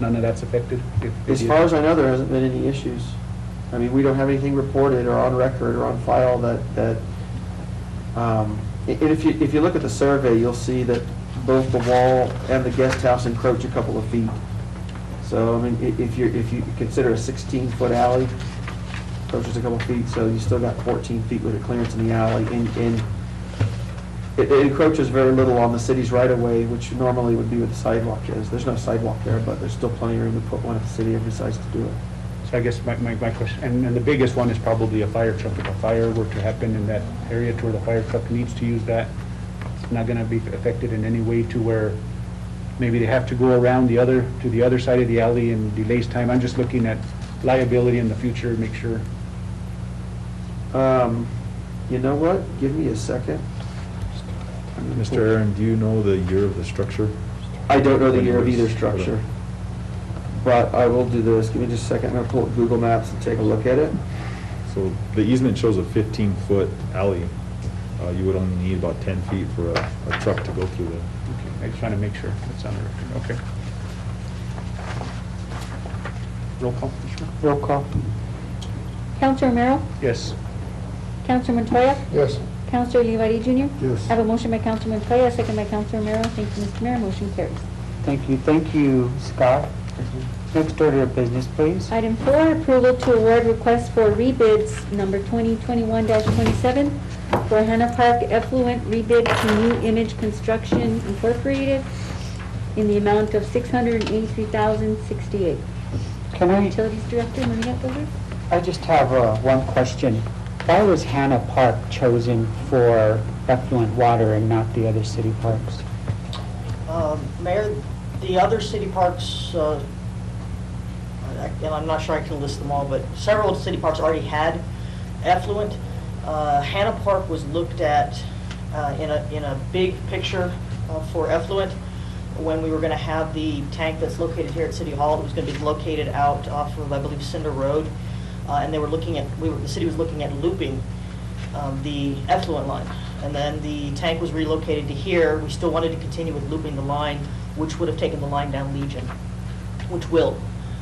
none of that's affected? As far as I know, there hasn't been any issues. I mean, we don't have anything reported or on record or on file that and if you look at the survey, you'll see that both the wall and the guest house encroach a couple of feet. So, I mean, if you consider a 16-foot alley, encroaches a couple of feet, so you still got 14 feet with a clearance in the alley. And it encroaches very little on the city's right-of-way, which normally would be where the sidewalk is. There's no sidewalk there, but there's still plenty of room to put one if the city ever decides to do it. So I guess my question, and the biggest one is probably a fire truck. If a fire were to happen in that area to where the fire truck needs to use that, it's not gonna be affected in any way to where maybe they have to go around to the other side of the alley and delays time. I'm just looking at liability in the future, make sure. You know what? Give me a second. Mr. Aaron, do you know the year of the structure? I don't know the year of either structure, but I will do this. Give me just a second. I'm going to pull up Google Maps and take a look at it. So the easement shows a 15-foot alley. You would only need about 10 feet for a truck to go through there. Okay, I just want to make sure that's on the record. Okay. Roll call, Commissioner? Roll call. Counselor Romero? Yes. Counselor Montoya? Yes. Counselor Olivari Jr.? Yes. I have a motion by Counselor Montoya, second by Counselor Romero. Thank you, Mr. Mayor. Motion carries. Thank you. Thank you, Scott. Next order of business, please. Item 4, approval to award request for rebids number 2021-27 for Hannah Park effluent rebid to New Image Construction Incorporated in the amount of $683,068. Can I, Utilities Director, Maria Dover? I just have one question. Why was Hannah Park chosen for effluent water and not the other city parks? Mayor, the other city parks, and I'm not sure I can list them all, but several city parks already had effluent. Hannah Park was looked at in a big picture for effluent when we were going to have the tank that's located here at City Hall. It was going to be located out off of, I believe, Cinder Road. And they were looking at, the city was looking at looping the effluent line. And then the tank was relocated to here. We still wanted to continue with looping the line, which would have taken the line down Legion, which will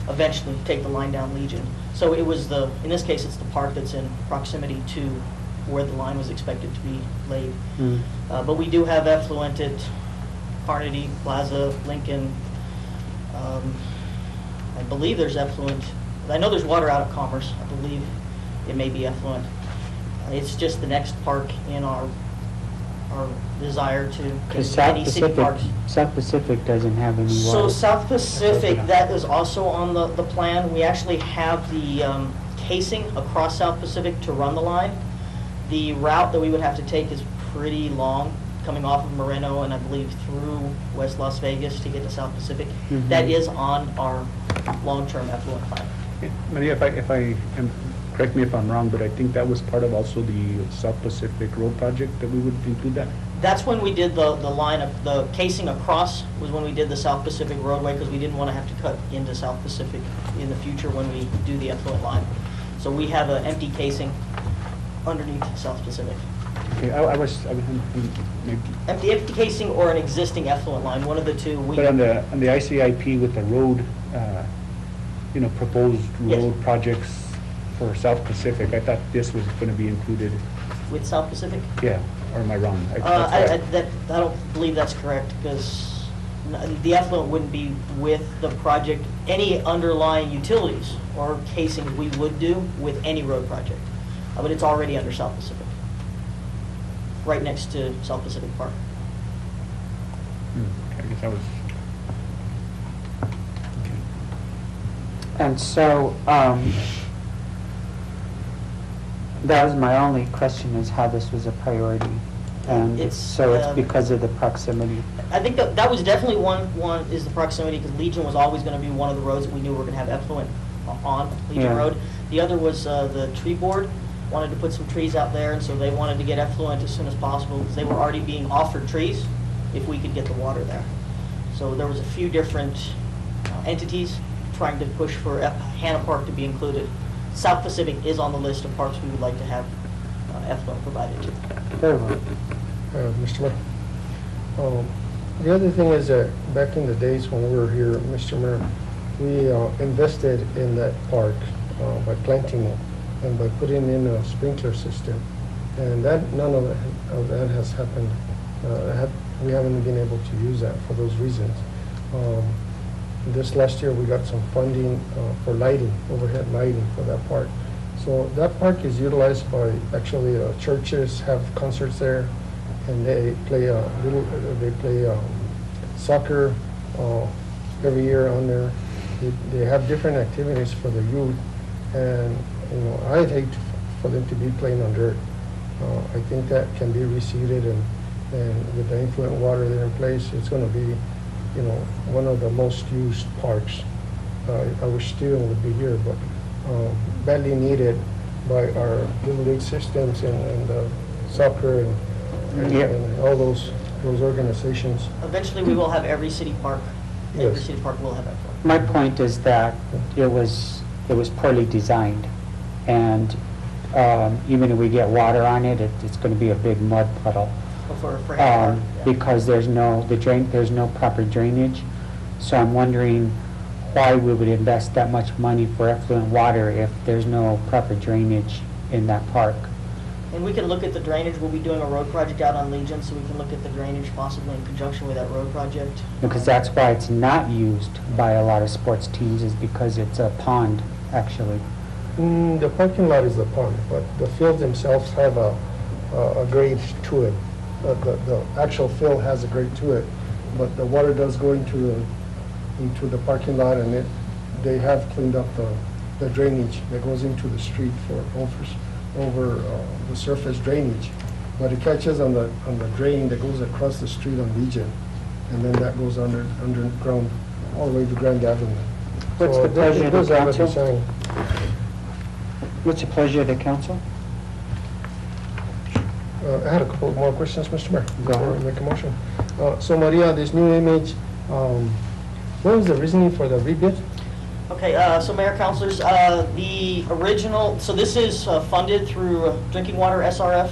eventually take the line down Legion. So it was in this case, it's the park that's in proximity to where the line was expected to be laid. Mm. But we do have effluent at Carnegie, Plaza, Lincoln. I believe there's effluent. I know there's water out of Commerce. I believe it may be effluent. It's just the next park in our desire to Because get any city parks. South Pacific doesn't have any So water. South Pacific, that is also on the plan. We actually have the casing across South Pacific to run the line. The route that we would have to take is pretty long, coming off of Moreno and I believe through West Las Vegas to get to South Pacific. Mhm. That is on our long-term effluent plan. Maria, if I am, correct me if I'm wrong, but I think that was part of also the South Pacific Road project that we would include that? That's when we did the line of, the casing across was when we did the South Pacific roadway because we didn't want to have to cut into South Pacific in the future when we do the effluent line. So we have an empty casing underneath South Pacific. Okay, I was maybe, Empty casing or an existing effluent line, one of the two. but on the ICIP with the road, proposed Yes. road projects for South Pacific, I thought this was going to be included. With South Pacific? Yeah, or am I wrong? I don't believe that's correct, because the effluent wouldn't be with the project. Any underlying utilities or casing we would do with any road project. But it's already under South Pacific, right next to South Pacific Park. I guess I was. And so, that was my only question, is how this was a priority. And It's, so it's because of the proximity. I think that was definitely one is the proximity, because Legion was always going to be one of the roads that we knew we were going to have effluent on, Legion Yeah. Road. The other was the tree board, wanted to put some trees out there, and so they wanted to get effluent as soon as possible, because they were already being offered trees if we could get the water there. So there was a few different entities trying to push for Hannah Park to be included. South Pacific is on the list of parks we would like to have effluent provided to. Very well. Mr. Mayor. The other thing is that back in the days when we were here, Mr. Mayor, we invested in that park by planting it and by putting in a sprinkler system. And none of that has happened. We haven't been able to use that for those reasons. This last year, we got some funding for lighting, overhead lighting for that park. So that park is utilized by, actually, churches have concerts there, and they play soccer every year on there. They have different activities for the youth, and I'd hate for them to be playing on dirt. I think that can be reseeded, and with the influent water there in place, it's going to be one of the most used parks. I wish Steven would be here, but badly needed by our little league systems and soccer and all those organizations. Eventually, we will have every city park. Every Yes. city park will have effluent. My point is that it was poorly designed, and even if we get water on it, it's going to be a big mud puddle. For Hannah Park, yeah. Because there's no proper drainage. So I'm wondering why we would invest that much money for effluent water if there's no proper drainage in that park. And we can look at the drainage. We'll be doing a road project out on Legion, so we can look at the drainage possibly in conjunction with that road project. Because that's why it's not used by a lot of sports teams, is because it's a pond, actually. The parking lot is a pond, but the fields themselves have a grade to it. The actual field has a grade to it, but the water does go into the parking lot, and they have cleaned up the drainage that goes into the street for over the surface drainage. But it catches on the drain that goes across the street on Legion, and then that goes underground all the way to Grand Avenue. What's So the pleasure it of the does have a council? design. What's the pleasure of the council? I had a couple more questions, Mr. Mayor, Go before ahead. we make a motion. So Maria, this new image, what was the reasoning for the rebid? Okay, so Mayor, Councilors, the original, so this is funded through Drinking Water SRF.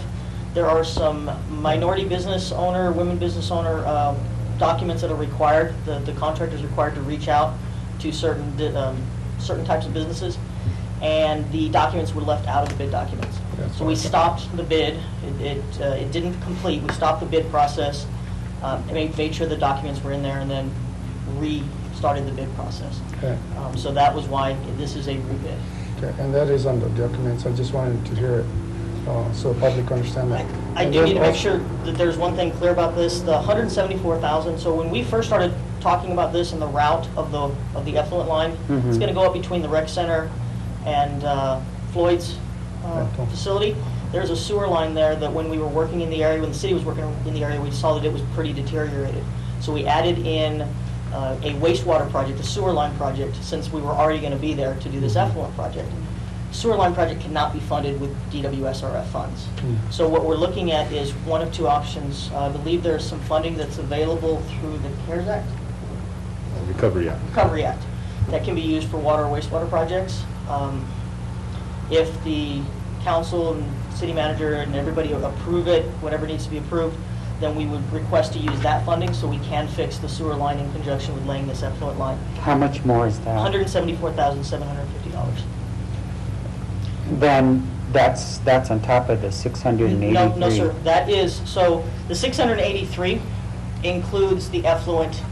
There are some minority business owner, women business owner documents that are required. The contractor is required to reach out to certain types of businesses, and the documents were left out of the bid documents. That's So we what I thought. stopped the bid. It didn't complete. We stopped the bid process, and made sure the documents were in there, and then restarted the bid process. Okay. So that was why this is a rebid. Okay, and that is on the documents, I just wanted to hear it, so the public understand that. I And do then need to make also- sure that there's one thing clear about this, the 174,000, so when we first started talking about this and the route of the effluent line, it's Mhm. gonna go up between the rec center and Floyd's Rental. facility. There's a sewer line there that when we were working in the area, when the city was working in the area, we saw that it was pretty deteriorated. So we added in a wastewater project, a sewer line project, since we were already gonna be there to do this effluent project. Sewer line project cannot be funded with DWSRF funds. So what we're looking at is one of two options. I believe there's some funding that's available through the CARES Act, Recovery Act. Recovery Act, that can be used for water or wastewater projects. If the council and city manager and everybody approve it, whatever needs to be approved, then we would request to use that funding so we can fix the sewer line in conjunction with laying this effluent line. How much more is that? $174,750. Then that's on top of the 683. No, sir, that is, so the 683 includes the effluent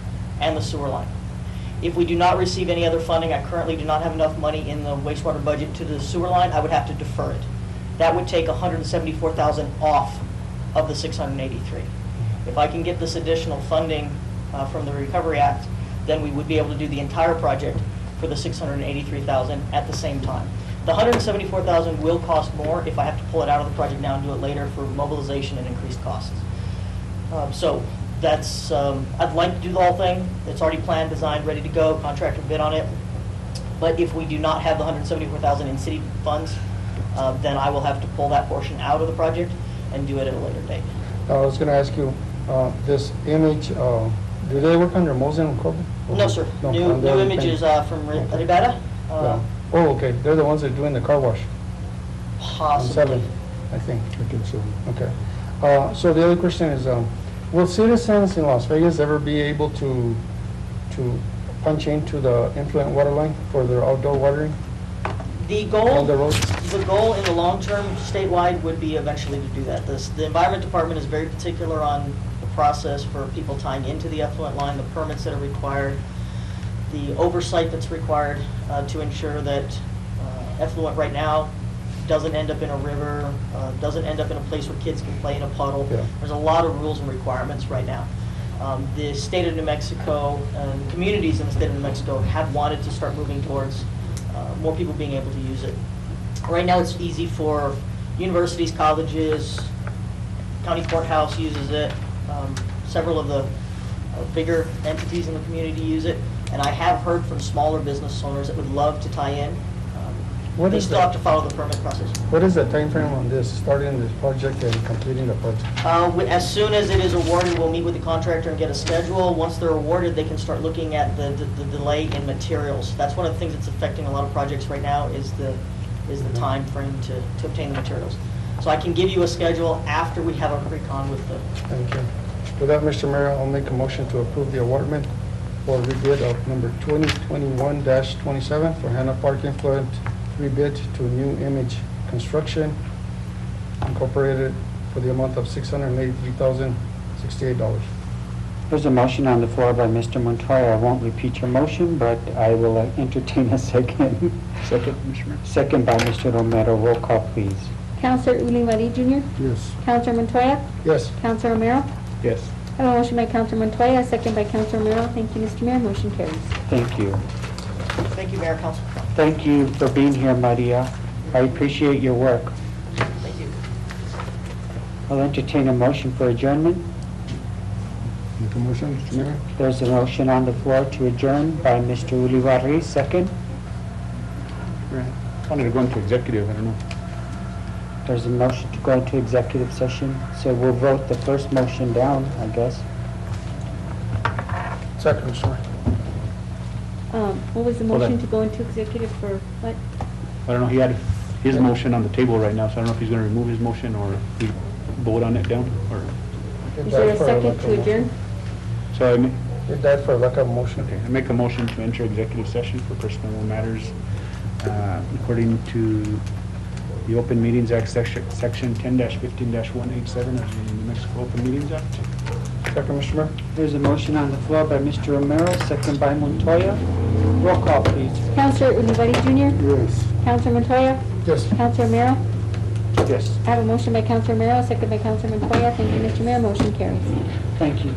and the sewer line. If we do not receive any other funding, I currently do not have enough money in the wastewater budget to the sewer line, I would have to defer it. That would take 174,000 off of the 683. If I can get this additional funding from the Recovery Act, then we would be able to do the entire project for the 683,000 at the same time. The 174,000 will cost more if I have to pull it out of the project now and do it later for mobilization and increased costs. So that's, I'd like to do the whole thing. It's already planned, designed, ready to go, contractor bid on it. But if we do not have the 174,000 in city funds, then I will have to pull that portion out of the project and do it at a later date. I was gonna ask you, this image, do they work under Mosen and Corbin? No, sir. No, New on the other images thing. from Rivera, Yeah. Oh, okay, they're the ones that are doing the car wash. On possibly. 7, I think. Okay. So the other question is, will citizens in Las Vegas ever be able to punch into the influent water line for their outdoor watering The on goal, the road? the goal in the long term statewide would be eventually to do that. The Environment Department is very particular on the process for people tying into the effluent line, the permits that are required, the oversight that's required to ensure that effluent right now doesn't end up in a river, doesn't end up in a place where kids can play in a puddle. Yeah. There's a lot of rules and requirements right now. The state of New Mexico and communities in the state of New Mexico have wanted to start moving towards more people being able to use it. Right now, it's easy for universities, colleges, county courthouse uses it. Several of the bigger entities in the community use it. And I have heard from smaller business owners that would love to tie in. What They is still that? have to follow the permit process. What is the timeframe on this, starting this project and completing the project? As soon as it is awarded, we'll meet with the contractor and get a schedule. Once they're awarded, they can start looking at the delay in materials. That's one of the things that's affecting a lot of projects right now is the time frame to obtain the materials. So I can give you a schedule after we have a pre-con with the. Thank you. With that, Mr. Mayor, I'll make a motion to approve the awardment for rebid of number 2021-27 for Hannah Park Influent rebid to New Image Construction Incorporated for the amount of $683,068. There's a motion on the floor by Mr. Montoya. I won't repeat your motion, but I will entertain a second. Second, Mr. Mayor. Second by Mr. Romero. Roll call, please. Counselor Ulibarri Jr.? Yes. Counselor Montoya? Yes. Counselor Romero? Yes. I have a motion by Counselor Montoya, a second by Counselor Romero. Thank you, Mr. Mayor. Motion carries. Thank you. Thank you, Mayor, Council. Thank you for being here, Maria. I appreciate your work. Thank you. I'll entertain a motion for adjournment. Make a motion, Mr. Mayor? There's a motion on the floor to adjourn by Mr. Ulibarri, second. I wanted to go into executive, I don't know. There's a motion to go into executive session, so we'll vote the first motion down, I guess. Second, Mr. Mayor. What was the Hold on. motion to go into executive for what? I don't know, he had his motion on the table right now, so I don't know if he's gonna remove his motion or we vote on it down, or, Is there a second to adjourn? so I make, Is that for lack of motion? okay, I make a motion to enter executive session for personnel matters, according to the Open Meetings Act, Section 10-15-187 of the New Mexico Open Meetings Act. Second, Mr. Mayor. There's a motion on the floor by Mr. Romero, second by Montoya. Roll call, please. Counselor Uluwadi Jr.? Yes. Counselor Montoya? Yes. Counselor Romero? Yes. I have a motion by Counselor Romero, second by Counselor Montoya. Thank you, Mr. Mayor. Motion carries. Thank you.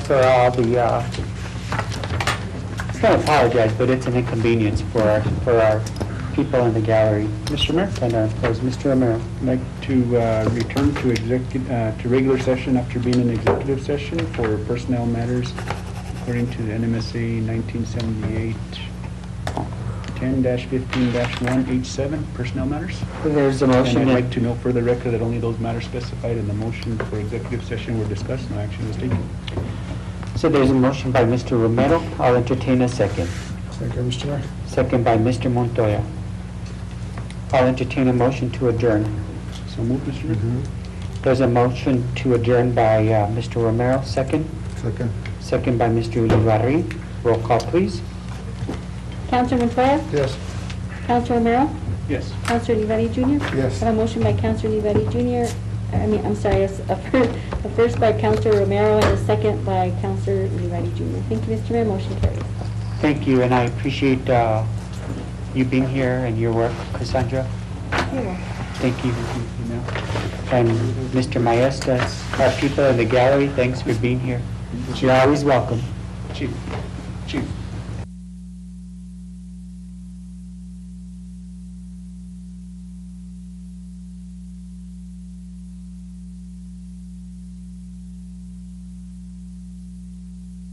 for all the, it's not apologize, but it's an inconvenience for our people in the gallery. Mr. Mayor? And our employees. Mr. Romero. I'd like to return to regular session after being in executive session for personnel matters according to the NMSA 1978 10-15-1H7, personnel matters. There's a motion. And I'd like to note for the record that only those matters specified in the motion for executive session were discussed, no action was taken. So there's a motion by Mr. Romero. I'll entertain a second. Second, Mr. Mayor. Second by Mr. Montoya. I'll entertain a motion to adjourn. So moved, Mr. Mayor. There's a motion to adjourn by Mr. Romero, second. Second. Second by Mr. Ulibarri. Roll call, please. Counselor Montoya? Yes. Counselor Romero? Yes. Counselor Olivari Jr.? Yes. I have a motion by Counselor Olivari Jr., I'm sorry, a first by Counselor Romero and a second by Counselor Olivari Jr. Thank you, Mr. Mayor, motion carries. Thank you, and I appreciate you being here and your work, Cassandra. Thank you. And Mr. Maestas, our people in the gallery, thanks for being here. You're always welcome. Chief.